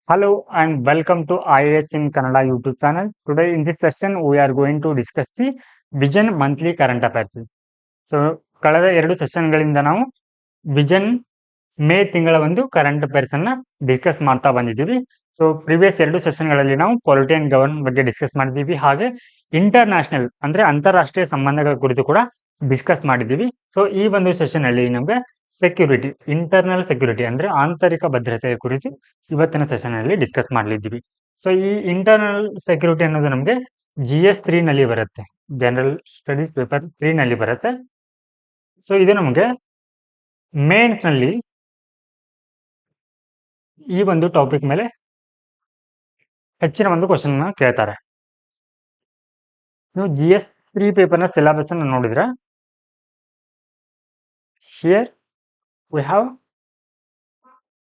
Hello and welcome to IAS in Kannada YouTube channel. Today in this session we are going to discuss the Vision monthly current affairs. So ಕಳೆದ 2 ಸೆಷನ್ಗಳಿಂದ ನಾವು vision May ತಿಂಗಳ ಒಂದು current affairs ಅನ್ನ discuss ಮಾಡ್ತಾ ಬಂದಿದ್ದೀವಿ. So previous 2 ಸೆಷನ್ಗಳಲ್ಲಿ ನಾವು polity and govern ಬಗ್ಗೆ discuss ಮಾಡಿದ್ದೀವಿ. ಹಾಗೆ ಇಂಟರ್ನ್ಯಾಷನಲ್ ಅಂದ್ರೆ ಅಂತಾರಾಷ್ಟ್ರೀಯ ಸಂಬಂಧಗಳ ಕುರಿತು ಕೂಡ ಡಿಸ್ಕಸ್ ಮಾಡಿದ್ದೀವಿ. ಸೊ ಈ ಒಂದು ಸೆಷನ್ ಅಲ್ಲಿ ನಮಗೆ ಸೆಕ್ಯೂರಿಟಿ, ಇಂಟರ್ನಲ್ ಸೆಕ್ಯೂರಿಟಿ ಅಂದ್ರೆ ಆಂತರಿಕ ಭದ್ರತೆಯ ಕುರಿತು ಇವತ್ತಿನ ಸೆಷನ್ ಅಲ್ಲಿ ಡಿಸ್ಕಸ್ ಮಾಡಲಿದ್ದೀವಿ. ಸೊ ಈ ಇಂಟರ್ನಲ್ ಸೆಕ್ಯೂರಿಟಿ ಅನ್ನೋದು ನಮಗೆ GS3 ನಲ್ಲಿ ಬರುತ್ತೆ, ಜನರಲ್ ಸ್ಟಡೀಸ್ ಪೇಪರ್ 3 ನಲ್ಲಿ ಬರುತ್ತೆ. ಸೊ ಇದು ನಮಗೆ ಮೇನ್ಸ್ ನಲ್ಲಿ ಈ ಒಂದು ಟಾಪಿಕ್ ಮೇಲೆ ಹೆಚ್ಚಿನ ಒಂದು ಕ್ವಶನ್ ಕೇಳ್ತಾರೆ. ನೀವು GS3 ಪೇಪರ್ನ ಸಿಲೆಬಸ್ ಅನ್ನು ನೋಡಿದ್ರೆ here we have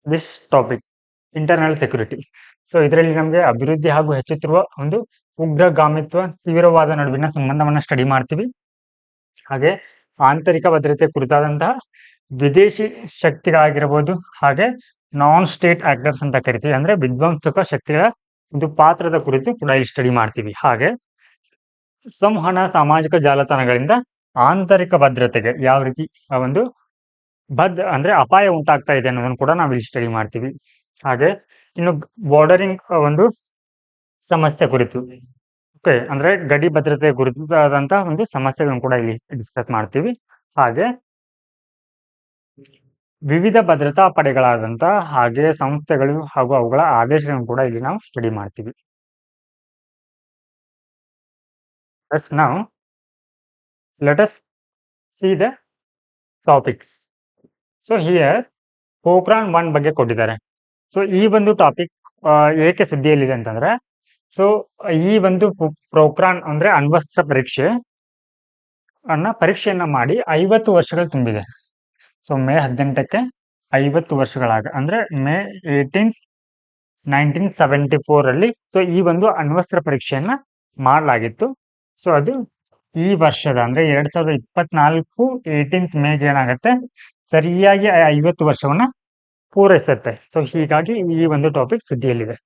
this topic internal security. So ಇದರಲ್ಲಿ ನಮಗೆ ಅಭಿವೃದ್ಧಿ ಹಾಗೂ ಹೆಚ್ಚುತ್ತಿರುವ ಒಂದು ಉಗ್ರಗಾಮಿತ್ವ ತೀವ್ರವಾದ ನಡುವಿನ ಸಂಬಂಧವನ್ನು ಸ್ಟಡಿ ಮಾಡ್ತೀವಿ. ಹಾಗೆ ಆಂತರಿಕ ಭದ್ರತೆ ಕುರಿತಾದಂತಹ ವಿದೇಶಿ ಶಕ್ತಿಗಳಾಗಿರಬಹುದು, ಹಾಗೆ ನಾನ್ ಸ್ಟೇಟ್ ಆಕ್ಟರ್ಸ್ ಅಂತ ಕರಿತೀವಿ, ಅಂದ್ರೆ ವಿಧ್ವಂಸಕ ಶಕ್ತಿಗಳ ಒಂದು ಪಾತ್ರದ ಕುರಿತು ಕೂಡ ಇಲ್ಲಿ ಸ್ಟಡಿ ಮಾಡ್ತೀವಿ. ಹಾಗೆ ಸಂವಹನ ಸಾಮಾಜಿಕ ಜಾಲತಾಣಗಳಿಂದ ಆಂತರಿಕ ಭದ್ರತೆಗೆ ಯಾವ ರೀತಿ ಒಂದು ಅಂದ್ರೆ ಅಪಾಯ ಉಂಟಾಗ್ತಾ ಇದೆ ಅನ್ನೋದನ್ನು ಕೂಡ ನಾವು ಇಲ್ಲಿ ಸ್ಟಡಿ ಮಾಡ್ತೀವಿ. ಹಾಗೆ ಇನ್ನು ಬಾರ್ಡರಿಂಗ್ ಒಂದು ಸಮಸ್ಯೆ ಕುರಿತು, ಓಕೆ, ಅಂದ್ರೆ ಗಡಿ ಭದ್ರತೆ ಕುರಿತಾದಂತಹ ಒಂದು ಸಮಸ್ಯೆಗಳನ್ನು ಕೂಡ ಇಲ್ಲಿ ಡಿಸ್ಕಸ್ ಮಾಡ್ತೀವಿ. ಹಾಗೆ ವಿವಿಧ ಭದ್ರತಾ ಪಡೆಗಳಾದಂತಹ ಹಾಗೆ ಸಂಸ್ಥೆಗಳು ಹಾಗೂ ಅವುಗಳ ಆದೇಶಗಳನ್ನು ಕೂಡ ಇಲ್ಲಿ ನಾವು ಸ್ಟಡಿ ಮಾಡ್ತೀವಿ. Now let us see the topics. So here Pokhran 1 ಬಗ್ಗೆ ಕೊಟ್ಟಿದ್ದಾರೆ. ಸೊ ಈ ಒಂದು ಟಾಪಿಕ್ ಏಕೆ ಸುದ್ದಿಯಲ್ಲಿದೆ ಅಂತಂದ್ರೆ, ಸೊ ಈ ಒಂದು ಪೋಖ್ರಾನ್ ಅಂದ್ರೆ ಅಣ್ವಸ್ತ್ರ ಪರೀಕ್ಷೆಯನ್ನ ಮಾಡಿ 50 ವರ್ಷಗಳು ತುಂಬಿದೆ. ಸೊ ಮೇ 18ಕ್ಕೆ 50 ವರ್ಷಗಳಾಗ, ಅಂದ್ರೆ ಮೇ 18, 1974 ಅಲ್ಲಿ ಸೊ ಈ ಒಂದು ಅಣ್ವಸ್ತ್ರ ಪರೀಕ್ಷೆಯನ್ನ ಮಾಡಲಾಗಿತ್ತು. ಸೊ ಅದು ಈ ವರ್ಷದ ಅಂದ್ರೆ 2024 18th ಮೇಗೆ ಏನಾಗುತ್ತೆ, ಸರಿಯಾಗಿ 50 ವರ್ಷವನ್ನ ಪೂರೈಸುತ್ತೆ. ಸೊ ಹೀಗಾಗಿ ಈ ಒಂದು ಟಾಪಿಕ್ ಸುದ್ದಿಯಲ್ಲಿದೆ.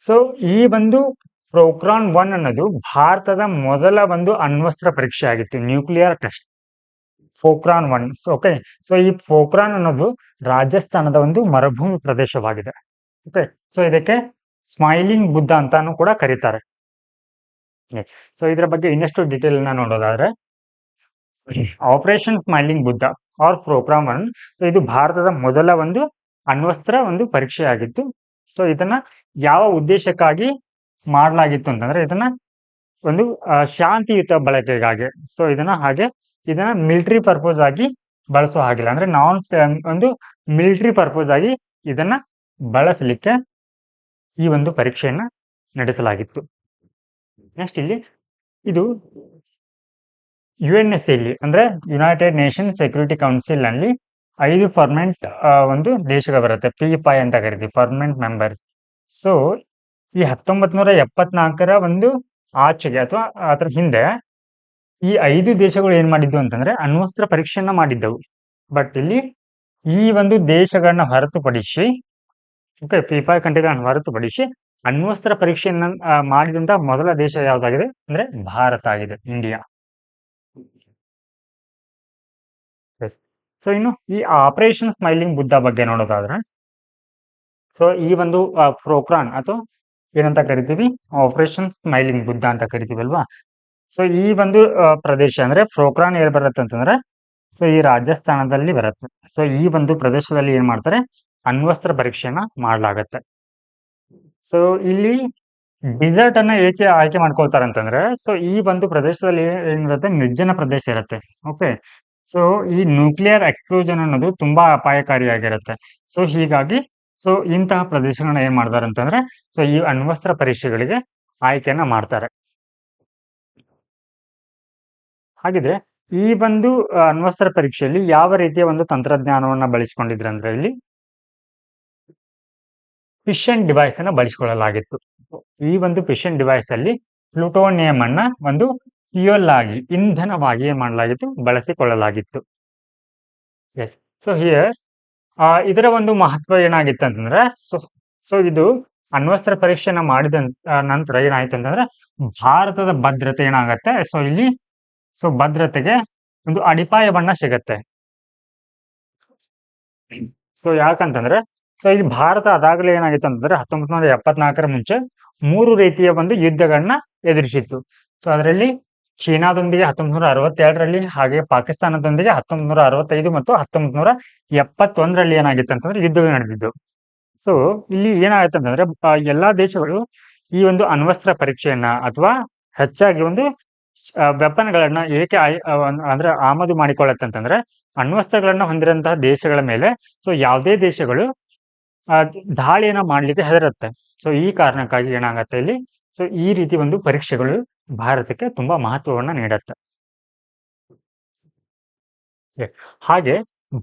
ಸೊ ಈ ಒಂದು ಪೋಖ್ರಾನ್ 1 ಅನ್ನೋದು ಭಾರತದ ಮೊದಲ ಒಂದು ಅಣ್ವಸ್ತ್ರ ಪರೀಕ್ಷೆ ಆಗಿತ್ತು, nuclear test Pokhran 1. Okay, so ಈ ಪೋಖ್ರಾನ್ ಅನ್ನೋದು ರಾಜಸ್ಥಾನದ ಒಂದು ಮರುಭೂಮಿ ಪ್ರದೇಶವಾಗಿದೆ. ಓಕೆ, ಸೊ ಇದಕ್ಕೆ ಸ್ಮೈಲಿಂಗ್ ಬುದ್ಧ ಅಂತಾನು ಕೂಡ ಕರೀತಾರೆ. ಸೊ ಇದರ ಬಗ್ಗೆ ಇನ್ನಷ್ಟು ಡೀಟೇಲ್ ನೋಡೋದಾದ್ರೆ, Operation Smiling Buddha or Pokhran 1 ಇದು ಭಾರತದ ಮೊದಲ ಒಂದು ಅಣ್ವಸ್ತ್ರ ಒಂದು ಪರೀಕ್ಷೆ ಆಗಿತ್ತು. ಸೊ ಇದನ್ನ ಯಾವ ಉದ್ದೇಶಕ್ಕಾಗಿ ಮಾಡಲಾಗಿತ್ತು ಅಂತಂದ್ರೆ, ಇದನ್ನ ಒಂದು ಶಾಂತಿಯುತ ಬಳಕೆಗಾಗಿ. ಸೊ ಇದನ್ನ ಮಿಲಿಟರಿ ಪರ್ಪೋಸ್ ಆಗಿ ಬಳಸೋ ಹಾಗಿಲ್ಲ, ಅಂದ್ರೆ ಒಂದು ಮಿಲಿಟರಿ ಪರ್ಪೋಸ್ ಆಗಿ ಇದನ್ನ ಬಳಸಲಿಕ್ಕೆ ಈ ಒಂದು ಪರೀಕ್ಷೆಯನ್ನ ನಡೆಸಲಾಗಿತ್ತು. ನೆಕ್ಸ್ಟ್ ಇಲ್ಲಿ ಇದು UNSC ಅಂದ್ರೆ ಯುನೈಟೆಡ್ ನೇಷನ್ ಸೆಕ್ಯೂರಿಟಿ ಕೌನ್ಸಿಲ್ ನಲ್ಲಿ 5 ಪರ್ಮನೆಂಟ್ ಒಂದು ದೇಶಗಳು ಬರುತ್ತೆ, P5 ಅಂತ ಕರಿತೀವಿ, ಪರ್ಮನೆಂಟ್ ಮೆಂಬರ್. ಸೊ ಈ 1974 ಒಂದು ಆಚೆಗೆ ಅಥವಾ ಅದರ ಹಿಂದೆ ಈ 5 ದೇಶಗಳು ಏನ್ ಮಾಡಿದ್ವು ಅಂತಂದ್ರೆ ಅಣ್ವಸ್ತ್ರ ಪರೀಕ್ಷೆಯನ್ನ ಮಾಡಿದ್ದವು. ಬಟ್ ಇಲ್ಲಿ ಈ ಒಂದು ದೇಶಗಳನ್ನ ಹೊರತುಪಡಿಸಿ, ಓಕೆ, P5 ಕಂಟ್ರಿಗಳನ್ನ ಹೊರತುಪಡಿಸಿ ಅಣ್ವಸ್ತ್ರ ಪರೀಕ್ಷೆಯನ್ನ ಮಾಡಿದಂತ ಮೊದಲ ದೇಶ ಯಾವ್ದಾಗಿದೆ ಅಂದ್ರೆ ಭಾರತ ಆಗಿದೆ, ಇಂಡಿಯಾ. ಸೊ ಇನ್ನು ಈ ಆಪರೇಷನ್ ಸ್ಮೈಲಿಂಗ್ ಬುದ್ಧ ಬಗ್ಗೆ ನೋಡೋದಾದ್ರೆ, ಸೊ ಈ ಒಂದು ಪೋಖ್ರಾನ್ ಅಥವಾ ಏನಂತ ಕರಿತೀವಿ, ಆಪರೇಷನ್ ಸ್ಮೈಲಿಂಗ್ ಬುದ್ಧ ಅಂತ ಕರಿತೀವಿ ಅಲ್ವಾ. ಸೊ ಈ ಒಂದು ಪ್ರದೇಶ ಅಂದ್ರೆ ಪೋಖ್ರಾನ್ ಎಲ್ಲಿ ಬರುತ್ತೆ ಅಂತಂದ್ರೆ, ಸೊ ಈ ರಾಜಸ್ಥಾನದಲ್ಲಿ ಬರುತ್ತೆ. ಸೊ ಈ ಒಂದು ಪ್ರದೇಶದಲ್ಲಿ ಏನ್ ಮಾಡ್ತಾರೆ, ಅಣ್ವಸ್ತ್ರ ಪರೀಕ್ಷೆಯನ್ನ ಮಾಡಲಾಗತ್ತೆ. ಸೊ ಇಲ್ಲಿ ಡಿಸರ್ಟ್ ಅನ್ನ ಏಕೆ ಆಯ್ಕೆ ಮಾಡ್ಕೊಳ್ತಾರೆ ಅಂತಂದ್ರೆ, ಸೊ ಈ ಒಂದು ಪ್ರದೇಶದಲ್ಲಿ ಏನಿರುತ್ತೆ, ನಿರ್ಜನ ಪ್ರದೇಶ ಇರುತ್ತೆ. ಓಕೆ, ಸೊ ಈ ನ್ಯೂಕ್ಲಿಯರ್ ಎಕ್ಸ್ಪ್ಲೋಷನ್ ಅನ್ನೋದು ತುಂಬಾ ಅಪಾಯಕಾರಿಯಾಗಿರುತ್ತೆ. ಸೊ ಹೀಗಾಗಿ ಸೊ ಇಂತಹ ಪ್ರದೇಶಗಳನ್ನ ಏನ್ ಮಾಡ್ತಾರೆ ಅಂತಂದ್ರೆ, ಸೊ ಈ ಅಣ್ವಸ್ತ್ರ ಪರೀಕ್ಷೆಗಳಿಗೆ ಆಯ್ಕೆಯನ್ನ ಮಾಡ್ತಾರೆ. ಹಾಗಿದ್ರೆ ಈ ಒಂದು ಅಣ್ವಸ್ತ್ರ ಪರೀಕ್ಷೆಯಲ್ಲಿ ಯಾವ ರೀತಿಯ ಒಂದು ತಂತ್ರಜ್ಞಾನವನ್ನ ಬಳಸಿಕೊಂಡಿದ್ರೆ ಅಂದ್ರೆ, ಇಲ್ಲಿ ಫಿಷನ್ ಡಿವೈಸ್ ಅನ್ನ ಬಳಸಿಕೊಳ್ಳಲಾಗಿತ್ತು. ಈ ಒಂದು ಫಿಷನ್ ಡಿವೈಸ್ ಅಲ್ಲಿ ಪ್ಲೂಟೋನಿಯಂ ಅನ್ನ ಒಂದು ಫ್ಯೂಯಲ್ ಆಗಿ, ಇಂಧನವಾಗಿ ಏನ್ ಮಾಡಲಾಗಿತ್ತು, ಬಳಸಿಕೊಳ್ಳಲಾಗಿತ್ತು. ಎಸ್, ಸೊ ಹಿಯರ್ ಇದರ ಒಂದು ಮಹತ್ವ ಏನಾಗಿತ್ತು ಅಂತಂದ್ರೆ, ಸೊ ಸೊ ಇದು ಅಣ್ವಸ್ತ್ರ ಪರೀಕ್ಷೆನ ಮಾಡಿದ ನಂತರ ಏನಾಯ್ತು ಅಂತಂದ್ರೆ ಭಾರತದ ಭದ್ರತೆ ಏನಾಗತ್ತೆ, ಸೊ ಭದ್ರತೆಗೆ ಒಂದು ಅಡಿಪಾಯವನ್ನ ಸಿಗತ್ತೆ. ಸೊ ಯಾಕಂತಂದ್ರೆ ಸೊ ಇಲ್ಲಿ ಭಾರತ ಅದಾಗಲೇ ಏನಾಗಿತ್ತು ಅಂತಂದ್ರೆ 1974ರ ಮುಂಚೆ 3 ರೀತಿಯ ಒಂದು ಯುದ್ಧಗಳನ್ನ ಎದುರಿಸಿತ್ತು. ಸೊ ಅದರಲ್ಲಿ ಚೀನಾದೊಂದಿಗೆ 1962ರಲ್ಲಿ, ಹಾಗೆ ಪಾಕಿಸ್ತಾನದೊಂದಿಗೆ 1965 ಮತ್ತು 1971ರಲ್ಲಿ ಏನಾಗಿತ್ತು ಅಂತಂದ್ರೆ ಯುದ್ಧಗಳು ನಡೆದಿದ್ದು. ಸೊ ಇಲ್ಲಿ ಏನಾಗುತ್ತೆ ಅಂತಂದ್ರೆ ಎಲ್ಲಾ ದೇಶಗಳು ಈ ಒಂದು ಅಣ್ವಸ್ತ್ರ ಪರೀಕ್ಷೆಯನ್ನ ಅಥವಾ ಹೆಚ್ಚಾಗಿ ಒಂದು ವೆಪನ್ಗಳನ್ನ ಏಕೆ ಅಂದ್ರೆ ಆಮದು ಮಾಡಿಕೊಳ್ಳುತ್ತೆ ಅಂತಂದ್ರೆ ಅಣ್ವಸ್ತ್ರಗಳನ್ನ ಹೊಂದಿರುವಂತಹ ದೇಶಗಳ ಮೇಲೆ ಸೊ ಯಾವುದೇ ದೇಶಗಳು ದಾಳಿಯನ್ನ ಮಾಡ್ಲಿಕ್ಕೆ ಹೆದರುತ್ತೆ. ಸೊ ಈ ಕಾರಣಕ್ಕಾಗಿ ಏನಾಗತ್ತೆ ಇಲ್ಲಿ ಸೊ ಈ ರೀತಿ ಒಂದು ಪರೀಕ್ಷೆಗಳು ಭಾರತಕ್ಕೆ ತುಂಬಾ ಮಹತ್ವವನ್ನ ನೀಡುತ್ತೆ. ಹಾಗೆ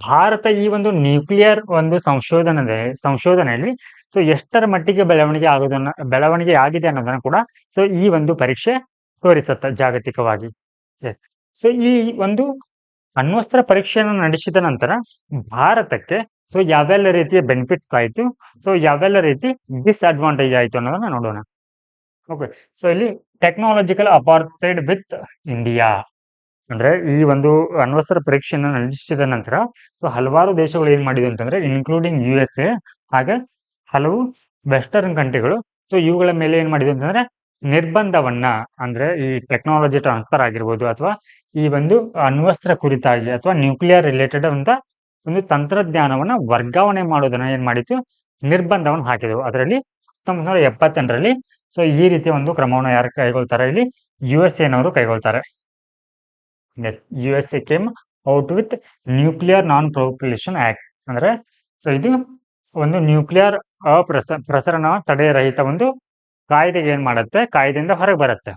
ಭಾರತ ಈ ಒಂದು ನ್ಯೂಕ್ಲಿಯರ್ ಒಂದು ಸಂಶೋಧನೆಯಲ್ಲಿ ಸೊ ಎಷ್ಟರ ಮಟ್ಟಿಗೆ ಬೆಳವಣಿಗೆ ಆಗಿದೆ ಅನ್ನೋದನ್ನ ಕೂಡ ಸೊ ಈ ಒಂದು ಪರೀಕ್ಷೆ ತೋರಿಸುತ್ತೆ ಜಾಗತಿಕವಾಗಿ. ಸೊ ಈ ಒಂದು ಅಣ್ವಸ್ತ್ರ ಪರೀಕ್ಷೆಯನ್ನು ನಡೆಸಿದ ನಂತರ ಭಾರತಕ್ಕೆ ಸೊ ಯಾವೆಲ್ಲ ರೀತಿಯ ಬೆನಿಫಿಟ್ಸ್ ಆಯ್ತು, ಸೊ ಯಾವೆಲ್ಲ ರೀತಿ ಡಿಸ್ಅಡ್ವಾಂಟೇಜ್ ಆಯ್ತು ಅನ್ನೋದನ್ನ ನೋಡೋಣ. ಓಕೆ, ಸೊ ಇಲ್ಲಿ ಟೆಕ್ನಾಲಜಿಕಲ್ ಅಪಾರ್ಥೈಡ್ ವಿತ್ ಇಂಡಿಯಾ ಅಂದ್ರೆ ಈ ಒಂದು ಅಣ್ವಸ್ತ್ರ ಪರೀಕ್ಷೆಯನ್ನು ನಡೆಸಿದ ನಂತರ ಸೊ ಹಲವಾರು ದೇಶಗಳು ಏನ್ ಮಾಡಿದ್ವು ಅಂತಂದ್ರೆ ಇನ್ಕ್ಲೂಡಿಂಗ್ USA ಹಾಗೆ ಹಲವು ವೆಸ್ಟರ್ನ್ ಕಂಟ್ರಿಗಳು ಸೊ ಇವುಗಳ ಮೇಲೆ ಏನ್ ಮಾಡಿದ್ವು ಅಂತಂದ್ರೆ ನಿರ್ಬಂಧವನ್ನ, ಅಂದ್ರೆ ಈ ಟೆಕ್ನಾಲಜಿ ಟ್ರಾನ್ಸ್ಫರ್ ಆಗಿರ್ಬೋದು ಅಥವಾ ಈ ಒಂದು ಅಣ್ವಸ್ತ್ರ ಕುರಿತಾಗಿ ಅಥವಾ ನ್ಯೂಕ್ಲಿಯರ್ ರಿಲೇಟೆಡ್ ಅಂತ ಒಂದು ತಂತ್ರಜ್ಞಾನವನ್ನ ವರ್ಗಾವಣೆ ಮಾಡೋದನ್ನ ಏನ್ ಮಾಡಿತ್ತು, ನಿರ್ಬಂಧವನ್ನು ಹಾಕಿದವು. ಅದರಲ್ಲಿ 1978ರಲ್ಲಿ ಸೊ ಈ ರೀತಿಯ ಒಂದು ಕ್ರಮವನ್ನು ಯಾರು ಕೈಗೊಳ್ತಾರೆ, ಇಲ್ಲಿ USA ಕೈಗೊಳ್ತಾರೆ. USA came out with nuclear non proliferation act, ಅಂದ್ರೆ ಸೊ ಇದು ಒಂದು ನ್ಯೂಕ್ಲಿಯರ್ ಪ್ರಸರಣ ತಡೆರಹಿತ ಒಂದು ಕಾಯ್ದೆಗೆ ಏನ್ ಮಾಡುತ್ತೆ, ಕಾಯ್ದೆಯಿಂದ ಹೊರಗೆ ಬರುತ್ತೆ.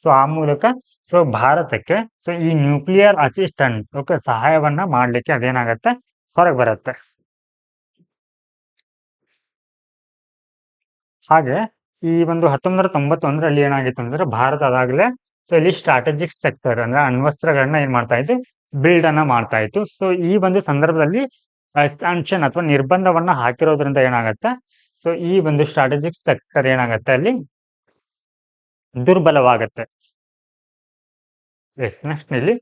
ಸೊ ಆ ಮೂಲಕ ಸೊ ಭಾರತಕ್ಕೆ ಸೊ ಈ ನ್ಯೂಕ್ಲಿಯರ್ ಅಸಿಸ್ಟೆಂಟ್ ಸಹಾಯವನ್ನ ಮಾಡ್ಲಿಕ್ಕೆ ಅದೇನಾಗತ್ತೆ ಹೊರಗೆ ಬರುತ್ತೆ. ಹಾಗೆ ಈ ಒಂದು 1991ರಲ್ಲಿ ಏನಾಗಿತ್ತು ಅಂದ್ರೆ ಭಾರತ ಅದಾಗಲೇ ಸೊ ಇಲ್ಲಿ ಸ್ಟ್ರಾಟಜಿಕ್ ಸೆಕ್ಟರ್ ಅಂದ್ರೆ ಅಣ್ವಸ್ತ್ರಗಳನ್ನ ಏನ್ ಮಾಡ್ತಾ ಇತ್ತು, ಬಿಲ್ಡ್ ಅನ್ನ ಮಾಡ್ತಾ ಇತ್ತು. ಸೊ ಈ ಒಂದು ಸಂದರ್ಭದಲ್ಲಿ ಸ್ಯಾನ್ಕ್ಷನ್ ಅಥವಾ ನಿರ್ಬಂಧವನ್ನ ಹಾಕಿರೋದ್ರಿಂದ ಏನಾಗತ್ತೆ, ಸೊ ಈ ಒಂದು ಸ್ಟ್ರಾಟಜಿಕ್ ಸೆಕ್ಟರ್ ಏನಾಗತ್ತೆ ಅಲ್ಲಿ ದುರ್ಬಲವಾಗತ್ತೆ. ನೆಕ್ಸ್ಟ್ ಇಲ್ಲಿ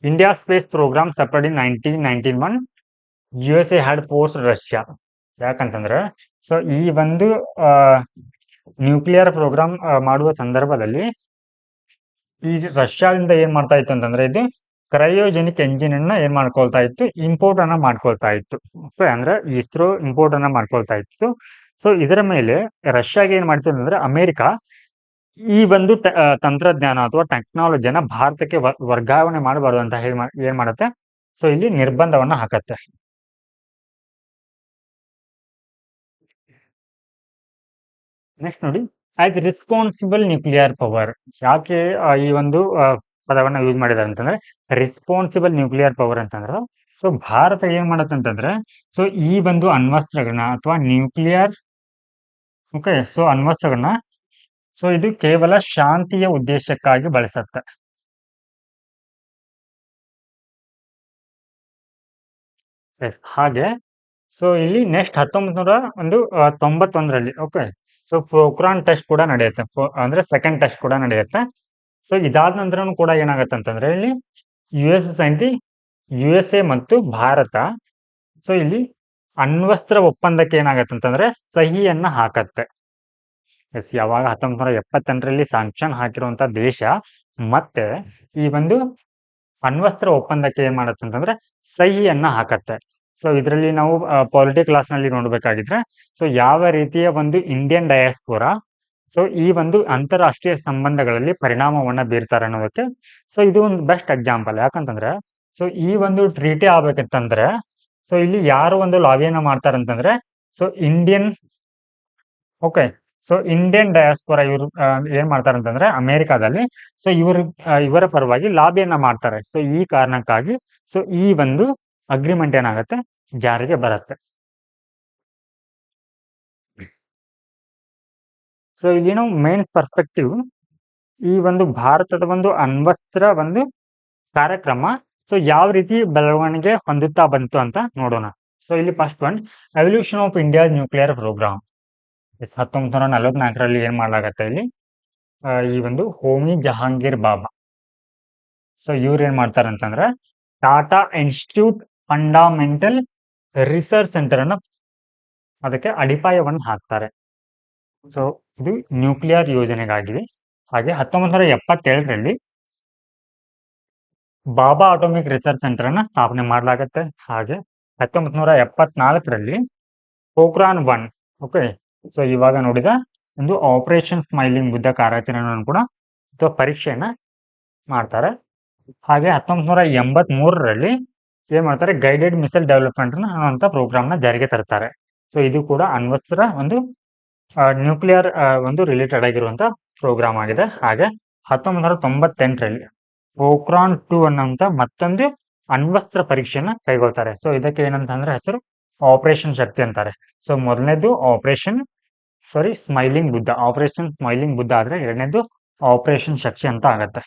India space programme separate in 1991 USA had force Russia. ಯಾಕಂತಂದ್ರೆ ಸೊ ಈ ಒಂದು ನ್ಯೂಕ್ಲಿಯರ್ ಪ್ರೋಗ್ರಾಮ್ ಮಾಡುವ ಸಂದರ್ಭದಲ್ಲಿ ಈ ರಷ್ಯಾದಿಂದ ಏನ್ ಮಾಡ್ತಾ ಇತ್ತು ಅಂತಂದ್ರೆ ಇದು ಕ್ರಯೋಜೆನಿಕ್ ಎಂಜಿನ್ ಅನ್ನ ಏನ್ ಮಾಡ್ಕೊಳ್ತಾ ಇತ್ತು, ಇಂಪೋರ್ಟ್ ಅನ್ನ ಮಾಡ್ಕೊಳ್ತಾ ಇತ್ತು. ಅಂದ್ರೆ ಇಸ್ರೋ ಇಂಪೋರ್ಟ್ ಅನ್ನ ಮಾಡ್ಕೊಳ್ತಾ ಇತ್ತು. ಸೊ ಇದರ ಮೇಲೆ ರಷ್ಯಾಗೆ ಏನ್ ಮಾಡ್ತಿತ್ತು ಅಂದ್ರೆ ಅಮೆರಿಕ ಈ ಒಂದು ತಂತ್ರಜ್ಞಾನ ಅಥವಾ ಟೆಕ್ನಾಲಜಿಯನ್ನ ಭಾರತಕ್ಕೆ ವರ್ಗಾವಣೆ ಮಾಡಬಾರ್ದು ಅಂತ ಹೇಳಿ ಏನ್ ಮಾಡುತ್ತೆ, ಸೊ ಇಲ್ಲಿ ನಿರ್ಬಂಧವನ್ನ ಹಾಕತ್ತೆ. ನೆಕ್ಸ್ಟ್ ನೋಡಿ, ಆಸ್ ರೆಸ್ಪಾನ್ಸಿಬಲ್ ನ್ಯೂಕ್ಲಿಯರ್ ಪವರ್. ಯಾಕೆ ಈ ಒಂದು ಪದವನ್ನ ಯೂಸ್ ಮಾಡಿದಾರೆ ಅಂತಂದ್ರೆ ರೆಸ್ಪಾನ್ಸಿಬಲ್ ನ್ಯೂಕ್ಲಿಯರ್ ಪವರ್ ಅಂತಂದ್ರೆ ಸೊ ಭಾರತ ಏನ್ ಮಾಡತ್ತೆ ಅಂತಂದ್ರೆ ಸೊ ಈ ಒಂದು ಅಣ್ವಸ್ತ್ರಗಳನ್ನ ಅಥವಾ ನ್ಯೂಕ್ಲಿಯರ್ ಸೊ ಅಣ್ವಸ್ತ್ರಗಳನ್ನ ಸೊ ಇದು ಕೇವಲ ಶಾಂತಿಯ ಉದ್ದೇಶಕ್ಕಾಗಿ ಬಳಸತ್ತೆ. ಹಾಗೆ ಸೊ ಇಲ್ಲಿ ನೆಕ್ಸ್ಟ್ 1991ರಲ್ಲಿ ಸೊ ಪೋಖ್ರಾನ್ ಟೆಸ್ಟ್ ಕೂಡ ನಡೆಯುತ್ತೆ, ಅಂದ್ರೆ ಸೆಕೆಂಡ್ ಟೆಸ್ಟ್ ಕೂಡ ನಡೆಯುತ್ತೆ. ಸೊ ಇದಾದ ನಂತರನೂ ಕೂಡ ಏನಾಗತ್ತೆ ಅಂತಂದ್ರೆ ಇಲ್ಲಿ USA ಮತ್ತು ಭಾರತ ಸೊ ಇಲ್ಲಿ ಅಣ್ವಸ್ತ್ರ ಒಪ್ಪಂದಕ್ಕೆ ಏನಾಗತ್ತೆ ಅಂತಂದ್ರೆ ಸಹಿಯನ್ನ ಹಾಕತ್ತೆ. ಯಾವಾಗ 1978ರಲ್ಲಿ ಸ್ಯಾಂಕ್ಷನ್ ಹಾಕಿರುವಂತ ದೇಶ ಮತ್ತೆ ಈ ಒಂದು ಅಣ್ವಸ್ತ್ರ ಒಪ್ಪಂದಕ್ಕೆ ಏನ್ ಮಾಡತ್ತೆ ಅಂತಂದ್ರೆ ಸಹಿಯನ್ನ ಹಾಕತ್ತೆ. ಸೊ ಇದರಲ್ಲಿ ನಾವು ಪಾಲಿಟಿ ಕ್ಲಾಸ್ ನಲ್ಲಿ ನೋಡ್ಬೇಕಾಗಿದ್ರೆ ಸೊ ಯಾವ ರೀತಿಯ ಒಂದು ಇಂಡಿಯನ್ ಡಯಾಸ್ಪೋರಾ ಸೊ ಈ ಒಂದು ಅಂತಾರಾಷ್ಟ್ರೀಯ ಸಂಬಂಧಗಳಲ್ಲಿ ಪರಿಣಾಮವನ್ನ ಬೀರ್ತಾರೆ ಅನ್ನೋದಕ್ಕೆ ಸೊ ಇದು ಒಂದು ಬೆಸ್ಟ್ ಎಕ್ಸಾಂಪಲ್. ಯಾಕಂತಂದ್ರೆ ಸೊ ಈ ಒಂದು ಟ್ರೀಟಿ ಆಗ್ಬೇಕಂತಂದ್ರೆ ಸೊ ಇಲ್ಲಿ ಯಾರು ಒಂದು ಲಾಬಿಯನ್ನ ಮಾಡ್ತಾರಂತಂದ್ರೆ ಸೊ ಇಂಡಿಯನ್ ಡಯಾಸ್ಪೋರಾ ಇವರು ಏನ್ ಮಾಡ್ತಾರಂತಂದ್ರೆ ಅಮೆರಿಕಾದಲ್ಲಿ ಸೊ ಇವರ ಪರವಾಗಿ ಲಾಬಿಯನ್ನ ಮಾಡ್ತಾರೆ. ಸೊ ಈ ಕಾರಣಕ್ಕಾಗಿ ಸೊ ಈ ಒಂದು ಅಗ್ರಿಮೆಂಟ್ ಏನಾಗುತ್ತೆ ಜಾರಿಗೆ ಬರುತ್ತೆ. ಸೊ ಇಲ್ಲಿ ನಾವು ಮೇನ್ ಪರ್ಸ್ಪೆಕ್ಟಿವ್ ಈ ಒಂದು ಭಾರತದ ಒಂದು ಅಣ್ವಸ್ತ್ರ ಒಂದು ಕಾರ್ಯಕ್ರಮ ಸೊ ಯಾವ ರೀತಿ ಬೆಳವಣಿಗೆ ಹೊಂದುತ್ತಾ ಬಂತು ಅಂತ ನೋಡೋಣ. ಸೊ ಸೊ ಇಲ್ಲಿ first one, evolution of India nuclear programme. 1944ರಲ್ಲಿ ಏನ್ ಮಾಡಲಾಗತ್ತೆ ಇಲ್ಲಿ, ಈ ಒಂದು ಹೋಮಿ ಜಹಾಂಗೀರ್ ಬಾಬಾ. ಸೊ ಇವ್ರು ಏನ್ ಮಾಡ್ತಾರೆ ಅಂತಂದ್ರೆ Tata institute fundamental research centre ಅನ್ನ ಅದಕ್ಕೆ ಅಡಿಪಾಯವನ್ನು ಹಾಕ್ತಾರೆ. ಸೊ ಇದು ನ್ಯೂಕ್ಲಿಯರ್ ಯೋಜನೆಗಾಗಿದೆ. ಹಾಗೆ 1977ರಲ್ಲಿ ಬಾಬಾ ಅಟೋಮಿಕ್ ರಿಸರ್ಚ್ ಸೆಂಟರ್ ಅನ್ನ ಸ್ಥಾಪನೆ ಮಾಡಲಾಗತ್ತೆ. ಹಾಗೆ 1974ರಲ್ಲಿ ಪೋಖ್ರಾನ್-1, ಓಕೆ, ಸೊ ಇವಾಗ ನೋಡಿದ ಒಂದು ಆಪರೇಷನ್ ಸ್ಮೈಲಿಂಗ್ ಬುದ್ಧ ಕಾರ್ಯಾಚರಣೆಯನ್ನು ಕೂಡ ಅಥವಾ ಪರೀಕ್ಷೆಯನ್ನ ಮಾಡ್ತಾರೆ. ಹಾಗೆ 1983ರಲ್ಲಿ ಏನ್ ಮಾಡ್ತಾರೆ, ಗೈಡೆಡ್ ಮಿಸೈಲ್ ಡೆವಲಪ್ಮೆಂಟ್ ಅನ್ನುವಂಥ ಪ್ರೋಗ್ರಾಮ್ ನ ಜಾರಿಗೆ ತರ್ತಾರೆ. ಸೊ ಇದು ಕೂಡ ಅಣ್ವಸ್ತ್ರ ಒಂದು ನ್ಯೂಕ್ಲಿಯರ್ ಒಂದು ರಿಲೇಟೆಡ್ ಆಗಿರುವಂತ ಪ್ರೋಗ್ರಾಮ್ ಆಗಿದೆ. ಹಾಗೆ 1998ರಲ್ಲಿ ಪೋಖ್ರಾನ್-2 ಅನ್ನುವಂತ ಮತ್ತೊಂದು ಅಣ್ವಸ್ತ್ರ ಪರೀಕ್ಷೆಯನ್ನ ಕೈಗೊಳ್ತಾರೆ. ಸೊ ಇದಕ್ಕೆ ಏನಂತಂದ್ರೆ ಹೆಸರು ಆಪರೇಷನ್ ಶಕ್ತಿ ಅಂತಾರೆ. ಸೊ ಮೊದಲನೇದು smiling Buddha, operation Smiling Buddha ಆದ್ರೆ ಎರಡನೇದು ಆಪರೇಷನ್ ಶಕ್ತಿ ಅಂತ ಆಗತ್ತೆ.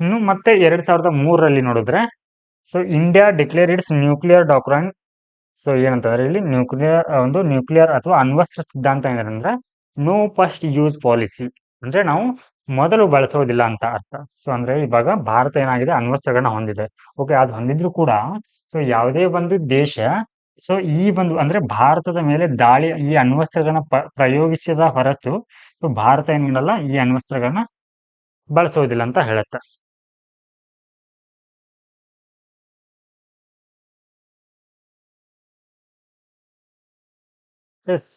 ಇನ್ನು ಮತ್ತೆ 2003ರಲ್ಲಿ ನೋಡಿದ್ರೆ, so India declare it's nuclear doctrine. So ಏನಂತಂದ್ರೆ ಇಲ್ಲಿ ನ್ಯೂಕ್ಲಿಯರ್ ಅಥವಾ ಅಣ್ವಸ್ತ್ರ ಸಿದ್ಧಾಂತ ಏನಂದ್ರೆ ನೋ ಫಸ್ಟ್ ಯೂಸ್ ಪಾಲಿಸಿ, ಅಂದ್ರೆ ನಾವು ಮೊದಲು ಬಳಸೋದಿಲ್ಲ ಅಂತ ಅರ್ಥ. ಸೊ ಅಂದ್ರೆ ಇವಾಗ ಭಾರತ ಏನಾಗಿದೆ, ಅಣ್ವಸ್ತ್ರಗಳನ್ನ ಹೊಂದಿದೆ. ಓಕೆ, ಅದು ಹೊಂದಿದ್ರು ಕೂಡ ಸೊ ಯಾವುದೇ ಒಂದು ದೇಶ ಸೊ ಈ ಒಂದು ಅಂದ್ರೆ ಭಾರತದ ಮೇಲೆ ದಾಳಿ ಈ ಅಣ್ವಸ್ತ್ರಗಳನ್ನ ಪ್ರಯೋಗಿಸಿದ ಹೊರತು ಸೊ ಭಾರತ ಏನ್ ಮಾಡಲ್ಲ, ಈ ಅಣ್ವಸ್ತ್ರಗಳನ್ನ ಬಳಸೋದಿಲ್ಲ ಅಂತ ಹೇಳುತ್ತೆ.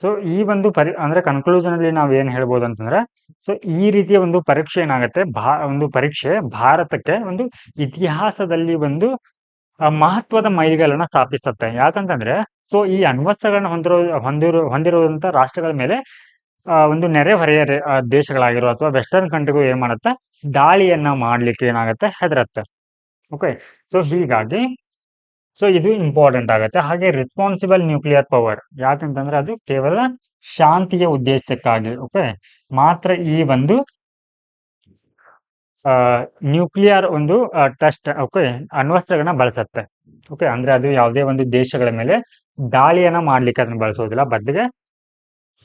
ಸೊ ಈ ಒಂದು ಅಂದ್ರೆ ಕನ್ಕ್ಲೂಷನ್ ಅಲ್ಲಿ ನಾವ್ ಏನ್ ಹೇಳ್ಬೋದು ಅಂತಂದ್ರೆ, ಸೊ ಈ ರೀತಿಯ ಒಂದು ಪರೀಕ್ಷೆ ಏನಾಗುತ್ತೆ, ಒಂದು ಪರೀಕ್ಷೆ ಭಾರತಕ್ಕೆ ಒಂದು ಇತಿಹಾಸದಲ್ಲಿ ಒಂದು ಮಹತ್ವದ ಮೈಲಿಗಲ್ಲನ್ನ ಸ್ಥಾಪಿಸುತ್ತೆ. ಯಾಕಂತಂದ್ರೆ ಸೊ ಈ ಅಣ್ವಸ್ತ್ರಗಳನ್ನ ಹೊಂದಿರುವಂತ ರಾಷ್ಟ್ರಗಳ ಮೇಲೆ ಒಂದು ನೆರೆಹೊರೆಯ ದೇಶಗಳಾಗಿರೋ ಅಥವಾ ವೆಸ್ಟರ್ನ್ ಕಂಟ್ರಿಗಳು ಏನ್ ಮಾಡುತ್ತೆ, ದಾಳಿಯನ್ನ ಮಾಡ್ಲಿಕ್ಕೆ ಏನಾಗುತ್ತೆ, ಹೆದರತ್ತೆ. ಓಕೆ, ಸೊ ಹೀಗಾಗಿ ಸೊ ಇದು ಇಂಪಾರ್ಟೆಂಟ್ ಆಗುತ್ತೆ. ಹಾಗೆ ರೆಸ್ಪಾನ್ಸಿಬಲ್ ನ್ಯೂಕ್ಲಿಯರ್ ಪವರ್, ಯಾಕಂತಂದ್ರೆ ಅದು ಕೇವಲ ಶಾಂತಿಯ ಉದ್ದೇಶಕ್ಕಾಗಿ ಓಕೆ ಮಾತ್ರ ಈ ಒಂದು ನ್ಯೂಕ್ಲಿಯರ್ ಒಂದು ಟೆಸ್ಟ್ ಓಕೆ ಅಣ್ವಸ್ತ್ರಗಳನ್ನ ಬಳಸತ್ತೆ. ಓಕೆ, ಅಂದ್ರೆ ಅದು ಯಾವುದೇ ಒಂದು ದೇಶಗಳ ಮೇಲೆ ದಾಳಿಯನ್ನ ಮಾಡ್ಲಿಕ್ಕೆ ಅದನ್ನ ಬಳಸೋದಿಲ್ಲ, ಬದಲಿಗೆ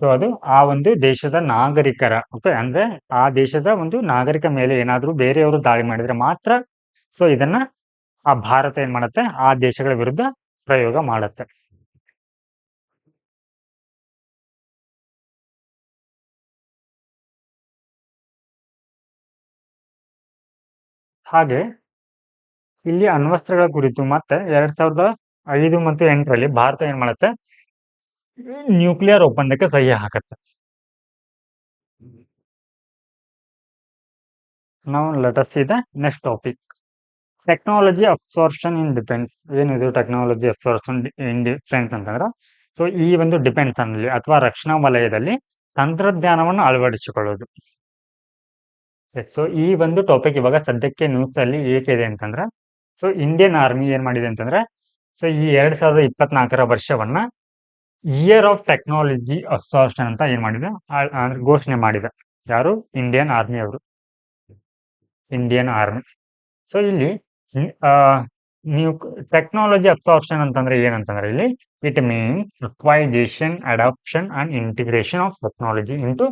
ಸೊ ಅದು ಆ ಒಂದು ದೇಶದ ನಾಗರಿಕರ ಓಕೆ ಅಂದ್ರೆ ಆ ದೇಶದ ಒಂದು ನಾಗರಿಕ ಮೇಲೆ ಏನಾದ್ರೂ ಬೇರೆಯವರು ದಾಳಿ ಮಾಡಿದ್ರೆ ಮಾತ್ರ ಸೊ ಇದನ್ನ ಆ ಭಾರತ ಏನ್ ಮಾಡುತ್ತೆ, ಆ ದೇಶಗಳ ವಿರುದ್ಧ ಪ್ರಯೋಗ ಮಾಡುತ್ತೆ. ಹಾಗೆ ಇಲ್ಲಿ ಅಣ್ವಸ್ತ್ರಗಳ ಕುರಿತು ಮತ್ತೆ 2005 ಮತ್ತು 2008ರಲ್ಲಿ ಭಾರತ ಏನ್ ಮಾಡುತ್ತೆ, ನ್ಯೂಕ್ಲಿಯರ್ ಒಪ್ಪಂದಕ್ಕೆ ಸಹಿ ಹಾಕತ್ತೆ. ನಾವು let us see the next topic, technology absorption in defence. ಏನಿದು ಟೆಕ್ನಾಲಜಿ ಅಬ್ಸಾರ್ಪ್ಷನ್ ಇನ್ ಡಿಫೆನ್ಸ್ ಅಂತಂದ್ರೆ, ಸೊ ಈ ಒಂದು ಡಿಫೆನ್ಸ್ ಅಲ್ಲಿ ಅಥವಾ ರಕ್ಷಣಾ ವಲಯದಲ್ಲಿ ತಂತ್ರಜ್ಞಾನವನ್ನು ಅಳವಡಿಸಿಕೊಳ್ಳೋದು. ಸೊ ಈ ಒಂದು ಟಾಪಿಕ್ ಇವಾಗ ಸದ್ಯಕ್ಕೆ ನ್ಯೂಸ್ ಅಲ್ಲಿ ಏಕಿದೆ ಅಂತಂದ್ರೆ, ಸೊ ಇಂಡಿಯನ್ ಆರ್ಮಿ ಏನ್ ಮಾಡಿದೆ ಅಂತಂದ್ರೆ, ಸೊ ಈ 2024ರ ವರ್ಷವನ್ನ ಇಯರ್ ಆಫ್ ಟೆಕ್ನಾಲಜಿ ಅಬ್ಸಾರ್ಪ್ಷನ್ ಅಂತ ಏನ್ ಮಾಡಿದೆ, ಅಂದ್ರೆ ಘೋಷಣೆ ಮಾಡಿದೆ. ಯಾರು, ಇಂಡಿಯನ್ ಆರ್ಮಿ ಅವರು, ಇಂಡಿಯನ್ ಆರ್ಮಿ. ಸೊ ಇಲ್ಲಿ ನೀವು ಟೆಕ್ನಾಲಜಿ ಅಬ್ಸಾರ್ಪ್ಷನ್ ಅಂತಂದ್ರೆ ಏನಂತಂದ್ರೆ ಇಲ್ಲಿ it means acquisition, adoption and integration of technology into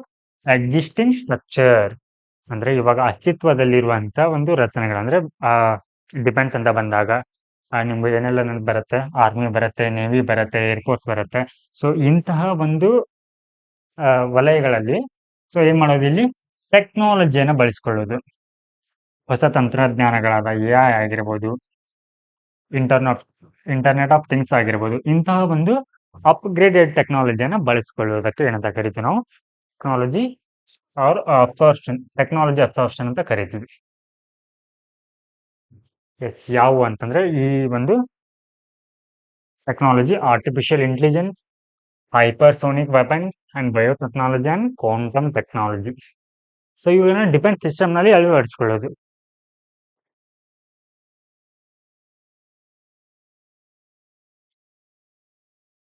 existing structure. ಅಂದ್ರೆ ಇವಾಗ ಅಸ್ತಿತ್ವದಲ್ಲಿರುವಂತ ಒಂದು ರಚನೆಗಳು, ಅಂದ್ರೆ ಡಿಫೆನ್ಸ್ ಅಂತ ಬಂದಾಗ ನಿಮ್ಗೆ ಏನೆಲ್ಲ ನೆನಪು ಬರುತ್ತೆ, ಆರ್ಮಿ ಬರುತ್ತೆ, ನೇವಿ ಬರುತ್ತೆ, ಏರ್ಫೋರ್ಸ್ ಬರುತ್ತೆ. ಸೊ ಇಂತಹ ಒಂದು ವಲಯಗಳಲ್ಲಿ ಸೊ ಏನ್ ಮಾಡೋದು, ಇಲ್ಲಿ ಟೆಕ್ನಾಲಜಿಯನ್ನ ಬಳಸಿಕೊಳ್ಳೋದು. ಹೊಸ ತಂತ್ರಜ್ಞಾನಗಳಾದ AI ಆಗಿರ್ಬೋದು, ಇಂಟರ್ನೆಟ್ ಆಫ್ ಥಿಂಗ್ಸ್ ಆಗಿರ್ಬೋದು, ಇಂತಹ ಒಂದು ಅಪ್ಗ್ರೇಡೆಡ್ ಟೆಕ್ನಾಲಜಿಯನ್ನ ಬಳಸಿಕೊಳ್ಳುವುದಕ್ಕೆ ಏನಂತ ಕರಿತೀವಿ ನಾವು, technology or absorption, technology absorption ಅಂತ ಕರಿತೀವಿ. ಎಸ್, ಯಾವುವು ಅಂತಂದ್ರೆ ಈ ಒಂದು technology artificial intelligence, hypersonic weapon and biotechnology and quantum technology. So ಇವುಗಳನ್ನ ಡಿಫೆನ್ಸ್ ಸಿಸ್ಟಮ್ ನಲ್ಲಿ ಅಳವಡಿಸಿಕೊಳ್ಳೋದು.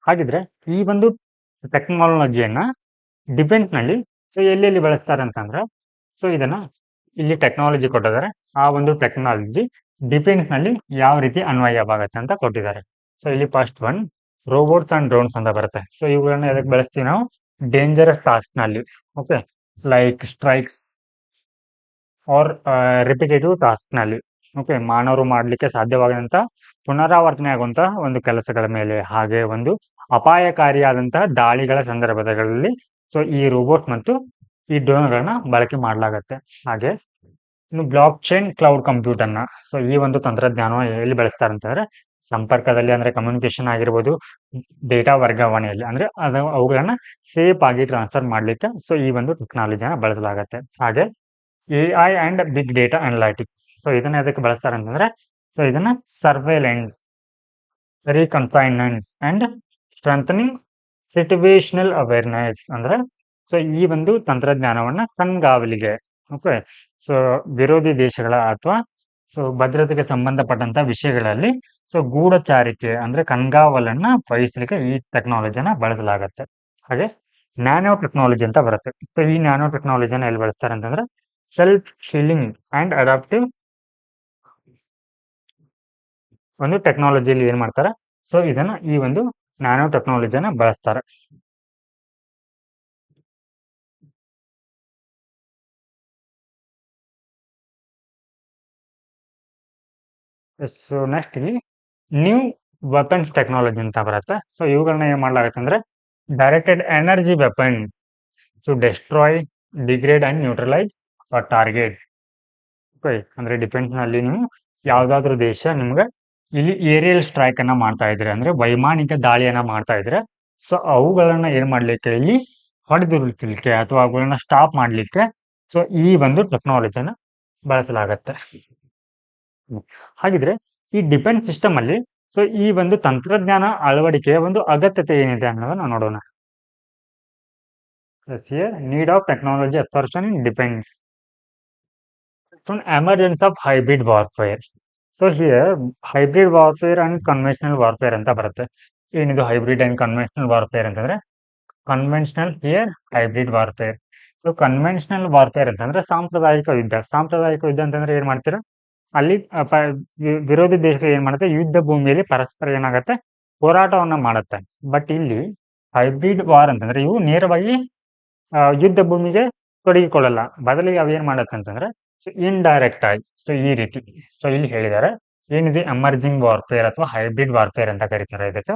ಹಾಗಿದ್ರೆ ಈ ಒಂದು ಟೆಕ್ನಾಲಜಿಯನ್ನ ಡಿಫೆನ್ಸ್ ನಲ್ಲಿ ಸೊ ಎಲ್ಲೆಲ್ಲಿ ಬಳಸ್ತಾರೆ ಅಂತಂದ್ರೆ, ಸೊ ಇದನ್ನ ಇಲ್ಲಿ ಟೆಕ್ನಾಲಜಿ ಕೊಟ್ಟಿದ್ದಾರೆ. ಆ ಒಂದು ಟೆಕ್ನಾಲಜಿ ಡಿಫೆನ್ಸ್‌ನಲ್ಲಿ ಯಾವ ರೀತಿ ಅನ್ವಯವಾಗುತ್ತೆ ಅಂತ ಕೊಟ್ಟಿದ್ದಾರೆ. ಸೊ ಇಲ್ಲಿ first one robots and drones ಅಂತ ಬರುತ್ತೆ. ಸೊ ಇವುಗಳನ್ನ ಎದಕ್ಕೆ ಬಳಸ್ತೀವಿ ನಾವು? ಡೇಂಜರಸ್ ಟಾಸ್ಕ್‌ನಲ್ಲಿ. Okay. Like strikes or repetitive ಟಾಸ್ಕ್‌ನಲ್ಲಿ. ಓಕೆ. ಮಾನವರು ಮಾಡಲಿಕ್ಕೆ ಸಾಧ್ಯವಾಗದಂತಹ ಪುನರಾವರ್ತನೆ ಆಗುವಂತಹ ಒಂದು ಕೆಲಸಗಳ ಮೇಲೆ, ಹಾಗೆ ಒಂದು ಅಪಾಯಕಾರಿಯಾದಂತಹ ದಾಳಿಗಳ ಸಂದರ್ಭಗಳಲ್ಲಿ ಸೊ ಈ ರೋಬೋಟ್ ಮತ್ತು ಈ ಡ್ರೋನ್‌ಗಳನ್ನ ಬಳಕೆ ಮಾಡಲಾಗತ್ತೆ. ಹಾಗೆ ಇನ್ನು ಬ್ಲಾಕ್ ಚೈನ್ ಕ್ಲೌಡ್ ಕಂಪ್ಯೂಟರ್‌ನ ಸೊ ಈ ಒಂದು ತಂತ್ರಜ್ಞಾನವನ್ನು ಎಲ್ಲಿ ಬಳಸ್ತಾರೆ ಅಂತಂದ್ರೆ ಸಂಪರ್ಕದಲ್ಲಿ, ಅಂದ್ರೆ ಕಮ್ಯುನಿಕೇಶನ್ ಆಗಿರ್ಬೋದು, ಡೇಟಾ ವರ್ಗಾವಣೆಯಲ್ಲಿ, ಅಂದ್ರೆ ಅವುಗಳನ್ನ ಸೇಫ್ ಆಗಿ ಟ್ರಾನ್ಸ್ಫರ್ ಮಾಡ್ಲಿಕ್ಕೆ ಸೊ ಈ ಒಂದು ಟೆಕ್ನಾಲಜಿನ ಬಳಸಲಾಗತ್ತೆ. ಹಾಗೆ AI and big data analytics. So ಇದನ್ನ ಎದಕ್ಕೆ ಬಳಸ್ತಾರೆ ಅಂತಂದ್ರೆ ಸೊ ಇದನ್ನ surveillance, reconnaissance and strengthening situational awareness, ಅಂದ್ರೆ ಸೊ ಈ ಒಂದು ತಂತ್ರಜ್ಞಾನವನ್ನ ಕಣ್ಗಾವಲಿಗೆ, ಓಕೆ, ಸೊ ವಿರೋಧಿ ದೇಶಗಳ ಅಥವಾ ಸೊ ಭದ್ರತೆಗೆ ಸಂಬಂಧಪಟ್ಟಂತ ವಿಷಯಗಳಲ್ಲಿ ಸೊ ಗೂಢಚಾರಿಕೆ ಅಂದ್ರೆ ಕಣ್ಗಾವಲನ್ನ ವಹಿಸಲಿಕ್ಕೆ ಈ ಟೆಕ್ನಾಲಜಿನ ಬಳಸಲಾಗತ್ತೆ. ಹಾಗೆ ನ್ಯಾನೋ ಟೆಕ್ನಾಲಜಿ ಅಂತ ಬರುತ್ತೆ. ಸೊ ಈ ನ್ಯಾನೋ ಟೆಕ್ನಾಲಜಿನ ಎಲ್ಲಿ ಬಳಸ್ತಾರೆ ಅಂತಂದ್ರೆ ಸೆಲ್ಫ್ ಶೀಲಿಂಗ್ ಅಂಡ್ ಅಡಾಪ್ಟಿವ್ ಒಂದು ಟೆಕ್ನಾಲಜಿಯಲ್ಲಿ ಏನ್ ಮಾಡ್ತಾರೆ? ಸೊ ಇದನ್ನ ಈ ಒಂದು ನ್ಯಾನೋ ಟೆಕ್ನಾಲಜಿನ ಬಳಸ್ತಾರೆ. ಸೊ ನೆಕ್ಸ್ಟ್ ಇಲ್ಲಿ ನ್ಯೂ ವೆಪನ್ಸ್ ಟೆಕ್ನಾಲಜಿ ಅಂತ ಬರುತ್ತೆ. ಸೊ ಇವುಗಳನ್ನ ಏನ್ ಮಾಡ್ಲಾಗತ್ತೆ ಅಂದ್ರೆ directed energy weapon to destroy, degrade and neutralise target. ಅಂದ್ರೆ ಡಿಫೆನ್ಸ್ ನಲ್ಲಿ ನೀವು ಯಾವ್ದಾದ್ರು ದೇಶ ನಿಮ್ಗೆ ಇಲ್ಲಿ ಏರಿಯಲ್ ಸ್ಟ್ರೈಕ್ ಅನ್ನ ಮಾಡ್ತಾ ಇದ್ರೆ, ಅಂದ್ರೆ ವೈಮಾನಿಕ ದಾಳಿಯನ್ನ ಮಾಡ್ತಾ ಇದ್ರೆ, ಸೊ ಅವುಗಳನ್ನ ಏನ್ ಮಾಡ್ಲಿಕ್ಕೆ ಇಲ್ಲಿ ಹೊಡೆದುರುಳಿಸಲಿಕ್ಕೆ ಅಥವಾ ಅವುಗಳನ್ನ ಸ್ಟಾಪ್ ಮಾಡ್ಲಿಕ್ಕೆ ಸೊ ಈ ಒಂದು ಟೆಕ್ನಾಲಜಿನ ಬಳಸಲಾಗತ್ತೆ. ಹಾಗಿದ್ರೆ ಈ ಡಿಫೆನ್ಸ್ ಸಿಸ್ಟಮ್ ಅಲ್ಲಿ ಸೊ ಈ ಒಂದು ತಂತ್ರಜ್ಞಾನ ಅಳವಡಿಕೆಯ ಒಂದು ಅಗತ್ಯತೆ ಏನಿದೆ ಅನ್ನೋದನ್ನ ನೋಡೋಣ. Need of technology absorption in defence, emergence of hybrid warfare. So here hybrid warfare and conventional warfare ಅಂತ ಬರುತ್ತೆ. ಏನಿದು ಹೈಬ್ರಿಡ್ ಅಂಡ್ ಕನ್ವೆನ್ಷನಲ್ ವಾರ್ಫೇರ್ ಅಂತಂದ್ರೆ conventional here hybrid warfare. So conventional warfare ಅಂತಂದ್ರೆ ಸಾಂಪ್ರದಾಯಿಕ ಯುದ್ಧ. ಸಾಂಪ್ರದಾಯಿಕ ಯುದ್ಧ ಅಂತಂದ್ರೆ ಏನ್ ಮಾಡ್ತೀರಾ? ಅಲ್ಲಿ ವಿರೋಧಿ ದೇಶಗಳು ಏನ್ ಮಾಡುತ್ತೆ? ಯುದ್ಧ ಭೂಮಿಯಲ್ಲಿ ಪರಸ್ಪರ ಏನಾಗತ್ತೆ? ಹೋರಾಟವನ್ನ ಮಾಡುತ್ತೆ. ಬಟ್ ಇಲ್ಲಿ ಹೈಬ್ರಿಡ್ ವಾರ್ ಅಂತಂದ್ರೆ ಇವು ನೇರವಾಗಿ ಯುದ್ಧ ಭೂಮಿಗೆ ತೊಡಗಿಕೊಳ್ಳಲ್ಲ. ಬದಲಿಗೆ ಅವೇನ್ ಮಾಡತ್ತೆ ಅಂತಂದ್ರೆ ಇಂಡೈರೆಕ್ಟ್ ಆಗಿ ಸೊ ಈ ರೀತಿ ಸೊ ಇಲ್ಲಿ ಹೇಳಿದ್ದಾರೆ ಏನಿದೆ ಎಮರ್ಜಿಂಗ್ ವಾರ್ಫೇರ್ ಅಥವಾ ಹೈಬ್ರಿಡ್ ವಾರ್ಫೇರ್ ಅಂತ ಕರೀತಾರೆ ಇದಕ್ಕೆ.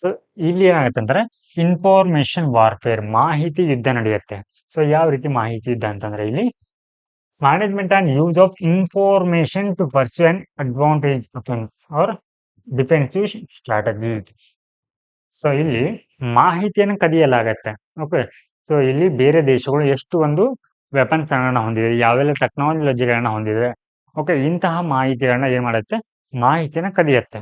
ಸೊ ಇಲ್ಲಿ ಏನಾಗುತ್ತೆ ಅಂದ್ರೆ ಇನ್ಫಾರ್ಮೇಶನ್ ವಾರ್ಫೇರ್, ಮಾಹಿತಿ ಯುದ್ಧ ನಡೆಯುತ್ತೆ. ಸೊ ಯಾವ ರೀತಿ ಮಾಹಿತಿ ಯುದ್ಧ ಅಂತಂದ್ರೆ ಇಲ್ಲಿ management and use of information to pursue and advantage defence or defensive strategies. So ಇಲ್ಲಿ ಮಾಹಿತಿಯನ್ನು ಕದಿಯಲಾಗತ್ತೆ. ಓಕೆ. ಸೊ ಇಲ್ಲಿ ಬೇರೆ ದೇಶಗಳು ಎಷ್ಟು ಒಂದು ವೆಪನ್ಸ್ ಗಳನ್ನ ಹೊಂದಿದೆ, ಯಾವೆಲ್ಲ ಟೆಕ್ನಾಲಜಿಗಳನ್ನ ಹೊಂದಿದೆ, ಓಕೆ, ಇಂತಹ ಮಾಹಿತಿಗಳನ್ನ ಏನ್ ಮಾಡುತ್ತೆ? ಮಾಹಿತಿಯನ್ನ ಕದಿಯತ್ತೆ.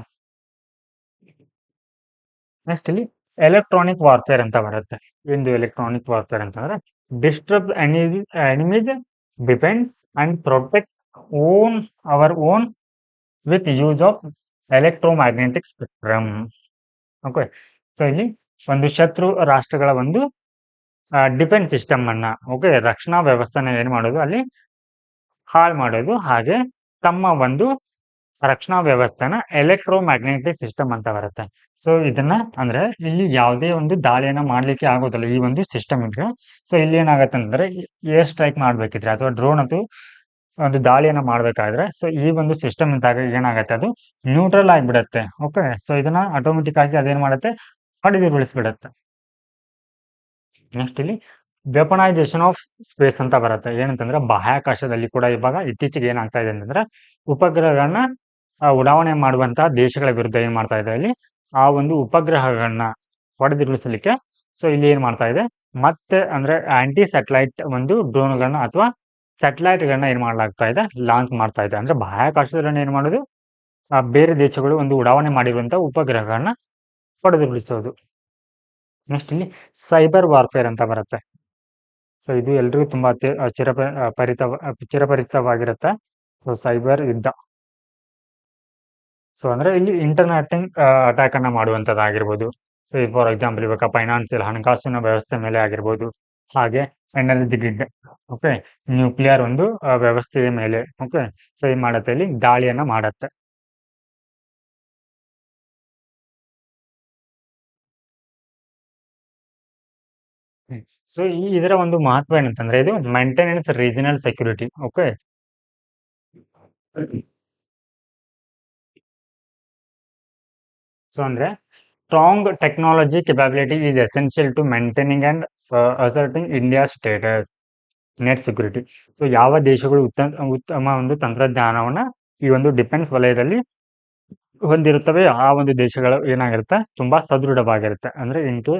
ನೆಕ್ಸ್ಟ್ ಇಲ್ಲಿ ಎಲೆಕ್ಟ್ರಾನಿಕ್ ವಾರ್ಫೇರ್ ಅಂತ ಬರುತ್ತೆ. ಒಂದು ಎಲೆಕ್ಟ್ರಾನಿಕ್ ವಾರ್ಫೇರ್ ಅಂತಂದ್ರೆ disturb enemies defence and protect our own with use of electromagnetic spectrum. Okay. So ಇಲ್ಲಿ ಒಂದು ಶತ್ರು ರಾಷ್ಟ್ರಗಳ ಒಂದು ಡಿಫೆನ್ಸ್ ಸಿಸ್ಟಮ್ ಅನ್ನ, ಓಕೆ, ರಕ್ಷಣಾ ವ್ಯವಸ್ಥೆನ ಏನ್ ಮಾಡೋದು? ಅಲ್ಲಿ ಹಾಳು ಮಾಡೋದು. ಹಾಗೆ ತಮ್ಮ ಒಂದು ರಕ್ಷಣಾ ವ್ಯವಸ್ಥೆನ ಎಲೆಕ್ಟ್ರೋಮ್ಯಾಗ್ನೆಟಿಕ್ ಸಿಸ್ಟಮ್ ಅಂತ ಬರುತ್ತೆ. ಸೊ ಇದನ್ನ ಅಂದ್ರೆ ಇಲ್ಲಿ ಯಾವುದೇ ಒಂದು ದಾಳಿಯನ್ನ ಮಾಡ್ಲಿಕ್ಕೆ ಆಗೋದಿಲ್ಲ ಈ ಒಂದು ಸಿಸ್ಟಮ್ ಇದ್ರೆ. ಸೊ ಇಲ್ಲಿ ಏನಾಗತ್ತೆ ಅಂದ್ರೆ ಏರ್ ಸ್ಟ್ರೈಕ್ ಮಾಡ್ಬೇಕಿದ್ರೆ ಅಥವಾ ಡ್ರೋನ್ ಅದು ಒಂದು ದಾಳಿಯನ್ನ ಮಾಡ್ಬೇಕಾದ್ರೆ ಸೊ ಈ ಒಂದು ಸಿಸ್ಟಮ್ ಇದ್ದಾಗ ಏನಾಗತ್ತೆ? ಅದು ನ್ಯೂಟ್ರಲ್ ಆಗಿಬಿಡತ್ತೆ. ಓಕೆ. ಸೊ ಇದನ್ನ ಆಟೋಮೆಟಿಕ್ ಆಗಿ ಅದೇನ್ ಮಾಡುತ್ತೆ? ಹೊಡೆದುರುಳಿಸ್ಬಿಡತ್ತೆ. ನೆಕ್ಸ್ಟ್ ಇಲ್ಲಿ ವೆಪನೈಸೇಷನ್ ಆಫ್ ಸ್ಪೇಸ್ ಅಂತ ಬರುತ್ತೆ. ಏನಂತಂದ್ರೆ ಬಾಹ್ಯಾಕಾಶದಲ್ಲಿ ಕೂಡ ಇವಾಗ ಇತ್ತೀಚೆಗೆ ಏನಾಗ್ತಾ ಇದೆ ಅಂತಂದ್ರೆ ಉಪಗ್ರಹಗಳನ್ನ ಉಡಾವಣೆ ಮಾಡುವಂತಹ ದೇಶಗಳ ವಿರುದ್ಧ ಏನ್ ಮಾಡ್ತಾ ಇದೆ? ಇಲ್ಲಿ ಆ ಒಂದು ಉಪಗ್ರಹಗಳನ್ನ ಹೊಡೆದುರುಳಿಸಲಿಕ್ಕೆ ಸೊ ಇಲ್ಲಿ ಏನ್ ಮಾಡ್ತಾ ಇದೆ? ಮತ್ತೆ ಅಂದ್ರೆ ಆಂಟಿ ಸ್ಯಾಟಲೈಟ್ ಒಂದು ಡ್ರೋನ್ಗಳನ್ನ ಅಥವಾ ಸ್ಯಾಟಲೈಟ್ ಗಳನ್ನ ಏನ್ ಮಾಡ್ಲಾಗ್ತಾ ಇದೆ? ಲಾಂಚ್ ಮಾಡ್ತಾ ಇದೆ. ಅಂದ್ರೆ ಬಾಹ್ಯಾಕಾಶದಲ್ಲಿ ಏನ್ ಮಾಡೋದು? ಬೇರೆ ದೇಶಗಳು ಒಂದು ಉಡಾವಣೆ ಮಾಡಿರುವಂತಹ ಉಪಗ್ರಹಗಳನ್ನ ಹೊಡೆದುರುಳಿಸೋದು. ನೆಕ್ಸ್ಟ್ ಇಲ್ಲಿ ಸೈಬರ್ ವಾರ್ಫೇರ್ ಅಂತ ಬರುತ್ತೆ. ಸೊ ಇದು ಎಲ್ರಿಗೂ ತುಂಬಾ ಚಿರಪರಿಚಿತವಾಗಿರುತ್ತೆ. ಸೊ ಸೈಬರ್ ಯುದ್ಧ. ಸೊ ಅಂದ್ರೆ ಇಲ್ಲಿ ಇಂಟರ್ನೆಟ್ ಅಟ್ಯಾಕ್ ಅನ್ನ ಮಾಡುವಂತದ್ದಾಗಿರ್ಬೋದು. ಸೊ ಫಾರ್ ಎಕ್ಸಾಂಪಲ್ ಇವಾಗ ಫೈನಾನ್ಸಿಯಲ್ ಹಣಕಾಸಿನ ವ್ಯವಸ್ಥೆ ಮೇಲೆ ಆಗಿರ್ಬೋದು. ಹಾಗೆ ಎನರ್ಜಿ ಗ್ರಿಡ್. ಓಕೆ, ನ್ಯೂಕ್ಲಿಯರ್ ಒಂದು ವ್ಯವಸ್ಥೆಯ ಮೇಲೆ ಓಕೆ ಸೊ ಏನ್ ಮಾಡತ್ತೆ ಇಲ್ಲಿ ದಾಳಿಯನ್ನ ಮಾಡತ್ತೆ. ಸೊ ಇದರ ಒಂದು ಮಹತ್ವ ಏನಂತಂದ್ರೆ ಇದು maintenance regional security. Okay, so ಅಂದ್ರೆ strong technology capability is essential to maintaining and asserting India status net security. So ಯಾವ ದೇಶಗಳು ಉತ್ತಮ ಒಂದು ತಂತ್ರಜ್ಞಾನವನ್ನ ಈ ಒಂದು ಡಿಫೆನ್ಸ್ ವಲಯದಲ್ಲಿ ಹೊಂದಿರುತ್ತವೆ ಆ ಒಂದು ದೇಶಗಳು ಏನಾಗಿರುತ್ತೆ ತುಂಬಾ ಸದೃಢವಾಗಿರುತ್ತೆ. ಅಂದ್ರೆ ಇಂಟು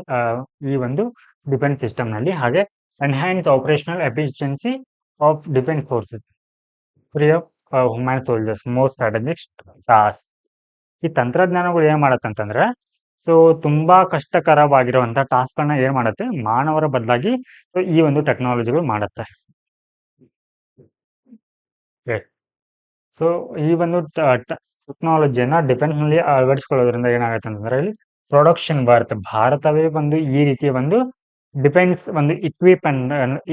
ಈ ಒಂದು ಡಿಫೆನ್ಸ್ ಸಿಸ್ಟಮ್ ನಲ್ಲಿ. ಹಾಗೆ enhance operational efficiency of defence forces, free of human soldiers, more strategic task. ಈ ತಂತ್ರಜ್ಞಾನಗಳು ಏನ್ ಮಾಡತ್ತಂತಂದ್ರೆ ಸೊ ತುಂಬಾ ಕಷ್ಟಕರವಾಗಿರುವಂತಹ ಟಾಸ್ಕ್ ಗಳನ್ನ ಏನ್ ಮಾಡುತ್ತೆ ಮಾನವರ ಬದಲಾಗಿ ಈ ಒಂದು ಟೆಕ್ನಾಲಜಿಗಳು ಮಾಡುತ್ತೆ. ಸೊ ಈ ಒಂದು ಟೆಕ್ನಾಲಜಿಯನ್ನ ಡಿಫೆನ್ಸ್ ನಲ್ಲಿ ಅಳವಡಿಸಿಕೊಳ್ಳೋದ್ರಿಂದ ಏನಾಗುತ್ತೆ ಅಂತಂದ್ರೆ ಇಲ್ಲಿ ಪ್ರೊಡಕ್ಷನ್ ಬರುತ್ತೆ. ಭಾರತವೇ ಒಂದು ಈ ರೀತಿಯ ಒಂದು ಡಿಫೆನ್ಸ್ ಒಂದು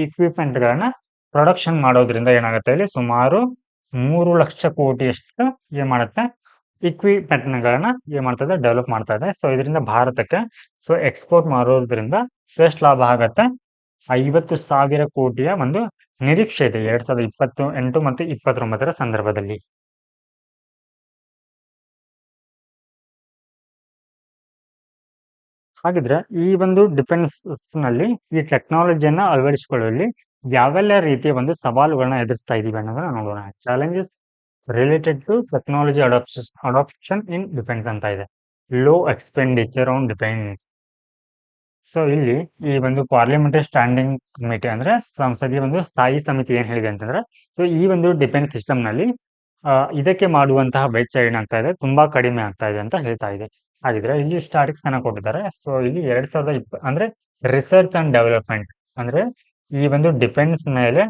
ಇಕ್ವಿಪ್ಮೆಂಟ್ ಗಳನ್ನ ಪ್ರೊಡಕ್ಷನ್ ಮಾಡೋದ್ರಿಂದ ಏನಾಗುತ್ತೆ ಇಲ್ಲಿ ಸುಮಾರು 3 ಲಕ್ಷ ಕೋಟಿಯಷ್ಟು ಏನ್ ಮಾಡುತ್ತೆ ಇಕ್ವಿಪ್ಮೆಂಟ್ ಗಳನ್ನ ಏನ್ ಮಾಡ್ತದೆ ಡೆವಲಪ್ ಮಾಡ್ತಾ ಇದೆ. ಸೊ ಇದರಿಂದ ಭಾರತಕ್ಕೆ ಸೊ ಎಕ್ಸ್ಪೋರ್ಟ್ ಮಾಡೋದ್ರಿಂದ ಎಷ್ಟು ಲಾಭ ಆಗತ್ತೆ 50,000 ಕೋಟಿಯ ಒಂದು ನಿರೀಕ್ಷೆ ಇದೆ 2028 ಮತ್ತು 29ರ ಸಂದರ್ಭದಲ್ಲಿ. ಹಾಗಿದ್ರೆ ಈ ಒಂದು ಡಿಫೆನ್ಸ್ ನಲ್ಲಿ ಈ ಟೆಕ್ನಾಲಜಿಯನ್ನ ಅಳವಡಿಸಿಕೊಳ್ಳುವಲ್ಲಿ ಯಾವೆಲ್ಲ ರೀತಿಯ ಒಂದು ಸವಾಲುಗಳನ್ನ ಎದುರಿಸ್ತಾ ಇದೀವಿ ಅನ್ನೋದನ್ನ ನೋಡೋಣ. Challenges related to technology adoption in defence ಅಂತ ಇದೆ. Low expenditure on defence. So ಇಲ್ಲಿ ಈ ಒಂದು ಪಾರ್ಲಿಮೆಂಟರಿ ಸ್ಟ್ಯಾಂಡಿಂಗ್ ಕಮಿಟಿ ಅಂದ್ರೆ ಸಂಸದೀಯ ಒಂದು ಸ್ಥಾಯಿ ಸಮಿತಿ ಏನ್ ಹೇಳಿದೆ ಅಂತಂದ್ರೆ ಸೊ ಈ ಒಂದು ಡಿಫೆನ್ಸ್ ಸಿಸ್ಟಮ್ ನಲ್ಲಿ ಇದಕ್ಕೆ ಮಾಡುವಂತಹ ವೆಚ್ಚ ಏನಾಗ್ತಾ ಇದೆ ತುಂಬಾ ಕಡಿಮೆ ಆಗ್ತಾ ಇದೆ ಅಂತ ಹೇಳ್ತಾ ಇದೆ. ಹಾಗಿದ್ರೆ ಇಲ್ಲಿ ಸ್ಟಾಟಿಕ್ಸ್ ಅನ್ನ ಕೊಟ್ಟಿದ್ದಾರೆ. ಸೊ ಇಲ್ಲಿ 2020 ಅಂದ್ರೆ ರಿಸರ್ಚ್ ಅಂಡ್ ಡೆವಲಪ್ಮೆಂಟ್ ಅಂದ್ರೆ ಈ ಒಂದು ಡಿಫೆನ್ಸ್ ಮೇಲೆ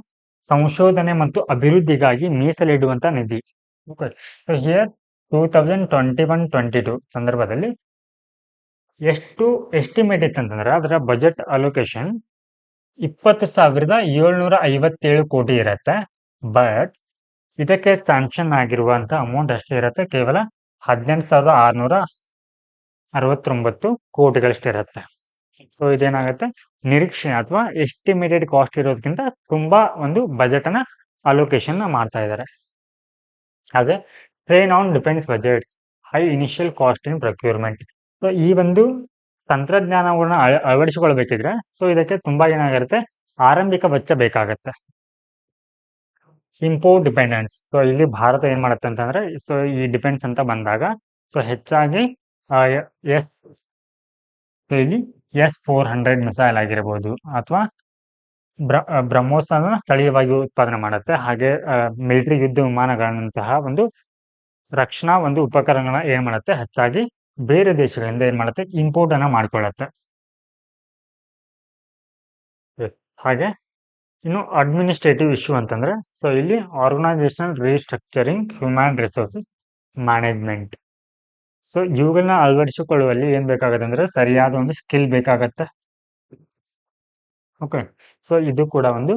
ಸಂಶೋಧನೆ ಮತ್ತು ಅಭಿವೃದ್ಧಿಗಾಗಿ ಮೀಸಲಿಡುವಂತ ನಿಧಿ. ಓಕೆ, ಸೊ ಹಿಯರ್ 2021-22 ಸಂದರ್ಭದಲ್ಲಿ ಎಷ್ಟು ಎಸ್ಟಿಮೇಟ್ ಇತ್ತಂತಂದ್ರೆ ಅದರ ಬಜೆಟ್ ಅಲೋಕೇಶನ್ 20,757 ಕೋಟಿ ಇರತ್ತೆ. ಬಟ್ ಇದಕ್ಕೆ ಸ್ಯಾಂಕ್ಷನ್ ಆಗಿರುವಂತ ಅಮೌಂಟ್ ಅಷ್ಟೇ ಇರುತ್ತೆ, ಕೇವಲ 18,669 ಕೋಟಿಗಳಷ್ಟಿರುತ್ತೆ. ಸೊ ಇದೇನಾಗುತ್ತೆ ನಿರೀಕ್ಷೆ ಅಥವಾ ಎಸ್ಟಿಮೇಟೆಡ್ ಕಾಸ್ಟ್ ಇರೋದಕ್ಕಿಂತ ತುಂಬಾ ಒಂದು ಬಜೆಟ್ ಅನ್ನ ಅಲೋಕೇಶನ್ ಮಾಡ್ತಾ ಇದ್ದಾರೆ. ಹಾಗೆ train on defence budget high initial cost in procurement. So ಈ ಒಂದು ತಂತ್ರಜ್ಞಾನಗಳನ್ನ ಅಳವಡಿಸಿಕೊಳ್ಬೇಕಿದ್ರೆ ಸೊ ಇದಕ್ಕೆ ತುಂಬಾ ಏನಾಗಿರುತ್ತೆ ಆರಂಭಿಕ ವೆಚ್ಚ ಬೇಕಾಗತ್ತೆ. Import dependence. ಸೊ ಇಲ್ಲಿ ಭಾರತ ಏನ್ ಮಾಡುತ್ತೆ ಅಂತಂದ್ರೆ ಸೊ ಈ ಡಿಫೆನ್ಸ್ ಅಂತ ಬಂದಾಗ ಸೊ ಹೆಚ್ಚಾಗಿ ಎಸ್ ಇಲ್ಲಿ S-400 ಮಿಸೈಲ್ ಆಗಿರಬಹುದು ಅಥವಾ ಬ್ರಹ್ಮೋಸ್ ಅನ್ನ ಸ್ಥಳೀಯವಾಗಿ ಉತ್ಪಾದನೆ ಮಾಡುತ್ತೆ. ಹಾಗೆ ಮಿಲಿಟರಿ ಯುದ್ಧ ವಿಮಾನಗಳಂತಹ ಒಂದು ರಕ್ಷಣಾ ಒಂದು ಉಪಕರಣಗಳನ್ನ ಏನ್ ಮಾಡುತ್ತೆ ಹೆಚ್ಚಾಗಿ ಬೇರೆ ದೇಶಗಳಿಂದ ಏನ್ ಮಾಡುತ್ತೆ ಇಂಪೋರ್ಟ್ ಅನ್ನ ಮಾಡ್ಕೊಳ್ಳುತ್ತೆ. ಹಾಗೆ ಇನ್ನು ಅಡ್ಮಿನಿಸ್ಟ್ರೇಟಿವ್ ಇಶ್ಯೂ ಅಂತಂದ್ರೆ ಸೊ ಇಲ್ಲಿ organisational restructuring, human resources management. So ಇವುಗಳನ್ನ ಅಳವಡಿಸಿಕೊಳ್ಳುವಲ್ಲಿ ಏನ್ ಬೇಕಾಗತ್ತೆ ಅಂದ್ರೆ ಸರಿಯಾದ ಒಂದು ಸ್ಕಿಲ್ ಬೇಕಾಗತ್ತೆ. ಓಕೆ, ಸೊ ಇದು ಕೂಡ ಒಂದು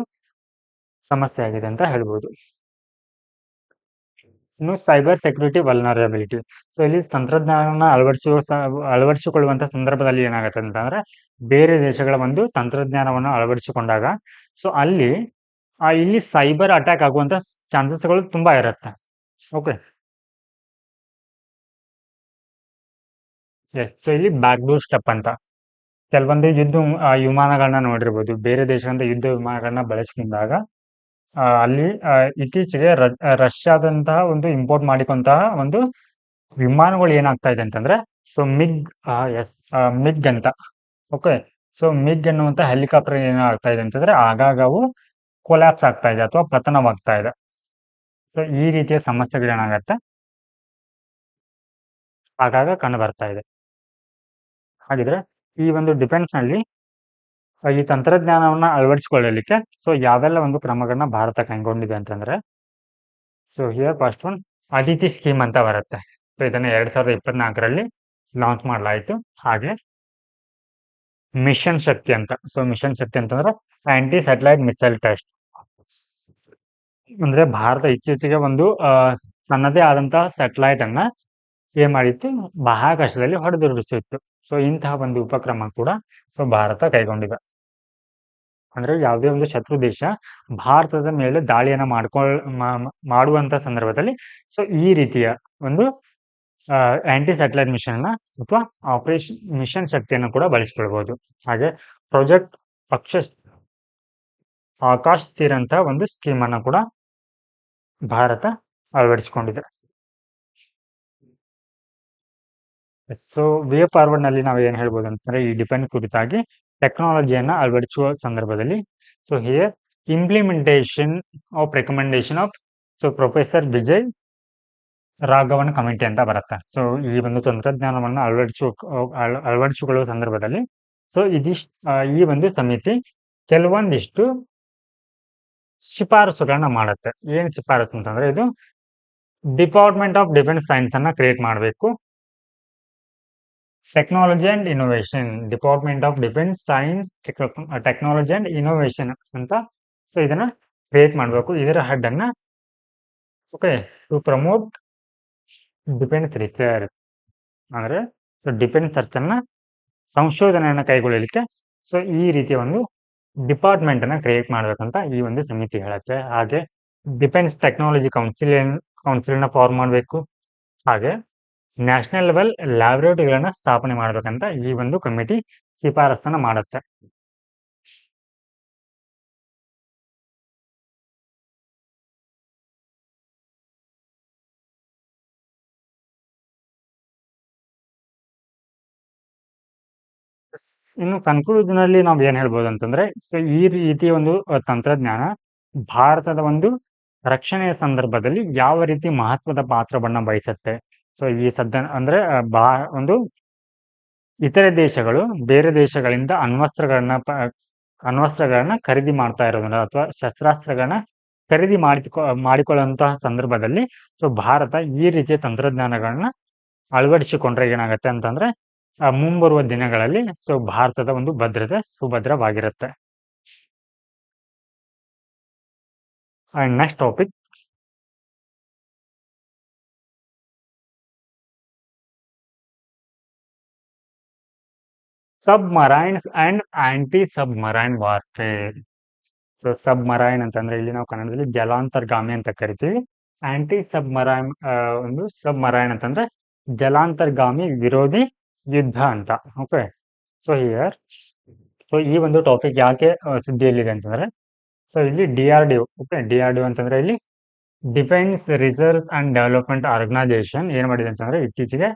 ಸಮಸ್ಯೆ ಆಗಿದೆ ಅಂತ ಹೇಳ್ಬೋದು. ಇನ್ನು ಸೈಬರ್ ಸೆಕ್ಯೂರಿಟಿ ವಲ್ನರಬಿಲಿಟಿ. ಸೊ ಇಲ್ಲಿ ತಂತ್ರಜ್ಞಾನ ಅಳವಡಿಸಿಕೊಳ್ಳುವಂತ ಸಂದರ್ಭದಲ್ಲಿ ಏನಾಗುತ್ತೆ ಅಂತಂದ್ರೆ ಬೇರೆ ದೇಶಗಳ ಒಂದು ತಂತ್ರಜ್ಞಾನವನ್ನು ಅಳವಡಿಸಿಕೊಂಡಾಗ ಸೊ ಅಲ್ಲಿ ಇಲ್ಲಿ ಸೈಬರ್ ಅಟ್ಯಾಕ್ ಆಗುವಂತ ಚಾನ್ಸಸ್ಗಳು ತುಂಬಾ ಇರುತ್ತೆ. ಓಕೆ, ಸೊ ಇಲ್ಲಿ ಬ್ಯಾಕ್ಡೋರ್ ಸ್ಟೆಪ್ ಅಂತ ಕೆಲವೊಂದು ಯುದ್ಧ ವಿಮಾನಗಳನ್ನ ನೋಡಿರ್ಬೋದು. ಬೇರೆ ದೇಶದಿಂದ ಯುದ್ಧ ವಿಮಾನಗಳನ್ನ ಬಳಸಿಕೊಂಡಾಗ ಅಲ್ಲಿ ಇತ್ತೀಚೆಗೆ ರಷ್ಯಾದಂತಹ ಒಂದು ಇಂಪೋರ್ಟ್ ಮಾಡಿಕೊಂತಹ ಒಂದು ವಿಮಾನಗಳು ಏನಾಗ್ತಾ ಇದೆ ಅಂತಂದ್ರೆ ಸೊ ಮಿಗ್ ಅಂತ. ಓಕೆ, ಸೊ ಮಿಗ್ ಅನ್ನುವಂತ ಹೆಲಿಕಾಪ್ಟರ್ ಏನಾಗ್ತಾ ಇದೆ ಅಂತಂದ್ರೆ ಆಗಾಗ ಅವು ಕೊಲ್ಯಾಪ್ಸ್ ಆಗ್ತಾ ಇದೆ ಅಥವಾ ಪತನವಾಗ್ತಾ ಇದೆ. ಸೊ ಈ ರೀತಿಯ ಸಮಸ್ಯೆಗಳು ಏನಾಗತ್ತೆ ಆಗಾಗ ಕಂಡು ಬರ್ತಾ ಇದೆ. ಹಾಗಿದ್ರೆ ಈ ಒಂದು ಡಿಫೆನ್ಸ್ ನಲ್ಲಿ ಈ ತಂತ್ರಜ್ಞಾನವನ್ನ ಅಳವಡಿಸಿಕೊಳ್ಳಲಿಕ್ಕೆ ಸೊ ಯಾವೆಲ್ಲ ಒಂದು ಕ್ರಮಗಳನ್ನ ಭಾರತ ಕೈಗೊಂಡಿದೆ ಅಂತಂದ್ರೆ so here first one Aditi scheme ಅಂತ ಬರುತ್ತೆ. ಸೊ ಇದನ್ನ 2024ರಲ್ಲಿ ಲಾಂಚ್ ಮಾಡಲಾಯಿತು. ಹಾಗೆ ಮಿಷನ್ ಶಕ್ತಿ ಅಂತ. ಸೊ ಮಿಷನ್ ಶಕ್ತಿ ಅಂತಂದ್ರೆ ಆಂಟಿ ಸ್ಯಾಟಲೈಟ್ ಮಿಸೈಲ್ ಟೆಸ್ಟ್. ಅಂದ್ರೆ ಭಾರತ ಇತ್ತೀಚೆಗೆ ಒಂದು ತನ್ನದೇ ಆದಂತಹ ಸ್ಯಾಟಲೈಟ್ ಅನ್ನ ಏನ್ ಮಾಡಿತ್ತು, ಬಾಹ್ಯಾಕಾಶದಲ್ಲಿ ಹೊಡೆದುರುಳಿಸಿತ್ತು. ಸೊ ಇಂತಹ ಒಂದು ಉಪಕ್ರಮ ಕೂಡ ಸೊ ಭಾರತ ಕೈಗೊಂಡಿದೆ. ಅಂದ್ರೆ ಯಾವುದೇ ಒಂದು ಶತ್ರು ದೇಶ ಭಾರತದ ಮೇಲೆ ದಾಳಿಯನ್ನ ಮಾಡುವಂತ ಸಂದರ್ಭದಲ್ಲಿ ಸೊ ಈ ರೀತಿಯ ಒಂದು ಆಂಟಿ ಸ್ಯಾಟಲೈಟ್ ಮಿಷನ್ ಅನ್ನ ಅಥವಾ ಆಪರೇಷನ್ ಮಿಷನ್ ಶಕ್ತಿಯನ್ನು ಕೂಡ ಬಳಸಿಕೊಳ್ಬಹುದು. ಹಾಗೆ ಪ್ರಾಜೆಕ್ಟ್ ಆಕಾಶ್ ತೀರ್ ಅಂತ ಒಂದು ಸ್ಕೀಮ್ ಅನ್ನ ಕೂಡ ಭಾರತ ಅಳವಡಿಸಿಕೊಂಡಿದೆ. ಸೊ ವೇ ಫಾರ್ವರ್ಡ್ ನಲ್ಲಿ ನಾವು ಏನ್ ಹೇಳ್ಬೋದು ಅಂತಂದ್ರೆ ಈ ಡಿಫೆನ್ಸ್ ಕುರಿತಾಗಿ ಟೆಕ್ನಾಲಜಿಯನ್ನ ಅಳವಡಿಸುವ ಸಂದರ್ಭದಲ್ಲಿ so here implementation of recommendation of so professor Vijay Raghavan committee ಅಂತ ಬರುತ್ತೆ. ಸೊ ಈ ಒಂದು ತಂತ್ರಜ್ಞಾನವನ್ನು ಅಳವಡಿಸಿಕೊಳ್ಳುವ ಸಂದರ್ಭದಲ್ಲಿ ಸೊ ಈ ಒಂದು ಸಮಿತಿ ಕೆಲವೊಂದಿಷ್ಟು ಶಿಫಾರಸುಗಳನ್ನ ಮಾಡುತ್ತೆ. ಏನ್ ಶಿಫಾರಸು ಅಂತಂದ್ರೆ ಇದು ಡಿಪಾರ್ಟ್ಮೆಂಟ್ ಆಫ್ ಡಿಫೆನ್ಸ್ ಸೈನ್ಸ್ ಅನ್ನ ಕ್ರಿಯೇಟ್ ಮಾಡಬೇಕು. Technology and innovation, department of defence science technology and innovation ಅಂತ ಸೊ ಇದನ್ನ ಕ್ರಿಯೇಟ್ ಮಾಡಬೇಕು. ಇದರ ಹೆಡ್ ಅನ್ನ okay to promote defence research, ಅಂದ್ರೆ ಡಿಫೆನ್ಸ್ ಸರ್ಚ್ ಅನ್ನ ಸಂಶೋಧನೆಯನ್ನ ಕೈಗೊಳ್ಳಲಿಕ್ಕೆ ಸೊ ಈ ರೀತಿಯ ಒಂದು ಡಿಪಾರ್ಟ್ಮೆಂಟ್ ಅನ್ನ ಕ್ರಿಯೇಟ್ ಮಾಡ್ಬೇಕಂತ ಈ ಒಂದು ಸಮಿತಿ ಹೇಳುತ್ತೆ. ಹಾಗೆ ಡಿಫೆನ್ಸ್ ಟೆಕ್ನಾಲಜಿ ಕೌನ್ಸಿಲ್ ನ ಫಾರ್ಮ್ ಮಾಡಬೇಕು. ಹಾಗೆ ನ್ಯಾಷನಲ್ ಲೆವೆಲ್ ಲ್ಯಾಬೊರೇಟರಿಗಳನ್ನ ಸ್ಥಾಪನೆ ಮಾಡ್ಬೇಕಂತ ಈ ಒಂದು ಕಮಿಟಿ ಶಿಫಾರಸನ್ನ ಮಾಡುತ್ತೆ. ಇನ್ನು ಕನ್ಕ್ಲೂಷನ್ ಅಲ್ಲಿ ನಾವ್ ಏನ್ ಹೇಳ್ಬೋದು ಅಂತಂದ್ರೆ ಸೊ ಈ ರೀತಿಯ ಒಂದು ತಂತ್ರಜ್ಞಾನ ಭಾರತದ ಒಂದು ರಕ್ಷಣೆಯ ಸಂದರ್ಭದಲ್ಲಿ ಯಾವ ರೀತಿ ಮಹತ್ವದ ಪಾತ್ರವನ್ನ ವಹಿಸುತ್ತೆ. ಸೊ ಈ ಅಂದ್ರೆ ಒಂದು ಇತರೆ ದೇಶಗಳು ಬೇರೆ ದೇಶಗಳಿಂದ ಅಣ್ವಸ್ತ್ರಗಳನ್ನ ಖರೀದಿ ಮಾಡ್ತಾ ಇರೋದ್ರಿಂದ ಅಥವಾ ಶಸ್ತ್ರಾಸ್ತ್ರಗಳನ್ನ ಖರೀದಿ ಮಾಡಿಕೊಳ್ಳುವಂತಹ ಸಂದರ್ಭದಲ್ಲಿ ಸೊ ಭಾರತ ಈ ರೀತಿಯ ತಂತ್ರಜ್ಞಾನಗಳನ್ನ ಅಳವಡಿಸಿಕೊಂಡ್ರೆ ಏನಾಗುತ್ತೆ ಅಂತಂದ್ರೆ ಮುಂಬರುವ ದಿನಗಳಲ್ಲಿ ಸೊ ಭಾರತದ ಒಂದು ಭದ್ರತೆ ಸುಭದ್ರವಾಗಿರುತ್ತೆ. Next topic submarines and anti submarine warfare. So submarine ಅಂತಂದ್ರೆ ಇಲ್ಲಿ ನಾವು ಕನ್ನಡದಲ್ಲಿ ಜಲಾಂತರ್ಗಾಮಿ ಅಂತ ಕರಿತೀವಿ. ಆಂಟಿ ಸಬ್ಮರೈನ್ ಒಂದು ಸಬ್ಮರೈನ್ ಅಂತಂದ್ರೆ ಜಲಾಂತರ್ಗಾಮಿ ವಿರೋಧಿ ಯುದ್ಧ ಅಂತ. ಓಕೆ, ಸೊ ಹಿಯರ್ ಸೊ ಈ ಒಂದು ಟಾಪಿಕ್ ಯಾಕೆ ಸುದ್ದಿಯಲ್ಲಿದೆ ಅಂತಂದ್ರೆ ಸೊ ಇಲ್ಲಿ DRDO, ಓಕೆ, DRDO ಅಂತಂದ್ರೆ ಇಲ್ಲಿ defence research and development organisation ಏನ್ ಮಾಡಿದೆ ಅಂತಂದ್ರೆ ಇತ್ತೀಚೆಗೆ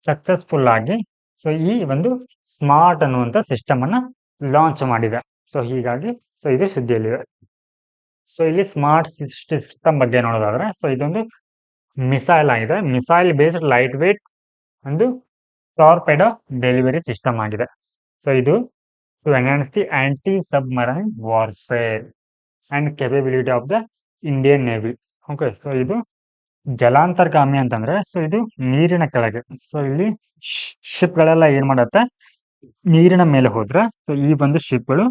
ಸಕ್ಸಸ್ಫುಲ್ ಆಗಿ ಸೊ ಈ ಒಂದು ಸ್ಮಾರ್ಟ್ ಅನ್ನುವಂತ ಸಿಸ್ಟಮ್ ಅನ್ನ ಲಾಂಚ್ ಮಾಡಿದೆ. ಸೊ ಹೀಗಾಗಿ ಸೊ ಇದು ಸುದ್ದಿಯಲ್ಲಿದೆ. ಸೊ ಇಲ್ಲಿ ಸ್ಮಾರ್ಟ್ ಸಿಸ್ಟಮ್ ಬಗ್ಗೆ ನೋಡೋದಾದ್ರೆ ಸೊ ಇದೊಂದು ಮಿಸೈಲ್ ಆಗಿದೆ. ಮಿಸೈಲ್ ಬೇಸ್ಡ್ ಲೈಟ್ ವೇಟ್ ಒಂದು ಟಾರ್ಪೆಡೋ ಡೆಲಿವರಿ ಸಿಸ್ಟಮ್ ಆಗಿದೆ. ಸೊ ಇದು to enhance the anti submarine warfare and capability of the Indian navy. Okay, so ಇದು ಜಲಾಂತರ್ಗಾಮಿ ಅಂತಂದ್ರೆ ಸೊ ಇದು ನೀರಿನ ಕೆಳಗೆ. ಸೊ ಇಲ್ಲಿ ಶಿಪ್ ಗಳೆಲ್ಲ ಏನ್ ಮಾಡತ್ತೆ, ನೀರಿನ ಮೇಲೆ ಹೋದ್ರೆ ಸೊ ಈ ಒಂದು ಶಿಪ್ಗಳು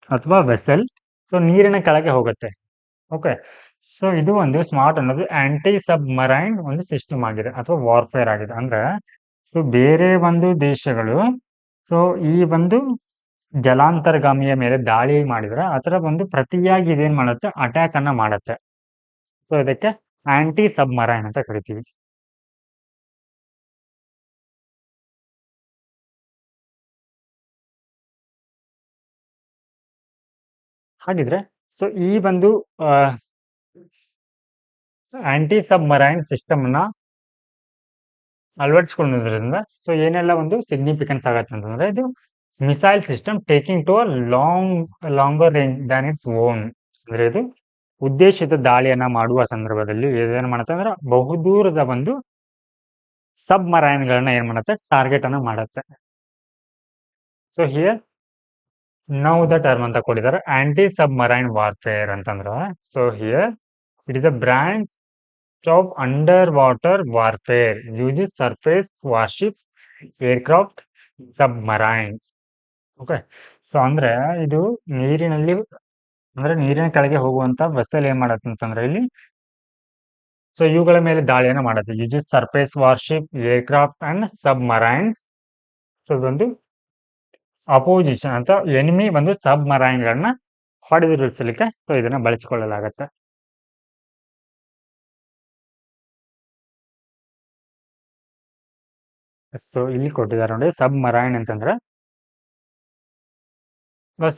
ಅಥವಾ ವೆಸೆಲ್ ಸೊ ನೀರಿನ ಕೆಳಗೆ ಹೋಗುತ್ತೆ. ಓಕೆ, ಸೊ ಇದು ಒಂದು ಸ್ಮಾರ್ಟ್ ಅನ್ನೋದು ಆಂಟಿ ಸಬ್ಮರೈನ್ ಒಂದು ಸಿಸ್ಟಮ್ ಆಗಿದೆ ಅಥವಾ ವಾರ್ಫೇರ್ ಆಗಿದೆ. ಅಂದ್ರೆ ಸೊ ಬೇರೆ ಒಂದು ದೇಶಗಳು ಸೊ ಈ ಒಂದು ಜಲಾಂತರ್ಗಾಮಿಯ ಮೇಲೆ ದಾಳಿ ಮಾಡಿದ್ರೆ ಅದರ ಒಂದು ಪ್ರತಿಯಾಗಿ ಇದೇನ್ ಮಾಡುತ್ತೆ, ಅಟ್ಯಾಕ್ ಅನ್ನ ಮಾಡುತ್ತೆ. ಸೊ ಇದಕ್ಕೆ ಆಂಟಿ ಸಬ್ಮರೈನ್ ಅಂತ ಕರಿತೀವಿ. ಹಾಗಿದ್ರೆ ಸೊ ಈ ಒಂದು ಆಂಟಿ ಸಬ್ಮರೈನ್ ಸಿಸ್ಟಮ್ ನ ಅಳವಡಿಸಿಕೊಳ್ಳೋದ್ರಿಂದ ಸೊ ಏನೆಲ್ಲ ಒಂದು ಸಿಗ್ನಿಫಿಕೆನ್ಸ್ ಆಗತ್ತೆ ಅಂತಂದ್ರೆ ಇದು missile system taking to longer range than its own. ಅಂದ್ರೆ ಇದು ಉದ್ದೇಶಿತ ದಾಳಿಯನ್ನ ಮಾಡುವ ಸಂದರ್ಭದಲ್ಲಿ ಏನ್ ಮಾಡುತ್ತೆ ಅಂದ್ರೆ ಬಹುದೂರದ ಒಂದು ಸಬ್ಮರೈನ್ ಗಳನ್ನ ಏನ್ ಮಾಡುತ್ತೆ, ಟಾರ್ಗೆಟ್ ಅನ್ನ ಮಾಡುತ್ತೆ. So here now the term ಅಂತ ಕೊಟ್ಟಿದ್ದಾರೆ ಆಂಟಿ ಸಬ್ಮರೈನ್ ವಾರ್ಫೇರ್ ಅಂತಂದ್ರೆ so here it is a branch of under water warfare uses surface warship, aircraft, submarine okay. So ಅಂದ್ರೆ ಇದು ನೀರಿನಲ್ಲಿ ಅಂದ್ರೆ ನೀರಿನ ಕೆಳಗೆ ಹೋಗುವಂತ ವೆಸೆಲ್ ಏನ್ ಮಾಡತ್ತೆ ಅಂತಂದ್ರೆ ಇಲ್ಲಿ ಸೊ ಇವುಗಳ ಮೇಲೆ ದಾಳಿಯನ್ನ ಮಾಡುತ್ತೆ. Uses surface warship, aircraft and submarine. So ಇದೊಂದು ಅಪೋಸಿಷನ್ ಅಥವಾ ಎನಿಮಿ ಒಂದು ಸಬ್ಮರೈನ್ಗಳನ್ನ ಹೊಡೆದುರುಳಿಸಲಿಕ್ಕೆ ಸೊ ಇದನ್ನ ಬಳಸಿಕೊಳ್ಳಲಾಗತ್ತೆ. ಸೊ ಇಲ್ಲಿ ಕೊಟ್ಟಿದ್ದಾರೆ ನೋಡಿ, ಸಬ್ಮರೈನ್ ಅಂತಂದ್ರೆ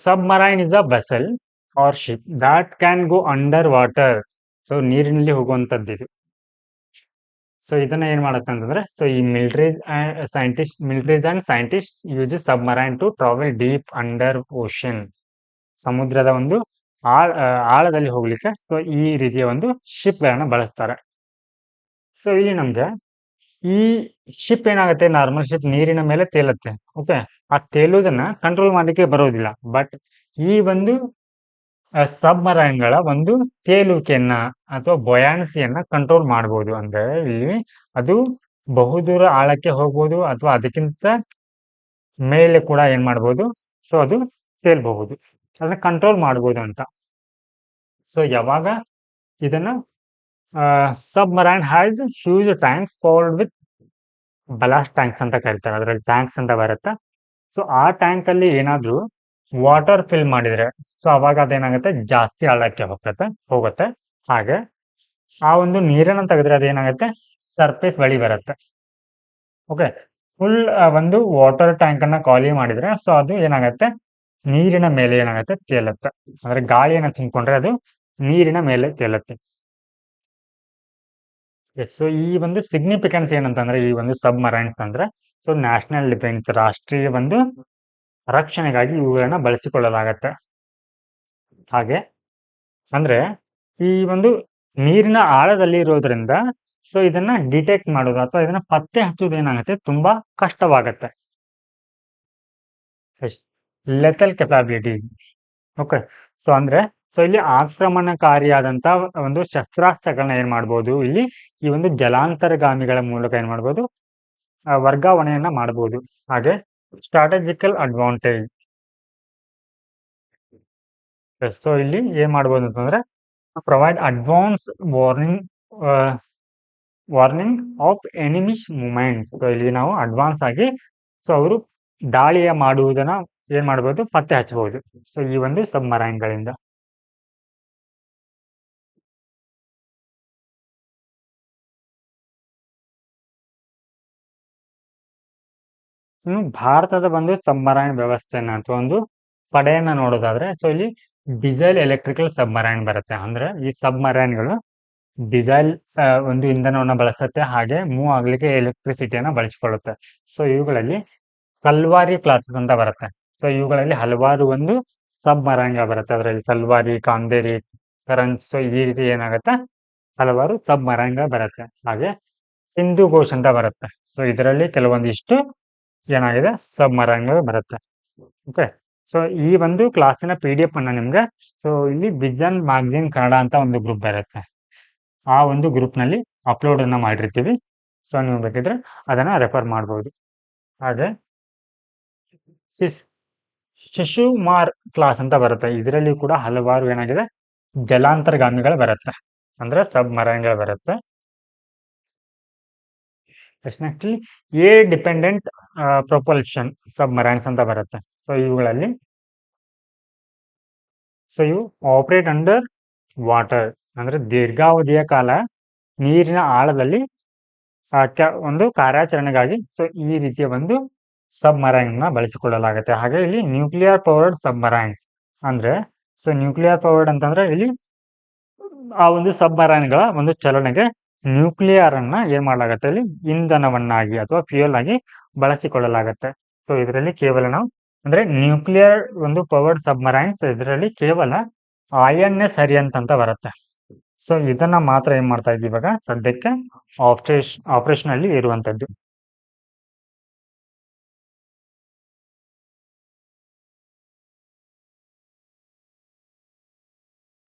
submarine is a vessel or ship that can go under water. So ನೀರಿನಲ್ಲಿ ಹೋಗುವಂತದ್ದು ಇದು. ಸೊ ಇದನ್ನ ಏನ್ ಮಾಡುತ್ತೆ ಅಂತಂದ್ರೆ ಸೊ ಈ militaries and scientist use submarine to travel deep under ocean. ಸಮುದ್ರದ ಒಂದು ಆಳದಲ್ಲಿ ಹೋಗ್ಲಿಕ್ಕೆ ಸೊ ಈ ರೀತಿಯ ಒಂದು ಶಿಪ್ ಗಳನ್ನ ಬಳಸ್ತಾರೆ. ಸೊ ಇಲ್ಲಿ ನಮ್ಗೆ ಈ ಶಿಪ್ ಏನಾಗುತ್ತೆ, ನಾರ್ಮಲ್ ಶಿಪ್ ನೀರಿನ ಮೇಲೆ ತೇಲುತ್ತೆ. ಓಕೆ, ಆ ತೇಲುವುದನ್ನ ಕಂಟ್ರೋಲ್ ಮಾಡ್ಲಿಕ್ಕೆ ಬರೋದಿಲ್ಲ. ಬಟ್ ಈ ಒಂದು ಸಬ್ಮರೈನ್ಗಳ ಒಂದು ತೇಲುವಿಕೆಯನ್ನ ಅಥವಾ ಬೊಯಾನ್ಸಿಯನ್ನ ಕಂಟ್ರೋಲ್ ಮಾಡಬಹುದು. ಅಂದ್ರೆ ಇಲ್ಲಿ ಅದು ಬಹುದೂರ ಆಳಕ್ಕೆ ಹೋಗ್ಬೋದು ಅಥವಾ ಅದಕ್ಕಿಂತ ಮೇಲೆ ಕೂಡ ಏನ್ ಮಾಡ್ಬೋದು, ಸೊ ಅದು ತೇಲ್ಬಹುದು, ಅದನ್ನ ಕಂಟ್ರೋಲ್ ಮಾಡ್ಬೋದು ಅಂತ. ಸೊ ಯಾವಾಗ ಇದನ್ನ submarine has huge tanks called with ballast tanks ಅಂತ ಕರೀತಾರೆ. ಅದರಲ್ಲಿ ಟ್ಯಾಂಕ್ಸ್ ಅಂತ ಬರುತ್ತೆ. ಸೊ ಆ ಟ್ಯಾಂಕ್ ಅಲ್ಲಿ ಏನಾದ್ರೂ ವಾಟರ್ ಫಿಲ್ ಮಾಡಿದ್ರೆ ಸೊ ಅವಾಗ ಅದೇನಾಗುತ್ತೆ, ಜಾಸ್ತಿ ಆಳಕ್ಕೆ ಹೋಗುತ್ತೆ. ಹಾಗೆ ಆ ಒಂದು ನೀರನ್ನು ತೆಗೆದ್ರೆ ಅದೇನಾಗುತ್ತೆ, ಸರ್ಫೇಸ್ ಬಳಿ ಬರುತ್ತೆ. ಓಕೆ, ಫುಲ್ ಒಂದು ವಾಟರ್ ಟ್ಯಾಂಕ್ ಅನ್ನ ಖಾಲಿ ಮಾಡಿದ್ರೆ ಸೊ ಅದು ಏನಾಗುತ್ತೆ, ನೀರಿನ ಮೇಲೆ ಏನಾಗುತ್ತೆ, ತೇಲುತ್ತೆ. ಅಂದ್ರೆ ಗಾಳಿಯನ್ನ ತುಂಬಿಕೊಂಡ್ರೆ ಅದು ನೀರಿನ ಮೇಲೆ ತೇಲುತ್ತೆ. ಎಸ್, ಸೊ ಈ ಒಂದು ಸಿಗ್ನಿಫಿಕೆನ್ಸ್ ಏನಂತಂದ್ರೆ ಈ ಒಂದು ಸಬ್ಮರೈನ್ಸ್ ಅಂದ್ರೆ ಸೊ ನ್ಯಾಷನಲ್ ಡಿಫೆನ್ಸ್, ರಾಷ್ಟ್ರೀಯ ಒಂದು ರಕ್ಷಣೆಗಾಗಿ ಇವುಗಳನ್ನ ಬಳಸಿಕೊಳ್ಳಲಾಗತ್ತೆ. ಹಾಗೆ ಅಂದ್ರೆ ಈ ಒಂದು ನೀರಿನ ಆಳದಲ್ಲಿ ಇರೋದ್ರಿಂದ ಸೊ ಇದನ್ನ ಡಿಟೆಕ್ಟ್ ಮಾಡೋದು ಅಥವಾ ಇದನ್ನ ಪತ್ತೆ ಹಚ್ಚೋದು ಏನಾಗುತ್ತೆ, ತುಂಬಾ ಕಷ್ಟವಾಗತ್ತೆ. ಲೆಥಲ್ ಕೆಪಾಬಿಲಿಟಿ. ಓಕೆ, ಸೊ ಅಂದ್ರೆ ಸೊ ಇಲ್ಲಿ ಆಕ್ರಮಣಕಾರಿಯಾದಂತ ಒಂದು ಶಸ್ತ್ರಾಸ್ತ್ರಗಳನ್ನ ಏನ್ ಮಾಡ್ಬೋದು, ಇಲ್ಲಿ ಈ ಒಂದು ಜಲಾಂತರ್ಗಾಮಿಗಳ ಮೂಲಕ ಏನ್ ಮಾಡ್ಬೋದು, ವರ್ಗಾವಣೆಯನ್ನ ಮಾಡಬಹುದು. ಹಾಗೆ ಸ್ಟ್ರಾಟಜಿಕಲ್ ಅಡ್ವಾಂಟೇಜ್. ಸೊ ಇಲ್ಲಿ ಏನ್ ಮಾಡ್ಬೋದು ಅಂತಂದ್ರೆ provide advance warning of enemies movements. So ಇಲ್ಲಿ ನಾವು ಅಡ್ವಾನ್ಸ್ ಆಗಿ ಸೊ ಅವರು ದಾಳಿಯ ಮಾಡುವುದನ್ನ ಏನ್ ಮಾಡ್ಬೋದು, ಪತ್ತೆ ಹಚ್ಚಬಹುದು. ಸೊ ಈ ಒಂದು ಸಬ್ಮರೈನ್ಗಳಿಂದ. ಇನ್ನು ಭಾರತದ ಒಂದು ಸಬ್ಮರೈನ್ ವ್ಯವಸ್ಥೆನ ಅಥವಾ ಒಂದು ಪಡೆಯನ್ನ ನೋಡೋದಾದ್ರೆ ಸೊ ಇಲ್ಲಿ ಡೀಸೆಲ್ ಎಲೆಕ್ಟ್ರಿಕಲ್ ಸಬ್ಮರೈನ್ ಬರುತ್ತೆ. ಅಂದ್ರೆ ಈ ಸಬ್ಮರೈನ್ಗಳು ಡೀಸೆಲ್ ಒಂದು ಇಂಧನವನ್ನು ಬಳಸುತ್ತೆ, ಹಾಗೆ ಮೂವ್ ಆಗ್ಲಿಕ್ಕೆ ಎಲೆಕ್ಟ್ರಿಸಿಟಿಯನ್ನ ಬಳಸಿಕೊಳ್ಳುತ್ತೆ. ಸೊ ಇವುಗಳಲ್ಲಿ ಕಲ್ವಾರಿ ಕ್ಲಾಸಸ್ ಅಂತ ಬರುತ್ತೆ. ಸೊ ಇವುಗಳಲ್ಲಿ ಹಲವಾರು ಒಂದು ಸಬ್ಮರೈನ್ಗಳು ಬರುತ್ತೆ. ಅದರಲ್ಲಿ ಕಲ್ವಾರಿ, ಕಾಂದೇರಿ, ಕರಂಚ್, ಸೊ ಈ ರೀತಿ ಏನಾಗುತ್ತೆ, ಹಲವಾರು ಸಬ್ಮರೈನ್ಗಳು ಬರುತ್ತೆ. ಹಾಗೆ ಸಿಂಧು ಘೋಷ್ ಅಂತ ಬರುತ್ತೆ. ಸೊ ಇದರಲ್ಲಿ ಕೆಲವೊಂದಿಷ್ಟು ಏನಾಗಿದೆ, ಸಬ್ಮರೈನ್ಗಳು ಬರುತ್ತೆ. ಓಕೆ, ಸೊ ಈ ಒಂದು ಕ್ಲಾಸಿನ PDF ಅನ್ನ ನಿಮ್ಗೆ ಸೊ ಇಲ್ಲಿ ವಿಜನ್ ಮ್ಯಾಗಝಿನ್ ಕನ್ನಡ ಅಂತ ಒಂದು ಗ್ರೂಪ್ ಬರುತ್ತೆ. ಆ ಒಂದು ಗ್ರೂಪ್ ನಲ್ಲಿ ಅಪ್ಲೋಡ್ ಅನ್ನ ಮಾಡಿರ್ತೀವಿ. ಸೊ ನೀವು ಬೇಕಿದ್ರೆ ಅದನ್ನ ರೆಫರ್ ಮಾಡಬಹುದು. ಹಾಗೆ ಶಿಶುಮಾರ್ ಕ್ಲಾಸ್ ಅಂತ ಬರುತ್ತೆ. ಇದರಲ್ಲಿ ಕೂಡ ಹಲವಾರು ಏನಾಗಿದೆ, ಜಲಾಂತರ್ಗಾಮಿಗಳು ಬರುತ್ತೆ, ಅಂದ್ರೆ ಸಬ್ಮರೈನ್ಗಳು ಬರುತ್ತೆ. Next A dependent propulsion submarines ಅಂತ ಬರುತ್ತೆ. ಸೊ ಇವುಗಳಲ್ಲಿ ಸೊ ಇವು ಆಪರೇಟ್ ಅಂಡರ್ ವಾಟರ್, ಅಂದ್ರೆ ದೀರ್ಘಾವಧಿಯ ಕಾಲ ನೀರಿನ ಆಳದಲ್ಲಿ ಒಂದು ಕಾರ್ಯಾಚರಣೆಗಾಗಿ ಸೊ ಈ ರೀತಿಯ ಒಂದು ಸಬ್ಮರೈನ್ ನ ಬಳಸಿಕೊಳ್ಳಲಾಗುತ್ತೆ. ಹಾಗೆ ಇಲ್ಲಿ ನ್ಯೂಕ್ಲಿಯರ್ ಪವರ್ಡ್ ಸಬ್ಮರೈನ್ ಅಂದ್ರೆ ಸೊ ನ್ಯೂಕ್ಲಿಯರ್ ಪವರ್ಡ್ ಅಂತಂದ್ರೆ ಇಲ್ಲಿ ಆ ಒಂದು ಸಬ್ಮರೈನ್ಗಳ ಒಂದು ಚಲನೆಗೆ ನ್ಯೂಕ್ಲಿಯರ್ ಅನ್ನ ಏನ್ ಮಾಡಲಾಗುತ್ತೆ, ಇಲ್ಲಿ ಇಂಧನವನ್ನಾಗಿ ಅಥವಾ ಫ್ಯೂಯಲ್ ಆಗಿ ಬಳಸಿಕೊಳ್ಳಲಾಗುತ್ತೆ. ಸೊ ಇದರಲ್ಲಿ ಕೇವಲ ನಾವು ಅಂದ್ರೆ ನ್ಯೂಕ್ಲಿಯರ್ ಒಂದು ಪವರ್ಡ್ ಸಬ್ಮರೈನ್ಸ್ ಇದರಲ್ಲಿ ಕೇವಲ INS ಅರಿಹಂತ್ ಅಂತ ಬರುತ್ತೆ. ಸೊ ಇದನ್ನ ಮಾತ್ರ ಏನ್ ಮಾಡ್ತಾ ಇದ್ದೀವಿ ಇವಾಗ ಸದ್ಯಕ್ಕೆ ಆಪರೇಷನ್ ಅಲ್ಲಿ ಇರುವಂತದ್ದು.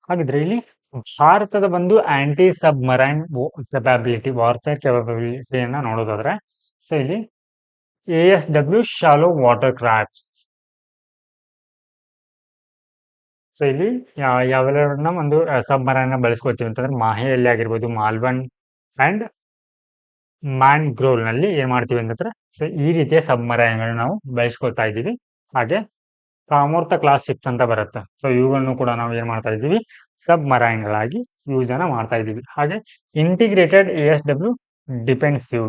ಹಾಗಿದ್ರೆ ಇಲ್ಲಿ ಭಾರತದ ಒಂದು ಆಂಟಿ ಸಬ್ಮರೈನ್ ಕೆಪಾಬಿಲಿಟಿ, ವಾರ್ಫೇರ್ ಕೆಪಾಬಿಲಿಟಿಯನ್ನ ನೋಡೋದಾದ್ರೆ ಸೊ ಇಲ್ಲಿ ASW shallow water craft. So ಇಲ್ಲಿ ಯಾವೆಲ್ಲ ಒಂದು ಸಬ್ಮರೈನ್ ಬಳಸ್ಕೊಳ್ತೀವಿ ಅಂತಂದ್ರೆ ಮಾಹೆಯಲ್ಲಿ ಆಗಿರ್ಬೋದು, ಮಾಲ್ವನ್ ಅಂಡ್ ಮ್ಯಾಂಗ್ರೋವ್ ನಲ್ಲಿ ಏನ್ ಮಾಡ್ತೀವಿ ಅಂತಂದ್ರೆ ಸೊ ಈ ರೀತಿಯ ಸಬ್ಮರೈನ್ಗಳನ್ನ ನಾವು ಬಳಸ್ಕೊಳ್ತಾ ಇದ್ದೀವಿ. ಹಾಗೆ ಸಾಮರ್ಥ್ಯ ಕ್ಲಾಸ್ ಶಿಪ್ಸ್ ಅಂತ ಬರುತ್ತೆ. ಸೊ ಇವುಗಳನ್ನು ಕೂಡ ನಾವು ಏನ್ ಮಾಡ್ತಾ ಇದ್ದೀವಿ, ಸಬ್ಮರೈನ್ಗಳಾಗಿ ಯೂಸ್ ಅನ್ನ ಮಾಡ್ತಾ ಇದ್ದೀವಿ. ಹಾಗೆ ಇಂಟಿಗ್ರೇಟೆಡ್ ASW ಡಿಫೆನ್ಸಿವ್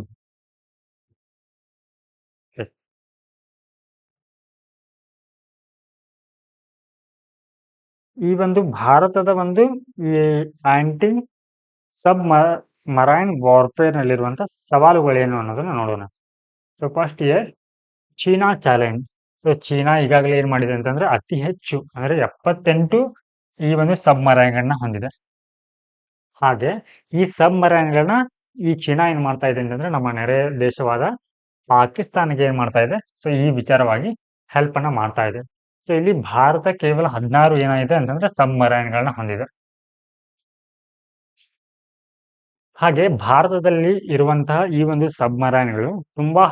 ಈ ಒಂದು ಭಾರತದ ಒಂದು ಈ ಆಂಟಿ ಸಬ್ ಮರೈನ್ ವಾರ್ಫೇರ್ ನಲ್ಲಿರುವಂತ ಸವಾಲುಗಳೇನು ಅನ್ನೋದನ್ನ ನೋಡೋಣ. So first China challenge. So China ಈಗಾಗಲೇ ಏನ್ ಮಾಡಿದೆ ಅಂತಂದ್ರೆ ಅತಿ ಹೆಚ್ಚು ಅಂದ್ರೆ 78 ಈ ಒಂದು ಸಬ್ಮರೈನ್ಗಳನ್ನ ಹೊಂದಿದೆ. ಹಾಗೆ ಈ ಸಬ್ಮರೈನ್ಗಳನ್ನ ಈ ಚೀನಾ ಏನ್ ಮಾಡ್ತಾ ಇದೆ ಅಂತಂದ್ರೆ ನಮ್ಮ ನೆರೆ ದೇಶವಾದ ಪಾಕಿಸ್ತಾನಕ್ಕೆ ಏನ್ ಮಾಡ್ತಾ ಇದೆ, ಸೊ ಈ ವಿಚಾರವಾಗಿ ಹೆಲ್ಪ್ ಅನ್ನ ಮಾಡ್ತಾ ಇದೆ. ಸೊ ಇಲ್ಲಿ ಭಾರತ ಕೇವಲ 16 ಏನಾಗಿದೆ ಅಂತಂದ್ರೆ ಸಬ್ಮರೈನ್ಗಳನ್ನ ಹೊಂದಿದೆ. ಹಾಗೆ ಭಾರತದಲ್ಲಿ ಇರುವಂತಹ ಈ ಒಂದು ಸಬ್ಮರೈನ್ಗಳು ತುಂಬಾ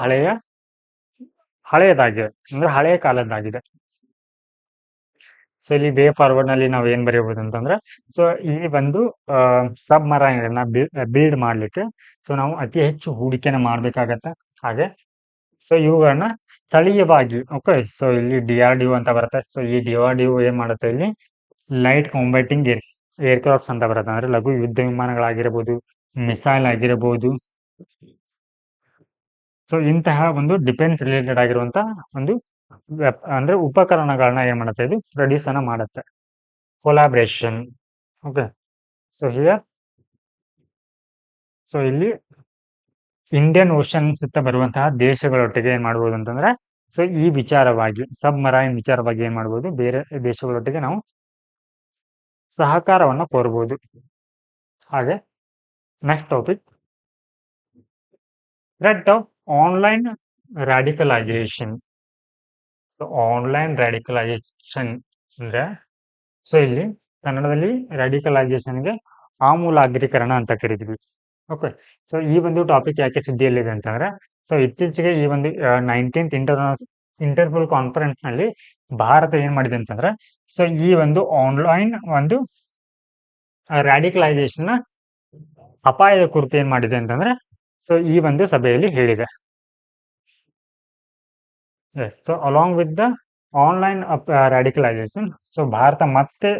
ಹಳೆಯದಾಗಿದೆ, ಅಂದ್ರೆ ಹಳೆಯ ಕಾಲದ್ದಾಗಿದೆ. ಸೊ ಇಲ್ಲಿ ವೇ ಫಾರ್ವರ್ಡ್ ನಲ್ಲಿ ನಾವು ಏನ್ ಬರೆಯಬಹುದು ಅಂತಂದ್ರೆ ಸೊ ಈ ಒಂದು ಸಬ್ಮರೈನ್ಗಳನ್ನ ಬಿಲ್ಡ್ ಮಾಡ್ಲಿಕ್ಕೆ ಸೊ ನಾವು ಅತಿ ಹೆಚ್ಚು ಹೂಡಿಕೆನ ಮಾಡ್ಬೇಕಾಗತ್ತೆ. ಹಾಗೆ ಸೊ ಇವುಗಳನ್ನ ಸ್ಥಳೀಯವಾಗಿ ಓಕೆ, ಸೊ ಇಲ್ಲಿ DRDO ಅಂತ ಬರುತ್ತೆ. ಸೊ ಈ DRDO ಏನ್ ಮಾಡುತ್ತೆ, ಇಲ್ಲಿ ಲೈಟ್ ಕಾಂಬ್ಯಾಟಿಂಗ್ ಏರ್ಕ್ರಾಫ್ಟ್ಸ್ ಅಂತ ಬರುತ್ತೆ, ಅಂದ್ರೆ ಲಘು ಯುದ್ಧ ವಿಮಾನಗಳಾಗಿರಬಹುದು, ಮಿಸೈಲ್ ಆಗಿರಬಹುದು. ಸೊ ಇಂತಹ ಒಂದು ಡಿಫೆನ್ಸ್ ರಿಲೇಟೆಡ್ ಆಗಿರುವಂತಹ ಒಂದು ಅಂದ್ರೆ ಉಪಕರಣಗಳನ್ನ ಏನ್ ಮಾಡುತ್ತೆ, ಇದು ಪ್ರೊಡ್ಯೂಸ್ ಅನ್ನ ಮಾಡುತ್ತೆ. Collaboration okay. So here so ಇಲ್ಲಿ ಇಂಡಿಯನ್ ಓಷನ್ ಸುತ್ತ ಬರುವಂತಹ ದೇಶಗಳೊಟ್ಟಿಗೆ ಏನ್ ಮಾಡ್ಬೋದು ಅಂತಂದ್ರೆ ಸೊ ಈ ವಿಚಾರವಾಗಿ ಸಬ್ಮರೈನ್ ವಿಚಾರವಾಗಿ ಏನ್ ಮಾಡ್ಬೋದು, ಬೇರೆ ದೇಶಗಳೊಟ್ಟಿಗೆ ನಾವು ಸಹಕಾರವನ್ನ ಕೋರಬಹುದು. ಹಾಗೆ next topic, threat of online radicalisation. So online radicalisation ಅಂದ್ರೆ ಸೊ ಇಲ್ಲಿ ಕನ್ನಡದಲ್ಲಿ ರಾಡಿಕಲೈಸೇಷನ್ಗೆ ಆಮೂಲಾಗ್ರೀಕರಣ ಅಂತ ಕರಿತೀವಿ. ಓಕೆ. ಸೊ ಈ ಒಂದು ಟಾಪಿಕ್ ಯಾಕೆ ಸುದ್ದಿಯಲ್ಲಿದೆ ಅಂತಂದ್ರೆ ಸೊ ಇತ್ತೀಚೆಗೆ ಈ ಒಂದು 19th ಇಂಟರ್ಪೋಲ್ ಕಾನ್ಫರೆನ್ಸ್ ನಲ್ಲಿ ಭಾರತ ಏನ್ ಮಾಡಿದೆ ಅಂತಂದ್ರೆ ಸೊ ಈ ಒಂದು ಆನ್ಲೈನ್ ಒಂದು ರಾಡಿಕಲೈಸೇಷನ್ ಅಪಾಯದ ಕುರಿತು ಏನ್ ಮಾಡಿದೆ ಅಂತಂದ್ರೆ ಸೊ ಈ ಒಂದು ಸಭೆಯಲ್ಲಿ ಹೇಳಿದೆ. So along with the online radicalisation, so ಭಾರತ ಮತ್ತೆ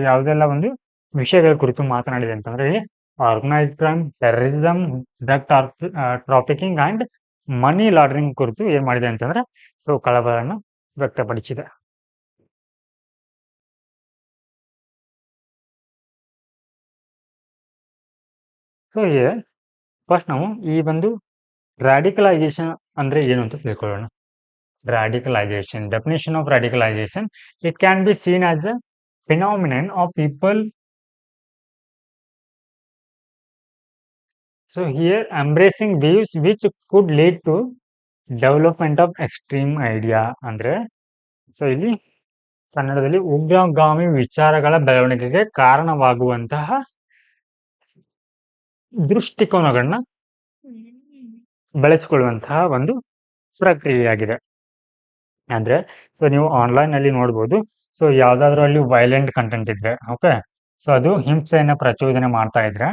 ಯಾವುದೆಲ್ಲ ಒಂದು ವಿಷಯಗಳ ಕುರಿತು ಮಾತನಾಡಿದೆ ಅಂತಂದ್ರೆ ಇಲ್ಲಿ organised crime, terrorism, drug trafficking and money laundering ಕುರಿತು ಏನ್ ಮಾಡಿದೆ ಅಂತಂದ್ರೆ ಸೊ ಕಳವಳವನ್ನು ವ್ಯಕ್ತಪಡಿಸಿದೆ. ಸೊ ಫಸ್ಟ್ ನಾವು ಈ ಒಂದು ರಾಡಿಕಲೈಸೇಷನ್ ಅಂದ್ರೆ ಏನು ಅಂತ ತಿಳ್ಕೊಳ್ಳೋಣ. Radicalization. Definition of radicalization: it can be seen as a phenomenon of people. So here embracing views which could lead to development of extreme idea. ಅಂದ್ರೆ ಸೊ ಇಲ್ಲಿ ಕನ್ನಡದಲ್ಲಿ ಉಗ್ರಗಾಮಿ ವಿಚಾರಗಳ ಬೆಳವಣಿಗೆಗೆ ಕಾರಣವಾಗುವಂತಹ ದೃಷ್ಟಿಕೋನಗಳನ್ನ ಬೆಳೆಸಿಕೊಳ್ಳುವಂತಹ ಒಂದು ಪ್ರಕ್ರಿಯೆಯಾಗಿದೆ. ಅಂದ್ರೆ ಸೊ ನೀವು ಆನ್ಲೈನ್ ನಲ್ಲಿ ನೋಡ್ಬೋದು, ಸೊ ಯಾವ್ದಾದ್ರು ಅಲ್ಲಿ ವೈಲೆಂಟ್ ಕಂಟೆಂಟ್ ಇದ್ರೆ ಓಕೆ, ಸೊ ಅದು ಹಿಂಸೆಯನ್ನ ಪ್ರಚೋದನೆ ಮಾಡ್ತಾ ಇದ್ರೆ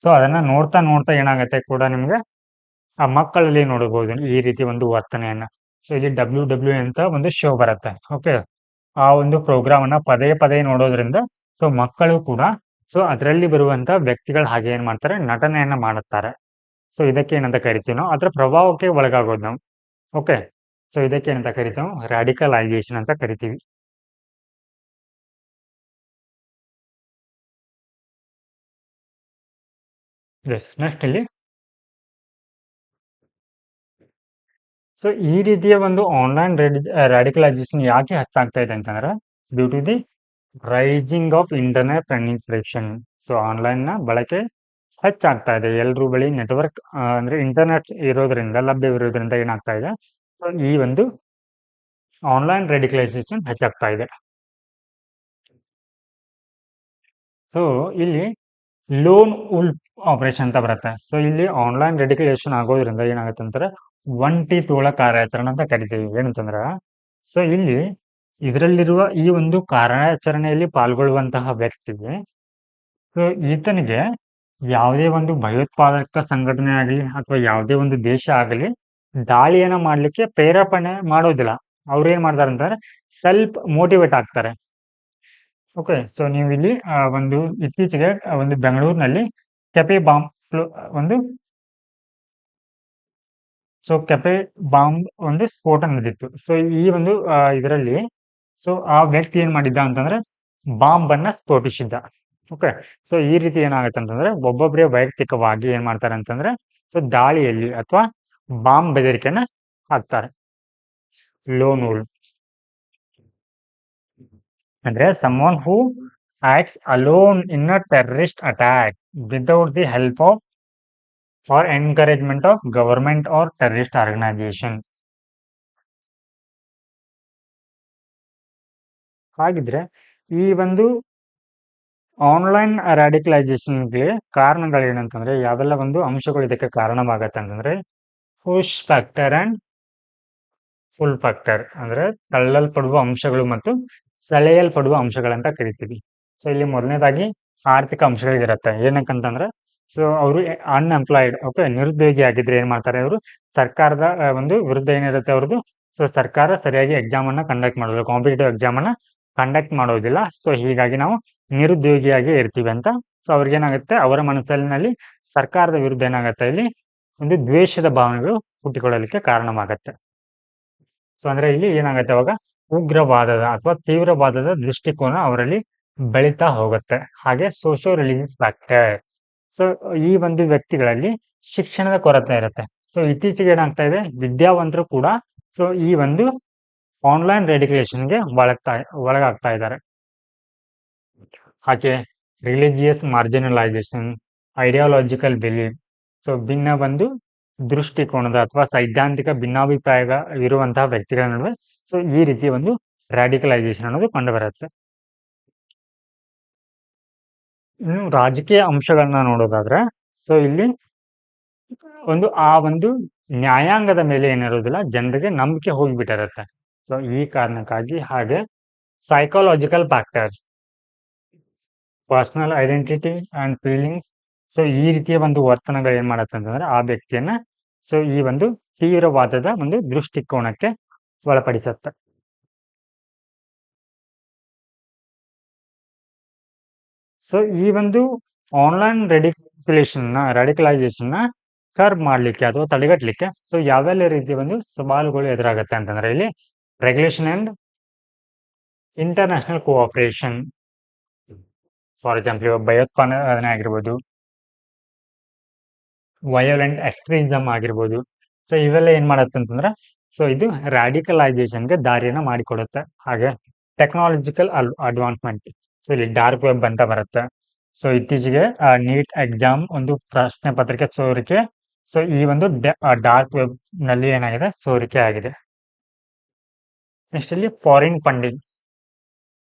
ಸೊ ಅದನ್ನ ನೋಡ್ತಾ ನೋಡ್ತಾ ಏನಾಗುತ್ತೆ ಕೂಡ ನಿಮ್ಗೆ ಆ ಮಕ್ಕಳಲ್ಲಿ ನೋಡಬಹುದು ಈ ರೀತಿ ಒಂದು ವರ್ತನೆಯನ್ನ. ಸೊ ಇಲ್ಲಿ WW ಅಂತ ಒಂದು ಶೋ ಬರುತ್ತೆ ಓಕೆ, ಆ ಒಂದು ಪ್ರೋಗ್ರಾಮ್ ಅನ್ನ ಪದೇ ಪದೇ ನೋಡೋದ್ರಿಂದ ಸೊ ಮಕ್ಕಳು ಕೂಡ ಸೊ ಅದರಲ್ಲಿ ಬರುವಂತ ವ್ಯಕ್ತಿಗಳು ಹಾಗೆ ಏನ್ ಮಾಡ್ತಾರೆ, ನಟನೆಯನ್ನ ಮಾಡುತ್ತಾರೆ. ಸೊ ಇದಕ್ಕೆ ಏನಂತ ಕರಿತೀವಿ ನಾವು, ಅದರ ಪ್ರಭಾವಕ್ಕೆ ಒಳಗಾಗೋದು ನಾವು ಓಕೆ. ಸೊ ಇದಕ್ಕೆ ಏನಂತ ಕರಿತೀವಿ, ರಾಡಿಕಲೈಸೇಷನ್ ಅಂತ ಕರಿತೀವಿ. ನೆಕ್ಸ್ಟ್ ಇಲ್ಲಿ ಸೊ ಈ ರೀತಿಯ ಒಂದು ಆನ್ಲೈನ್ ರಾಡಿಕಲೈಸೇಷನ್ ಯಾಕೆ ಹೆಚ್ಚಾಗ್ತಾ ಇದೆ ಅಂತಂದ್ರೆ due to the rising of internet penetration. So online ನ ಬಳಕೆ ಹೆಚ್ಚಾಗ್ತಾ ಇದೆ, ಎಲ್ರೂ ಬಳಿ ನೆಟ್ವರ್ಕ್ ಅಂದ್ರೆ ಇಂಟರ್ನೆಟ್ ಇರೋದ್ರಿಂದ, ಲಭ್ಯವಿರೋದ್ರಿಂದ ಏನಾಗ್ತಾ ಇದೆ, ಸೊ ಈ ಒಂದು ಆನ್ಲೈನ್ ರಾಡಿಕಲೈಸೇಷನ್ ಹೆಚ್ಚಾಗ್ತಾ ಇದೆ. ಸೊ ಇಲ್ಲಿ ಲೋನ್ ಉಲ್ಫ್ ಆಪರೇಷನ್ ಅಂತ ಬರುತ್ತೆ. ಸೊ ಇಲ್ಲಿ ಆನ್ಲೈನ್ ರಾಡಿಕಲೈಸೇಷನ್ ಆಗೋದ್ರಿಂದ ಏನಾಗುತ್ತೆ ಅಂತಾರೆ ಒಂಟಿ ತೋಳ ಕಾರ್ಯಾಚರಣೆ ಅಂತ ಕರಿತೀವಿ. ಏನಂತಂದ್ರ ಸೊ ಇಲ್ಲಿ ಇದರಲ್ಲಿರುವ ಈ ಒಂದು ಕಾರ್ಯಾಚರಣೆಯಲ್ಲಿ ಪಾಲ್ಗೊಳ್ಳುವಂತಹ ವ್ಯಕ್ತಿಗೆ ಸೊ ಈತನಿಗೆ ಯಾವುದೇ ಒಂದು ಭಯೋತ್ಪಾದಕ ಸಂಘಟನೆ ಆಗಲಿ ಅಥವಾ ಯಾವುದೇ ಒಂದು ದೇಶ ಆಗಲಿ ದಾಳಿಯನ್ನ ಮಾಡ್ಲಿಕ್ಕೆ ಪ್ರೇರೇಪಣೆ ಮಾಡೋದಿಲ್ಲ. ಅವ್ರು ಏನ್ ಮಾಡ್ತಾರೆ ಅಂತಂದ್ರೆ ಸ್ವಲ್ಪ ಮೋಟಿವೇಟ್ ಆಗ್ತಾರೆ. ಓಕೆ. ಸೊ ನೀವು ಇಲ್ಲಿ ಒಂದು ಇತ್ತೀಚೆಗೆ ಒಂದು ಬೆಂಗಳೂರಿನಲ್ಲಿ ಕೆಫೆ ಬಾಂಬ್ ಒಂದು ಕೆಫೆ ಬಾಂಬ್ ಒಂದು ಸ್ಫೋಟ ನಡೆದಿತ್ತು. ಸೊ ಈ ಒಂದು ಇದರಲ್ಲಿ ಸೊ ಆ ವ್ಯಕ್ತಿ ಏನ್ ಮಾಡಿದ್ದ ಅಂತಂದ್ರೆ ಬಾಂಬ್ ಅನ್ನ ಸ್ಫೋಟಿಸಿದ್ದ. ಓಕೆ. ಸೊ ಈ ರೀತಿ ಏನಾಗುತ್ತೆ ಅಂತಂದ್ರೆ ಒಬ್ಬೊಬ್ಬರೇ ವೈಯಕ್ತಿಕವಾಗಿ ಏನ್ ಮಾಡ್ತಾರೆ ಅಂತಂದ್ರೆ ಸೊ ದಾಳಿಯಲ್ಲಿ ಅಥವಾ ಬಾಂಬ್ ಬೆದರಿಕೆನ ಹಾಕ್ತಾರೆ. ಲೋನ್ ವೋಲ್ ಅಂದ್ರೆ someone who acts alone in a terrorist attack without the help of or encouragement of government or terrorist organization. ಹಾಗಿದ್ರೆ ಈ ಒಂದು ಆನ್ಲೈನ್ ರ್ಯಾಡಿಕಲೈಸೇಷನ್ಗೆ ಕಾರಣಗಳೇನಂತಂದ್ರೆ ಯಾವೆಲ್ಲ ಒಂದು ಅಂಶಗಳು ಇದಕ್ಕೆ ಕಾರಣವಾಗತ್ತೆ ಅಂತಂದ್ರೆ push factor and full factor ಅಂದ್ರೆ ತಳ್ಳಲ್ಪಡುವ ಅಂಶಗಳು ಮತ್ತು ಸೆಳೆಯಲ್ಪಡುವ ಅಂಶಗಳಂತ ಕರಿತೀವಿ. ಸೊ ಇಲ್ಲಿ ಮೊದಲನೇದಾಗಿ ಆರ್ಥಿಕ ಅಂಶಗಳಿರುತ್ತೆ. ಏನಕ್ಕಂತಂದ್ರೆ ಸೊ ಅವರು ಅನ್ಎಂಪ್ಲಾಯ್ಡ್, ಓಕೆ, ನಿರುದ್ಯೋಗಿ ಆಗಿದ್ರೆ ಏನ್ ಮಾಡ್ತಾರೆ ಅವರು ಸರ್ಕಾರದ ಒಂದು ವಿರುದ್ಧ ಏನಿರುತ್ತೆ ಅವ್ರದ್ದು. ಸೊ ಸರ್ಕಾರ ಸರಿಯಾಗಿ ಎಕ್ಸಾಮ್ ಅನ್ನ ಕಂಡಕ್ಟ್ ಮಾಡೋದಿಲ್ಲ, ಕಾಂಪಿಟೇಟಿವ್ ಎಕ್ಸಾಮ್ ಅನ್ನ ಕಂಡಕ್ಟ್ ಮಾಡೋದಿಲ್ಲ. ಸೊ ಹೀಗಾಗಿ ನಾವು ನಿರುದ್ಯೋಗಿಯಾಗಿ ಇರ್ತೀವಿ ಅಂತ. ಸೊ ಅವ್ರಿಗೇನಾಗುತ್ತೆ ಅವರ ಮನಸ್ಸಿನಲ್ಲಿ ಸರ್ಕಾರದ ವಿರುದ್ಧ ಏನಾಗುತ್ತೆ ಇಲ್ಲಿ ಒಂದು ದ್ವೇಷದ ಭಾವನೆಗಳು ಹುಟ್ಟಿಕೊಳ್ಳಲಿಕ್ಕೆ ಕಾರಣವಾಗತ್ತೆ. ಸೊ ಅಂದ್ರೆ ಇಲ್ಲಿ ಏನಾಗುತ್ತೆ ಅವಾಗ ಉಗ್ರವಾದದ ಅಥವಾ ತೀವ್ರವಾದದ ದೃಷ್ಟಿಕೋನ ಅವರಲ್ಲಿ ಬೆಳೀತಾ ಹೋಗುತ್ತೆ. ಹಾಗೆ ಸೋಶಿಯೋ ರಿಲಿಜಿಯಸ್ ಫ್ಯಾಕ್ಟರ್. ಸೊ ಈ ಒಂದು ವ್ಯಕ್ತಿಗಳಲ್ಲಿ ಶಿಕ್ಷಣದ ಕೊರತೆ ಇರುತ್ತೆ. ಸೊ ಇತ್ತೀಚೆಗೆ ಏನಾಗ್ತಾ ಇದೆ ವಿದ್ಯಾವಂತರು ಕೂಡ ಸೊ ಈ ಒಂದು ಆನ್ಲೈನ್ ರೆಡಿಕೇಶನ್ಗೆ ಒಳಗಾಗ್ತಾ ಇದ್ದಾರೆ. ಹಾಗೆ ರಿಲಿಜಿಯಸ್ ಮಾರ್ಜಿನಲೈಸೇಷನ್, ಐಡಿಯಾಲಜಿಕಲ್ ಬಿಲೀಫ್. ಸೊ ಭಿನ್ನ ಒಂದು ದೃಷ್ಟಿಕೋನದ ಅಥವಾ ಸೈದ್ಧಾಂತಿಕ ಭಿನ್ನಾಭಿಪ್ರಾಯ ಇರುವಂತಹ ವ್ಯಕ್ತಿಗಳ ನಡುವೆ ಸೊ ಈ ರೀತಿ ಒಂದು ರ್ಯಾಡಿಕಲೈಸೇಷನ್ ಅನ್ನೋದು ಕಂಡು ಬರುತ್ತೆ. ಇನ್ನು ರಾಜಕೀಯ ಅಂಶಗಳನ್ನ ನೋಡೋದಾದ್ರೆ ಸೊ ಇಲ್ಲಿ ಒಂದು ಆ ಒಂದು ನ್ಯಾಯಾಂಗದ ಮೇಲೆ ಏನಿರೋದಿಲ್ಲ, ಜನರಿಗೆ ನಂಬಿಕೆ ಹೋಗಿಬಿಟ್ಟಿರುತ್ತೆ. ಸೊ ಈ ಕಾರಣಕ್ಕಾಗಿ ಹಾಗೆ psychological factors, personal identity and feelings. So ಈ ರೀತಿಯ ಒಂದು ವರ್ತನೆಗಳು ಏನ್ ಮಾಡತ್ತೆ ಅಂತಂದ್ರೆ ಆ ವ್ಯಕ್ತಿಯನ್ನ ಸೊ ಈ ಒಂದು ತೀವ್ರವಾದದ ಒಂದು ದೃಷ್ಟಿಕೋನಕ್ಕೆ ಒಳಪಡಿಸುತ್ತೆ. ಸೊ ಈ ಒಂದು ಆನ್ಲೈನ್ ರ್ಯಾಡಿಕಲೈಸೇಷನ್ ನ ಕರ್ಬ್ ಮಾಡ್ಲಿಕ್ಕೆ ಅಥವಾ ತಡೆಗಟ್ಟಲಿಕ್ಕೆ ಸೊ ಯಾವೆಲ್ಲ ರೀತಿಯ ಒಂದು ಸವಾಲುಗಳು ಎದುರಾಗತ್ತೆ ಅಂತಂದ್ರೆ ಇಲ್ಲಿ regulation and international cooperation. For example ಭಯೋತ್ಪಾದನೆ ಆಗಿರ್ಬೋದು, ವಯೋಲೆಂಟ್ ಎಕ್ಸ್ಟ್ರೀಮಿಸಮ್ ಆಗಿರ್ಬೋದು. ಸೊ ಇವೆಲ್ಲ ಏನ್ ಮಾಡತ್ತೆ ಅಂತಂದ್ರೆ ಸೊ ಇದು ರ್ಯಾಡಿಕಲೈಸೇಷನ್ಗೆ ದಾರಿಯನ್ನ ಮಾಡಿಕೊಡುತ್ತೆ. ಹಾಗೆ ಟೆಕ್ನಾಲಜಿಕಲ್ ಅಡ್ವಾನ್ಸ್ಮೆಂಟ್. ಸೊ ಇಲ್ಲಿ ಡಾರ್ಕ್ ವೆಬ್ ಅಂತ ಬರುತ್ತೆ. ಸೊ ಇತ್ತೀಚೆಗೆ ನೀಟ್ ಎಕ್ಸಾಮ್ ಒಂದು ಪ್ರಶ್ನೆ ಪತ್ರಿಕೆ ಸೋರಿಕೆ ಸೊ ಈ ಒಂದು ಡಾರ್ಕ್ ವೆಬ್ ನಲ್ಲಿ ಏನಾಗಿದೆ ಸೋರಿಕೆ ಆಗಿದೆ. ನೆಕ್ಸ್ಟ್ ಇಲ್ಲಿ ಫಾರಿನ್ ಫಂಡಿಂಗ್.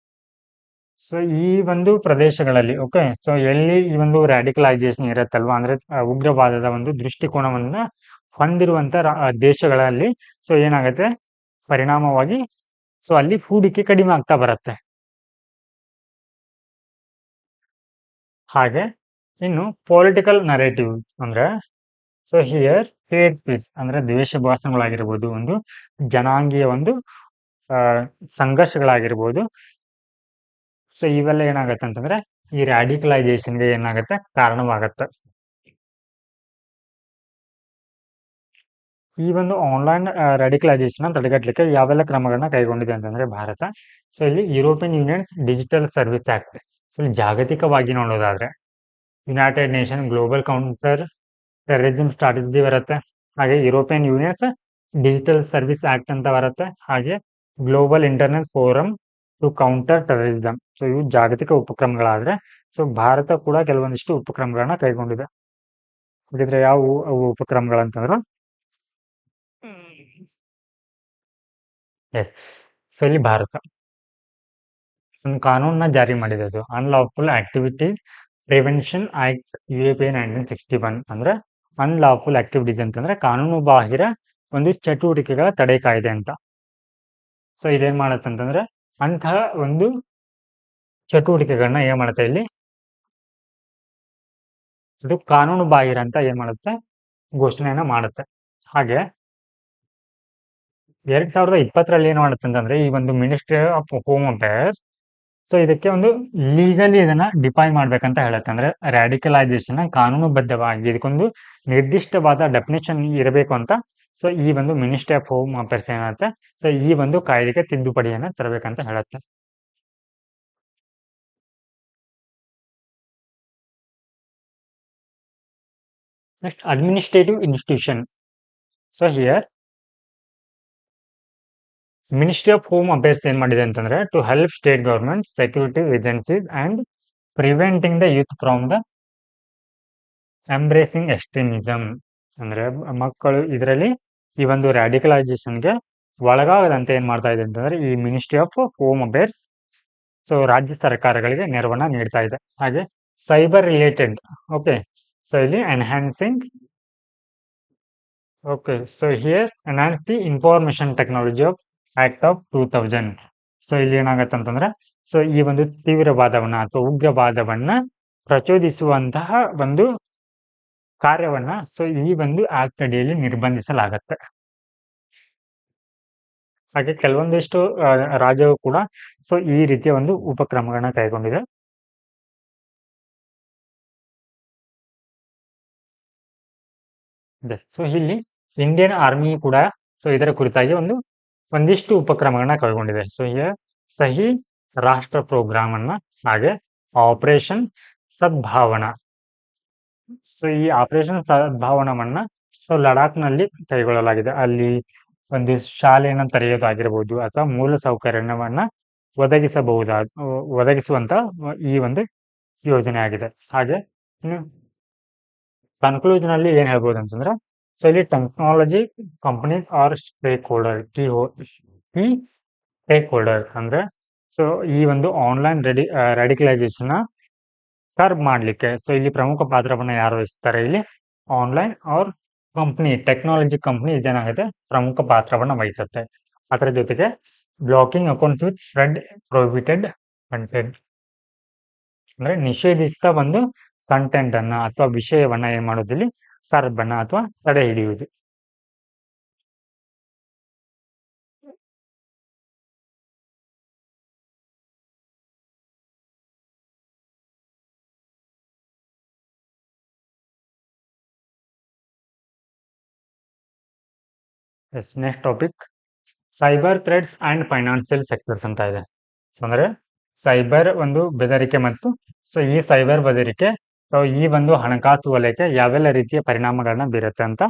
ಸೊ ಈ ಒಂದು ಪ್ರದೇಶಗಳಲ್ಲಿ ಓಕೆ ಸೊ ಎಲ್ಲಿ ಈ ಒಂದು ರ್ಯಾಡಿಕಲೈಸೇಷನ್ ಇರುತ್ತಲ್ವಾ ಅಂದ್ರೆ ಉಗ್ರವಾದದ ಒಂದು ದೃಷ್ಟಿಕೋನವನ್ನ ಹೊಂದಿರುವಂತ ದೇಶಗಳಲ್ಲಿ ಸೊ ಏನಾಗುತ್ತೆ ಪರಿಣಾಮವಾಗಿ ಸೊ ಅಲ್ಲಿ ಹೂಡಿಕೆ ಕಡಿಮೆ ಆಗ್ತಾ ಬರುತ್ತೆ. ಹಾಗೆ ಇನ್ನು ಪೊಲಿಟಿಕಲ್ ನರೇಟಿವ್ ಅಂದ್ರೆ ಸೊ ಹಿಯರ್ ಹೇಟ್ ಸ್ಪೀಚ್ ಅಂದ್ರೆ ದ್ವೇಷ ಭಾಷಣಗಳಾಗಿರ್ಬೋದು, ಒಂದು ಜನಾಂಗೀಯ ಒಂದು ಸಂಘರ್ಷಗಳಾಗಿರ್ಬೋದು. ಸೊ ಇವೆಲ್ಲ ಏನಾಗತ್ತೆ ಅಂತಂದ್ರೆ ಈ ರ್ಯಾಡಿಕಲೈಸೇಷನ್ಗೆ ಏನಾಗತ್ತೆ ಕಾರಣವಾಗತ್ತೆ. ಈ ಒಂದು ಆನ್ಲೈನ್ ರ್ಯಾಡಿಕಲೈಸೇಷನ್ ತಡೆಗಟ್ಟಲಿಕ್ಕೆ ಯಾವೆಲ್ಲ ಕ್ರಮಗಳನ್ನ ಕೈಗೊಂಡಿದೆ ಅಂತಂದ್ರೆ ಭಾರತ. ಸೊ ಇಲ್ಲಿ European Union digital service act. So ಇಲ್ಲಿ ಜಾಗತಿಕವಾಗಿ ನೋಡೋದಾದ್ರೆ United Nation global counter terrorism strategy ಬರುತ್ತೆ. ಹಾಗೆ European Union's digital service act ಅಂತ ಬರುತ್ತೆ. ಹಾಗೆ global internet forum to counter terrorism. So ಇವು ಜಾಗತಿಕ ಉಪಕ್ರಮಗಳಾದ್ರೆ ಸೊ ಭಾರತ ಕೂಡ ಕೆಲವೊಂದಿಷ್ಟು ಉಪಕ್ರಮಗಳನ್ನ ಕೈಗೊಂಡಿದೆ. ಹಾಗಿದ್ರೆ ಯಾವ ಉಪಕ್ರಮಗಳಂತಂದ್ರೆ ಎಸ್ ಸೊ ಇಲ್ಲಿ ಭಾರತ ಒಂದು ಕಾನೂನನ್ನ ಜಾರಿ ಮಾಡಿದೆ. ಅದು unlawful activity prevention act UAPA 1961. ಅಂದ್ರೆ ಅನ್ಲಾಫುಲ್ ಆಕ್ಟಿವಿಟೀಸ್ ಅಂತಂದ್ರೆ ಕಾನೂನು ಬಾಹಿರ ಒಂದು ಚಟುವಟಿಕೆಗಳ ತಡೆ ಕಾಯ್ದೆ ಅಂತ. ಸೊ ಇದೇನ್ ಮಾಡತ್ತಂತಂದ್ರೆ ಅಂತಹ ಒಂದು ಚಟುವಟಿಕೆಗಳನ್ನ ಏನ್ ಮಾಡುತ್ತೆ ಇಲ್ಲಿ ಇದು ಕಾನೂನು ಬಾಹಿರ ಅಂತ ಏನ್ ಮಾಡುತ್ತೆ ಘೋಷಣೆಯನ್ನ ಮಾಡುತ್ತೆ. ಹಾಗೆ 2020ರಲ್ಲಿ ಏನ್ ಮಾಡುತ್ತೆ ಅಂತಂದ್ರೆ ಈ ಒಂದು ministry of home affairs so ಇದಕ್ಕೆ ಒಂದು ಲೀಗಲಿ ಇದನ್ನ ಡಿಫೈನ್ ಮಾಡ್ಬೇಕಂತ ಹೇಳುತ್ತೆ. ಅಂದ್ರೆ ರ್ಯಾಡಿಕಲೈಸೇಷನ್ ಕಾನೂನುಬದ್ಧವಾಗಿ ಇದಕ್ಕೊಂದು ನಿರ್ದಿಷ್ಟವಾದ ಡೆಫಿನೇಷನ್ ಇರಬೇಕು ಅಂತ ಸೊ ಈ ಒಂದು ಮಿನಿಸ್ಟ್ರಿ ಆಫ್ ಹೋಮ್ ಅಫೇರ್ಸ್ ಏನಾಗುತ್ತೆ ಸೊ ಈ ಒಂದು ಕಾಯ್ದೆಗೆ ತಿದ್ದುಪಡಿಯನ್ನ ತರಬೇಕಂತ ಹೇಳುತ್ತೆ. Next administrative institution. So here ministry of home affairs ಏನ್ ಮಾಡಿದೆ ಅಂತಂದ್ರೆ to help state government security agencies and preventing the youth from the embracing extremism. ಅಂದ್ರೆ ಮಕ್ಕಳು ಇದರಲ್ಲಿ ಈ ಒಂದು ರ್ಯಾಡಿಕಲೈಸೇಷನ್ಗೆ ಒಳಗಾಗದಂತೆ ಏನ್ ಮಾಡ್ತಾ ಇದೆ ಅಂತಂದ್ರೆ ಈ ministry of home affairs so ರಾಜ್ಯ ಸರ್ಕಾರಗಳಿಗೆ ನೆರವನ್ನ ನೀಡ್ತಾ ಇದೆ. ಹಾಗೆ ಸೈಬರ್ ರಿಲೇಟೆಡ್ ಓಕೆ ಸೊ ಇಲ್ಲಿ enhancing okay so here enhance the information technology of act of 2000. So ಇಲ್ಲಿ ಏನಾಗತ್ತೆ ಅಂತಂದ್ರೆ ಸೊ ಈ ಒಂದು ತೀವ್ರವಾದವನ್ನ ಅಥವಾ ಉಗ್ರವಾದವನ್ನ ಪ್ರಚೋದಿಸುವಂತಹ ಒಂದು ಕಾರ್ಯವನ್ನ ಸೊ ಈ ಒಂದು ಆಕ್ಟ್ ಅಡಿಯಲ್ಲಿ ನಿರ್ಬಂಧಿಸಲಾಗತ್ತೆ. ಹಾಗೆ ಕೆಲವೊಂದಿಷ್ಟು ರಾಜ್ಯಗಳು ಕೂಡ ಸೊ ಈ ರೀತಿಯ ಒಂದು ಉಪಕ್ರಮಗಳನ್ನ ಕೈಗೊಂಡಿದೆ. ಸೊ ಇಲ್ಲಿ ಇಂಡಿಯನ್ ಆರ್ಮಿ ಕೂಡ ಸೊ ಇದರ ಕುರಿತಾಗಿ ಒಂದಿಷ್ಟು ಉಪಕ್ರಮಗಳನ್ನ ಕೈಗೊಂಡಿದೆ. ಸೊ ಸಹಿ ರಾಷ್ಟ್ರ ಪ್ರೋಗ್ರಾಮ್ ಅನ್ನ ಹಾಗೆ ಆಪರೇಷನ್ ಸದ್ಭಾವನಾ. ಸೊ ಈ ಆಪರೇಷನ್ ಸದ್ಭಾವನವನ್ನ ಸೊ ಲಡಾಖ್ನಲ್ಲಿ ಕೈಗೊಳ್ಳಲಾಗಿದೆ. ಅಲ್ಲಿ ಒಂದು ಶಾಲೆಯನ್ನು ತೆರೆಯೋದಾಗಿರ್ಬೋದು ಅಥವಾ ಮೂಲ ಸೌಕರ್ಯವನ್ನ ಒದಗಿಸುವಂತ ಈ ಒಂದು ಯೋಜನೆ ಆಗಿದೆ. ಹಾಗೆ ಕನ್ಕ್ಲೂಷನ್ ಅಲ್ಲಿ ಏನ್ ಹೇಳ್ಬೋದು ಅಂತಂದ್ರೆ ಸೊ ಇಲ್ಲಿ technology companies are stakeholder key stakeholder ಅಂದ್ರೆ ಸೊ ಈ ಒಂದು ಆನ್ಲೈನ್ ರ್ಯಾಡಿಕಲೈಸೇಷನ್ ಕರ್ಬ್ ಮಾಡ್ಲಿಕ್ಕೆ ಸೊ ಇಲ್ಲಿ ಪ್ರಮುಖ ಪಾತ್ರವನ್ನ ಯಾರು ವಹಿಸ್ತಾರೆ ಇಲ್ಲಿ online or company technology company ಇದೇನಾಗುತ್ತೆ ಪ್ರಮುಖ ಪಾತ್ರವನ್ನ ವಹಿಸುತ್ತೆ. ಅದರ ಜೊತೆಗೆ blocking accounts with spread prohibited content ಅಂದ್ರೆ ನಿಷೇಧಿಸಿದ ಒಂದು ಕಂಟೆಂಟ್ ಅನ್ನ ಅಥವಾ ವಿಷಯವನ್ನ ಏನ್ ಮಾಡೋದಿಲ್ಲಿ ಕರ್ಬ್ ಅನ್ನ ಅಥವಾ ತಡೆ ಹಿಡಿಯುವುದು. Next topic cyber threats and financial sectors ಅಂತ ಇದೆ. ಅಂದ್ರೆ ಸೈಬರ್ ಒಂದು ಬೆದರಿಕೆ ಮತ್ತು ಸೊ ಈ ಸೈಬರ್ ಬೆದರಿಕೆ ಸೊ ಈ ಒಂದು ಹಣಕಾಸು ವಲಯಕ್ಕೆ ಯಾವೆಲ್ಲ ರೀತಿಯ ಪರಿಣಾಮಗಳನ್ನ ಬೀರುತ್ತೆ ಅಂತ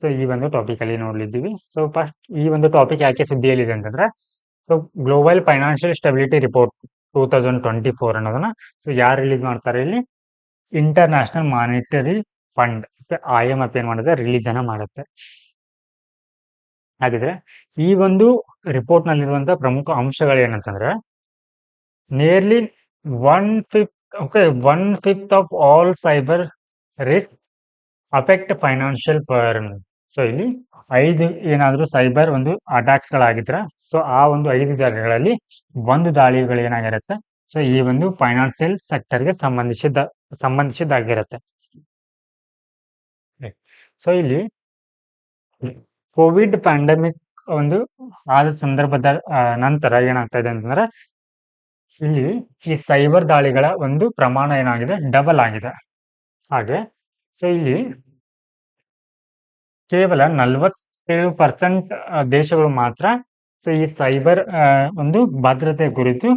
ಸೊ ಈ ಒಂದು ಟಾಪಿಕ್ ಅಲ್ಲಿ ನೋಡ್ಲಿದ್ದೀವಿ. ಸೊ ಫಸ್ಟ್ ಈ ಒಂದು ಟಾಪಿಕ್ ಯಾಕೆ ಸುದ್ದಿಯಲ್ಲಿದೆ ಅಂತಂದ್ರೆ so global financial stability report 2024 ಅನ್ನೋದನ್ನ ಸೊ ಯಾರು ರಿಲೀಸ್ ಮಾಡ್ತಾರೆ ಇಲ್ಲಿ ಇಂಟರ್ನ್ಯಾಷನಲ್ ಮಾನಿಟರಿ ಫಂಡ್ IMF ಏನ್ ಮಾಡುತ್ತೆ ರಿಲೀಸ್ ಅನ್ನ ಮಾಡುತ್ತೆ. ಹಾಗಿದ್ರೆ ಈ ಒಂದು ರಿಪೋರ್ಟ್ ನಲ್ಲಿರುವಂತಹ ಪ್ರಮುಖ ಅಂಶಗಳು ಏನಂತಂದ್ರೆ nearly 1/5 of all cyber risk affect financial firm. So ಇಲ್ಲಿ 5 ಏನಾದ್ರೂ ಸೈಬರ್ ಒಂದು ಅಟ್ಯಾಕ್ಸ್ ಗಳಾಗಿದ್ರೆ ಸೊ ಆ ಒಂದು 5 ಜಾಗಗಳಲ್ಲಿ ಒಂದು ದಾಳಿಗಳು ಏನಾಗಿರುತ್ತೆ ಸೊ ಈ ಒಂದು ಫೈನಾನ್ಷಿಯಲ್ ಸೆಕ್ಟರ್ಗೆ ಸಂಬಂಧಿಸಿದ್ದಾಗಿರುತ್ತೆ. ಸೊ ಇಲ್ಲಿ ಕೋವಿಡ್ ಪ್ಯಾಂಡಮಿಕ್ ಒಂದು ಆದ ಸಂದರ್ಭದ ನಂತರ ಏನಾಗ್ತಾ ಇದೆ ಅಂತಂದ್ರೆ ಇಲ್ಲಿ ಈ ಸೈಬರ್ ದಾಳಿಗಳ ಒಂದು ಪ್ರಮಾಣ ಏನಾಗಿದೆ ಡಬಲ್ ಆಗಿದೆ. ಹಾಗೆ ಸೊ ಇಲ್ಲಿ ಕೇವಲ 47% ದೇಶಗಳು ಮಾತ್ರ ಸೊ ಈ ಸೈಬರ್ ಒಂದು ಭದ್ರತೆ ಕುರಿತು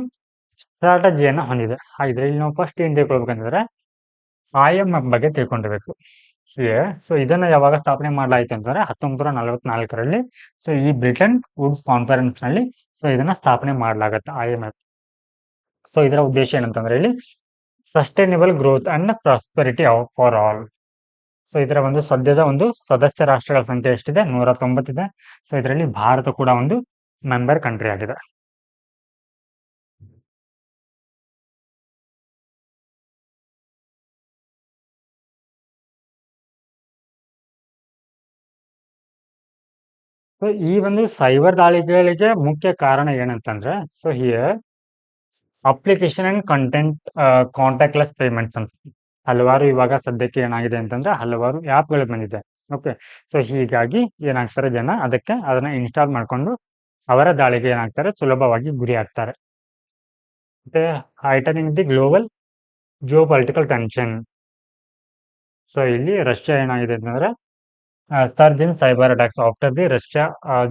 ಸ್ಟ್ರಾಟಜಿಯನ್ನ ಹೊಂದಿದೆ. ಹಾಗಿದ್ರೆ ಇಲ್ಲಿ ನಾವು ಫಸ್ಟ್ ಏನ್ ತಿಳ್ಕೊಳ್ಬೇಕಂತಂದ್ರೆ IMF ಬಗ್ಗೆ ತಿಳ್ಕೊಂಡಿರ್ಬೇಕು. ಸೊ ಇದನ್ನ ಯಾವಾಗ ಸ್ಥಾಪನೆ ಮಾಡಲಾಯಿತು ಅಂತಂದ್ರೆ 1944ರಲ್ಲಿ ಸೊ ಈ ಬ್ರಿಟನ್ ವುಡ್ಸ್ ಕಾನ್ಫರೆನ್ಸ್ ನಲ್ಲಿ ಸೊ ಇದನ್ನ ಸ್ಥಾಪನೆ ಮಾಡಲಾಗತ್ತೆ IMF. ಸೊ ಇದರ ಉದ್ದೇಶ ಏನಂತಂದ್ರೆ ಇಲ್ಲಿ sustainable growth and prosperity for all. So ಇದರ ಒಂದು ಸದ್ಯದ ಒಂದು ಸದಸ್ಯ ರಾಷ್ಟ್ರಗಳ ಸಂಖ್ಯೆ ಎಷ್ಟಿದೆ 190 ಇದೆ. ಸೊ ಇದರಲ್ಲಿ ಭಾರತ ಕೂಡ ಒಂದು ಮೆಂಬರ್ ಕಂಟ್ರಿ ಆಗಿದೆ. ಸೊ ಈ ಒಂದು ಸೈಬರ್ ದಾಳಿಗಳಿಗೆ ಮುಖ್ಯ ಕಾರಣ ಏನಂತಂದ್ರೆ, so here application and content contactless payments ಅಂತ ಹಲವಾರು ಇವಾಗ ಸದ್ಯಕ್ಕೆ ಏನಾಗಿದೆ ಅಂತಂದ್ರೆ ಹಲವಾರು ಆ್ಯಪ್ಗಳು ಬಂದಿದೆ. ಓಕೆ, ಸೊ ಹೀಗಾಗಿ ಏನಾಗ್ತಾರೆ, ಜನ ಅದನ್ನ ಇನ್ಸ್ಟಾಲ್ ಮಾಡ್ಕೊಂಡು ಅವರ ದಾಳಿಗೆ ಏನಾಗ್ತಾರೆ, ಸುಲಭವಾಗಿ ಗುರಿ ಆಗ್ತಾರೆ. ಮತ್ತೆ heightening the global geopolitical tension. So ಇಲ್ಲಿ ರಷ್ಯಾ ಏನಾಗಿದೆ ಅಂತಂದ್ರೆ surge in cyber attacks after the Russia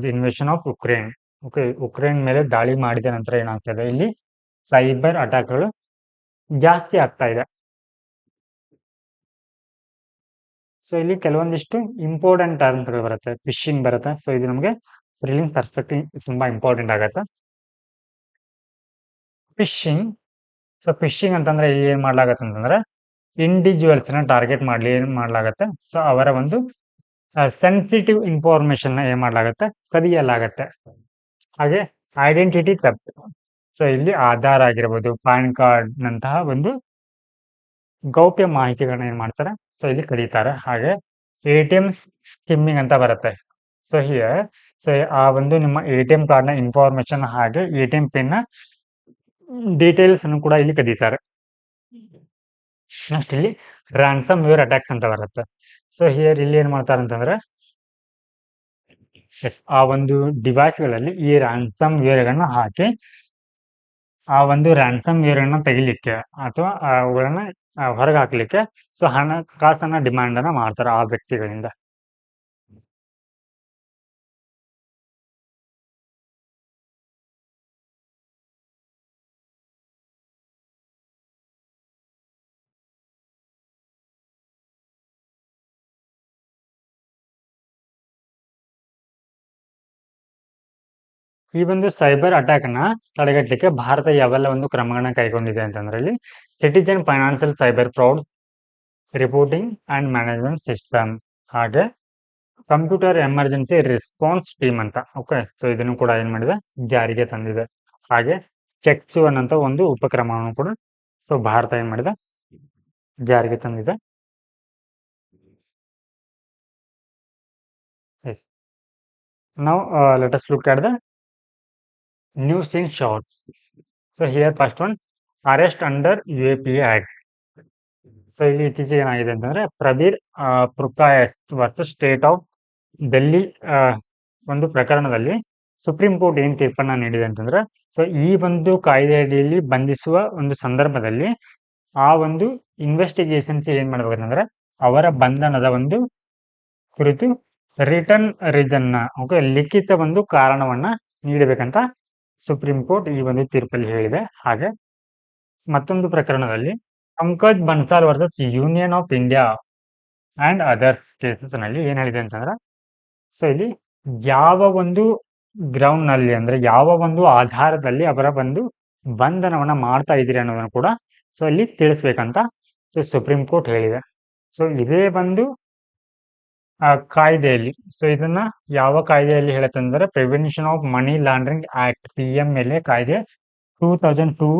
the invasion of Ukraine. Okay, Ukraine ಮೇಲೆ ದಾಳಿ ಮಾಡಿದ ನಂತರ ಏನಾಗ್ತದೆ, ಇಲ್ಲಿ ಸೈಬರ್ ಅಟ್ಯಾಕ್ಗಳು ಜಾಸ್ತಿ ಆಗ್ತಾ ಇದೆ. ಸೊ ಇಲ್ಲಿ ಕೆಲವೊಂದಿಷ್ಟು ಇಂಪಾರ್ಟೆಂಟ್ ಟರ್ಮ್ಗಳು ಬರುತ್ತೆ, ಫಿಶಿಂಗ್ ಬರುತ್ತೆ. ಸೊ ಇದು ನಮಗೆ ಪ್ರಿಲಿಮ್ಸ್ ಪರ್ಸ್ಪೆಕ್ಟಿವ್ ತುಂಬಾ ಇಂಪಾರ್ಟೆಂಟ್ ಆಗುತ್ತೆ. ಫಿಶಿಂಗ್, ಸೊ ಫಿಶಿಂಗ್ ಅಂತಂದ್ರೆ ಏನ್ ಮಾಡ್ಲಾಗತ್ತೆ ಅಂತಂದ್ರೆ ಇಂಡಿವಿಜುವಲ್ಸ್ ನ ಟಾರ್ಗೆಟ್ ಏನ್ ಮಾಡ್ಲಾಗತ್ತೆ, ಸೊ ಅವರ ಒಂದು ಸೆನ್ಸಿಟಿವ್ ಇನ್ಫಾರ್ಮೇಶನ್ ಏನ್ ಮಾಡ್ಲಾಗತ್ತೆ, ಕದಿಯಲಾಗತ್ತೆ. ಹಾಗೆ ಐಡೆಂಟಿಟಿ ಥೆಫ್ಟ್, ಸೊ ಇಲ್ಲಿ ಆಧಾರ್ ಆಗಿರ್ಬೋದು, ಪ್ಯಾನ್ ಕಾರ್ಡ್ ನಂತಹ ಒಂದು ಗೌಪ್ಯ ಮಾಹಿತಿಗಳನ್ನ ಏನ್ ಮಾಡ್ತಾರೆ, ಸೊ ಇಲ್ಲಿ ಕದೀತಾರೆ. ಹಾಗೆ ಎ.ಟಿ.ಎಂ ಸ್ಕಿಮ್ಮಿಂಗ್ ಅಂತ ಬರುತ್ತೆ. ಸೊ ಹಿಯರ್, ಸೊ ಆ ಒಂದು ನಿಮ್ಮ ಎ.ಟಿ.ಎಂ ಕಾರ್ಡ್ ನ ಇನ್ಫಾರ್ಮೇಶನ್ ಹಾಗೆ ಎ.ಟಿ.ಎಂ ಪಿನ್ ನ ಡೀಟೇಲ್ಸ್ ಅನ್ನು ಕೂಡ ಇಲ್ಲಿ ಕದೀತಾರೆ. ನೆಕ್ಸ್ಟ್ ಇಲ್ಲಿ ರ್ಯಾನ್ಸಮ್ ವೇರ್ ಅಟ್ಯಾಕ್ಸ್ ಅಂತ ಬರುತ್ತೆ. ಸೊ ಹಿಯರ್ ಇಲ್ಲಿ ಏನ್ ಮಾಡ್ತಾರೆ ಅಂತಂದ್ರೆ ಆ ಒಂದು ಡಿವೈಸ್ಗಳಲ್ಲಿ ಈ ರ್ಯಾನ್ಸಮ್ ವೇರ್ಗಳನ್ನ ಹಾಕಿ ಆ ಒಂದು ರ್ಯಾನ್ಸಮ್ ವೇರ್ಗಳನ್ನ ತೆಗಿಲಿಕ್ಕೆ ಅಥವಾ ಅವುಗಳನ್ನ ಹೊರಗೆ ಹಾಕ್ಲಿಕ್ಕೆ ಸೊ ಹಣಕಾಸನ್ನ ಡಿಮ್ಯಾಂಡ್ ಅನ್ನ ಮಾಡ್ತಾರೆ ಆ ವ್ಯಕ್ತಿಗಳಿಂದ. ಈ ಒಂದು ಸೈಬರ್ ಅಟ್ಯಾಕ್ ನ ತಡೆಗಟ್ಟಲಿಕ್ಕೆ ಭಾರತ ಯಾವೆಲ್ಲ ಒಂದು ಕ್ರಮಗಳನ್ನ ಕೈಗೊಂಡಿದೆ ಅಂತಂದ್ರೆ ಇಲ್ಲಿ citizen financial cyber fraud reporting and management system, ಹಾಗೆ ಕಂಪ್ಯೂಟರ್ ಎಮರ್ಜೆನ್ಸಿ ರೆಸ್ಪಾನ್ಸ್ ಟೀಮ್ ಅಂತ. ಓಕೆ, ಸೊ ಇದನ್ನು ಕೂಡ ಏನ್ ಮಾಡಿದೆ, ಜಾರಿಗೆ ತಂದಿದೆ. ಹಾಗೆ ಚೆಕ್ಸ್ ಒನ್ ಅಂತ ಒಂದು ಉಪಕ್ರಮವನ್ನು ಕೂಡ ಸೊ ಭಾರತ ಏನ್ ಮಾಡಿದೆ, ಜಾರಿಗೆ ತಂದಿದೆ. Now let us look at the news in shorts. So here first one, arrest under UAPA Act. So ಇಲ್ಲಿ ಇತ್ತೀಚೆಗೆ ಏನಾಗಿದೆ ಅಂತಂದ್ರೆ Prabir ಪುರ್ಕಾಯಸ್ versus state of Delhi ಒಂದು ಪ್ರಕರಣದಲ್ಲಿ ಸುಪ್ರೀಂ ಕೋರ್ಟ್ ಏನ್ ತೀರ್ಪನ್ನ ನೀಡಿದೆ ಅಂತಂದ್ರೆ, ಸೊ ಈ ಒಂದು ಕಾಯ್ದೆ ಅಡಿಯಲ್ಲಿ ಬಂಧಿಸುವ ಒಂದು ಸಂದರ್ಭದಲ್ಲಿ ಆ ಒಂದು ಇನ್ವೆಸ್ಟಿಗೇಷನ್ಸ್ ಏನ್ ಮಾಡ್ಬೇಕಂತಂದ್ರೆ ಅವರ ಬಂಧನದ ಒಂದು ಕುರಿತು ರಿಟರ್ನ್ ರೀಸನ್ ಓಕೆ ಲಿಖಿತ ಒಂದು ಕಾರಣವನ್ನ ನೀಡಬೇಕಂತ ಸುಪ್ರೀಂ ಕೋರ್ಟ್ ಈ ಒಂದು ತೀರ್ಪಲ್ಲಿ ಹೇಳಿದೆ. ಹಾಗೆ ಮತ್ತೊಂದು ಪ್ರಕರಣದಲ್ಲಿ Pankaj Bansal versus union of India and others cases ನಲ್ಲಿ ಏನ್ ಹೇಳಿದೆ ಅಂತಂದ್ರೆ, ಸೊ ಇಲ್ಲಿ ಯಾವ ಒಂದು ಗ್ರೌಂಡ್ ನಲ್ಲಿ ಅಂದ್ರೆ ಯಾವ ಒಂದು ಆಧಾರದಲ್ಲಿ ಅವರ ಒಂದು ಬಂಧನವನ್ನ ಮಾಡ್ತಾ ಇದ್ದೀರಿ ಅನ್ನೋದನ್ನು ಕೂಡ ಸೊ ಇಲ್ಲಿ ತಿಳಿಸ್ಬೇಕಂತ ಸೊ ಸುಪ್ರೀಂ ಕೋರ್ಟ್ ಹೇಳಿದೆ. ಸೊ ಇದೇ ಒಂದು ಕಾಯ್ದೆಯಲ್ಲಿ, ಸೊ ಇದನ್ನ ಯಾವ ಕಾಯ್ದೆಯಲ್ಲಿ ಹೇಳುತ್ತೆ ಅಂದ್ರೆ prevention of money laundering act PMLA ಕಾಯ್ದೆ 2002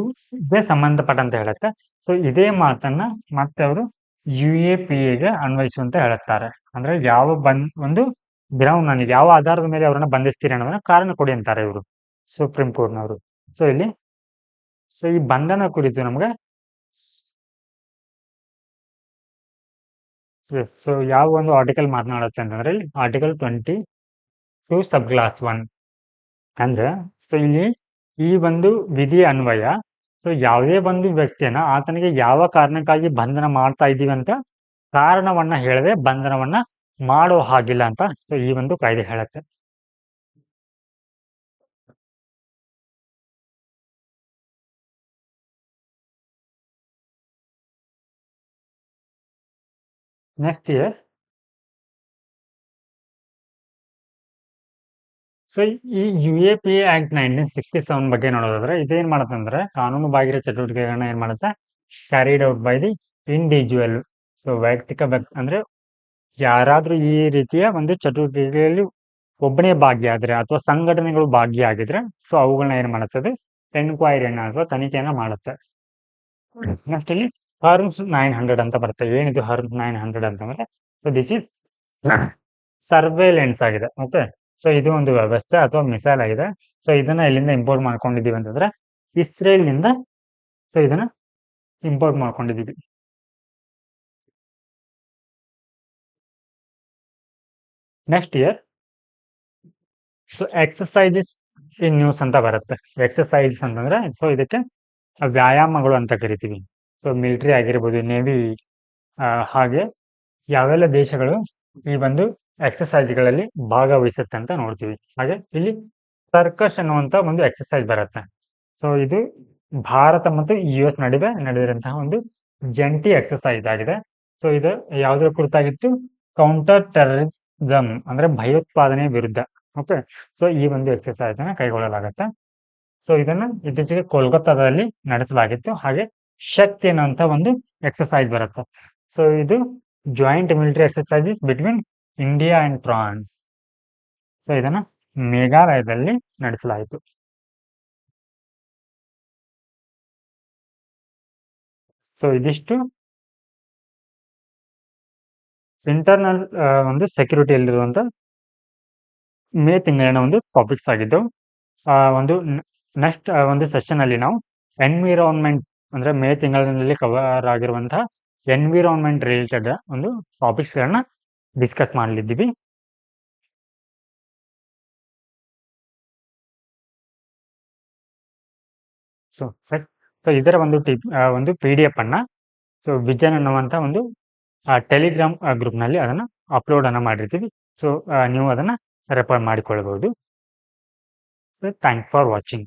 ಗೆ ಸಂಬಂಧಪಟ್ಟಂತ ಹೇಳುತ್ತೆ. ಸೊ ಇದೇ ಮಾತನ್ನ ಮತ್ತೆ ಅವರು UAPAಗೆ ಅನ್ವಯಿಸುವಂತ ಹೇಳುತ್ತಾರೆ. ಅಂದ್ರೆ ಯಾವ ಒಂದು ಗ್ರೌಂಡ್ ನಲ್ಲಿ ಯಾವ ಆಧಾರದ ಮೇಲೆ ಅವರನ್ನ ಬಂಧಿಸ್ತೀರಿ ಅನ್ನೋದನ್ನ ಕಾರಣ ಕೊಡಿ ಅಂತಾರೆ ಇವರು ಸುಪ್ರೀಂ ಕೋರ್ಟ್ನವರು. ಸೊ ಇಲ್ಲಿ ಸೊ ಈ ಬಂಧನ ಕುರಿತು ನಮ್ಗೆ ಸೊ ಯಾವ ಒಂದು ಆರ್ಟಿಕಲ್ ಮಾತನಾಡುತ್ತೆ ಅಂತಂದ್ರೆ ಇಲ್ಲಿ ಆರ್ಟಿಕಲ್ 22 ಸಬ್ ಕ್ಲಾಸ್ 1 ಅಂದ್ರೆ ಸೊ ಇಲ್ಲಿ ಈ ಒಂದು ವಿಧಿ ಅನ್ವಯ ಸೊ ಯಾವುದೇ ಒಂದು ವ್ಯಕ್ತಿಯನ್ನ ಆತನಿಗೆ ಯಾವ ಕಾರಣಕ್ಕಾಗಿ ಬಂಧನ ಮಾಡ್ತಾ ಇದ್ದೀವಿ ಅಂತ ಕಾರಣವನ್ನ ಹೇಳದೆ ಬಂಧನವನ್ನ ಮಾಡೋ ಹಾಗಿಲ್ಲ ಅಂತ ಸೊ ಈ ಒಂದು ಕಾಯ್ದೆ ಹೇಳುತ್ತೆ. ನೆಕ್ಸ್ಟ್ ಇಯರ್ ಸೊ ಈ UAPA ಆಕ್ಟ್ 1967 ಬಗ್ಗೆ ನೋಡೋದಾದ್ರೆ ಇದೇನ್ ಮಾಡುತ್ತೆ ಅಂದ್ರೆ ಕಾನೂನು ಬಾಹಿರ ಚಟುವಟಿಕೆಗಳನ್ನ ಏನ್ ಮಾಡುತ್ತೆ, carried out by the individual. So ವೈಯಕ್ತಿಕ ಅಂದ್ರೆ ಯಾರಾದ್ರೂ ಈ ರೀತಿಯ ಒಂದು ಚಟುವಟಿಕೆಯಲ್ಲಿ ಒಬ್ಬನೇ ಭಾಗಿಯಾದ್ರೆ ಅಥವಾ ಸಂಘಟನೆಗಳು ಭಾಗಿಯಾಗಿದ್ರೆ ಸೊ ಅವುಗಳನ್ನ ಏನ್ ಮಾಡುತ್ತದೆ, ಎನ್ಕ್ವೈರಿಯನ್ನ ಅಥವಾ ತನಿಖೆಯನ್ನ ಮಾಡುತ್ತೆ. ನೆಕ್ಸ್ಟ್ ಇಲ್ಲಿ ಹರ್ಮ್ಸ್ 900 ಅಂತ ಬರುತ್ತೆ. ಏನಿದು ಹರ್ಮ್ಸ್ 900 ಅಂತಂದ್ರೆ ಸೊ ದಿಸ್ ಇಸ್ ಸರ್ವೇಲೆನ್ಸ್ ಆಗಿದೆ. ಓಕೆ, ಸೊ ಇದು ಒಂದು ವ್ಯವಸ್ಥೆ ಅಥವಾ ಮಿಸೈಲ್ ಆಗಿದೆ. ಸೊ ಇದನ್ನ ಎಲ್ಲಿಂದ ಇಂಪೋರ್ಟ್ ಮಾಡ್ಕೊಂಡಿದ್ದೀವಿ ಅಂತಂದ್ರೆ ಇಸ್ರೇಲ್ನಿಂದ ಸೊ ಇದನ್ನ ಇಂಪೋರ್ಟ್ ಮಾಡ್ಕೊಂಡಿದ್ದೀವಿ. Next year so exercises in news ಅಂತ ಬರುತ್ತೆ. ಎಕ್ಸಸೈಸ್ ಅಂತಂದ್ರೆ ಸೊ ಇದಕ್ಕೆ ವ್ಯಾಯಾಮಗಳು ಅಂತ ಕರಿತೀವಿ. ಸೊ ಮಿಲಿಟರಿ ಆಗಿರ್ಬೋದು, ನೇವಿ, ಹಾಗೆ ಯಾವೆಲ್ಲ ದೇಶಗಳು ಈ ಒಂದು ಎಕ್ಸಸೈಸ್ಗಳಲ್ಲಿ ಭಾಗವಹಿಸುತ್ತೆ ಅಂತ ನೋಡ್ತೀವಿ. ಹಾಗೆ ಇಲ್ಲಿ ಸರ್ಕಸ್ ಅನ್ನುವಂಥ ಒಂದು ಎಕ್ಸಸೈಸ್ ಬರುತ್ತೆ. ಸೊ ಇದು ಭಾರತ ಮತ್ತು US ನಡುವೆ ನಡೆದಿರುವಂತಹ ಒಂದು ಜಂಟಿ ಎಕ್ಸಸೈಸ್ ಆಗಿದೆ. ಸೊ ಇದು ಯಾವುದರ ಕುರಿತಾಗಿತ್ತು? ಕೌಂಟರ್ ಟೆರರಿಸಮ್ ಅಂದ್ರೆ ಭಯೋತ್ಪಾದನೆ ವಿರುದ್ಧ. ಓಕೆ, ಸೊ ಈ ಒಂದು ಎಕ್ಸಸೈಸ್ ಅನ್ನ ಕೈಗೊಳ್ಳಲಾಗುತ್ತೆ. ಸೊ ಇದನ್ನ ಇತ್ತೀಚೆಗೆ ಕೋಲ್ಕತ್ತಾದಲ್ಲಿ ನಡೆಸಲಾಗಿತ್ತು. ಹಾಗೆ ಶಕ್ತಿ ಅನ್ನುವಂಥ ಒಂದು ಎಕ್ಸಸೈಸ್ ಬರುತ್ತೆ. ಸೊ ಇದು joint military exercises between India and France. So ಇದನ್ನ ಮೇಘಾಲಯದಲ್ಲಿ ನಡೆಸಲಾಯಿತು. ಸೊ ಇದಿಷ್ಟು ಇಂಟರ್ನಲ್ ಒಂದು ಸೆಕ್ಯೂರಿಟಿಯಲ್ಲಿರುವಂಥ ಮೇ ತಿಂಗಳಿನ ಒಂದು ಟಾಪಿಕ್ಸ್ ಆಗಿದ್ದು. ಒಂದು ನೆಕ್ಸ್ಟ್ ಒಂದು ಸೆಷನ್ ಅಲ್ಲಿ ನಾವು ಎನ್ವಿರಾನ್ಮೆಂಟ್ ಅಂದ್ರೆ ಮೇ ತಿಂಗಳಿನಲ್ಲಿ ಕವರ್ ಆಗಿರುವಂತಹ ಎನ್ವಿರಾನ್ಮೆಂಟ್ ರಿಲೇಟೆಡ್ ಒಂದು ಟಾಪಿಕ್ಸ್ಗಳನ್ನ ಡಿಸ್ಕಸ್ ಮಾಡಲಿದ್ದೀವಿ. ಸೊ ಇದರ ಒಂದು ಒಂದು PDF ಅನ್ನ ಸೊ ವಿಜನ್ ಅನ್ನುವಂಥ ಒಂದು ಟೆಲಿಗ್ರಾಮ್ ಗ್ರೂಪ್ನಲ್ಲಿ ಅದನ್ನು ಅಪ್ಲೋಡ್ ಅನ್ನು ಮಾಡಿರ್ತೀವಿ. ಸೊ ನೀವು ಅದನ್ನು ರೆಫರ್ ಮಾಡಿಕೊಳ್ಬಹುದು. Thanks for watching.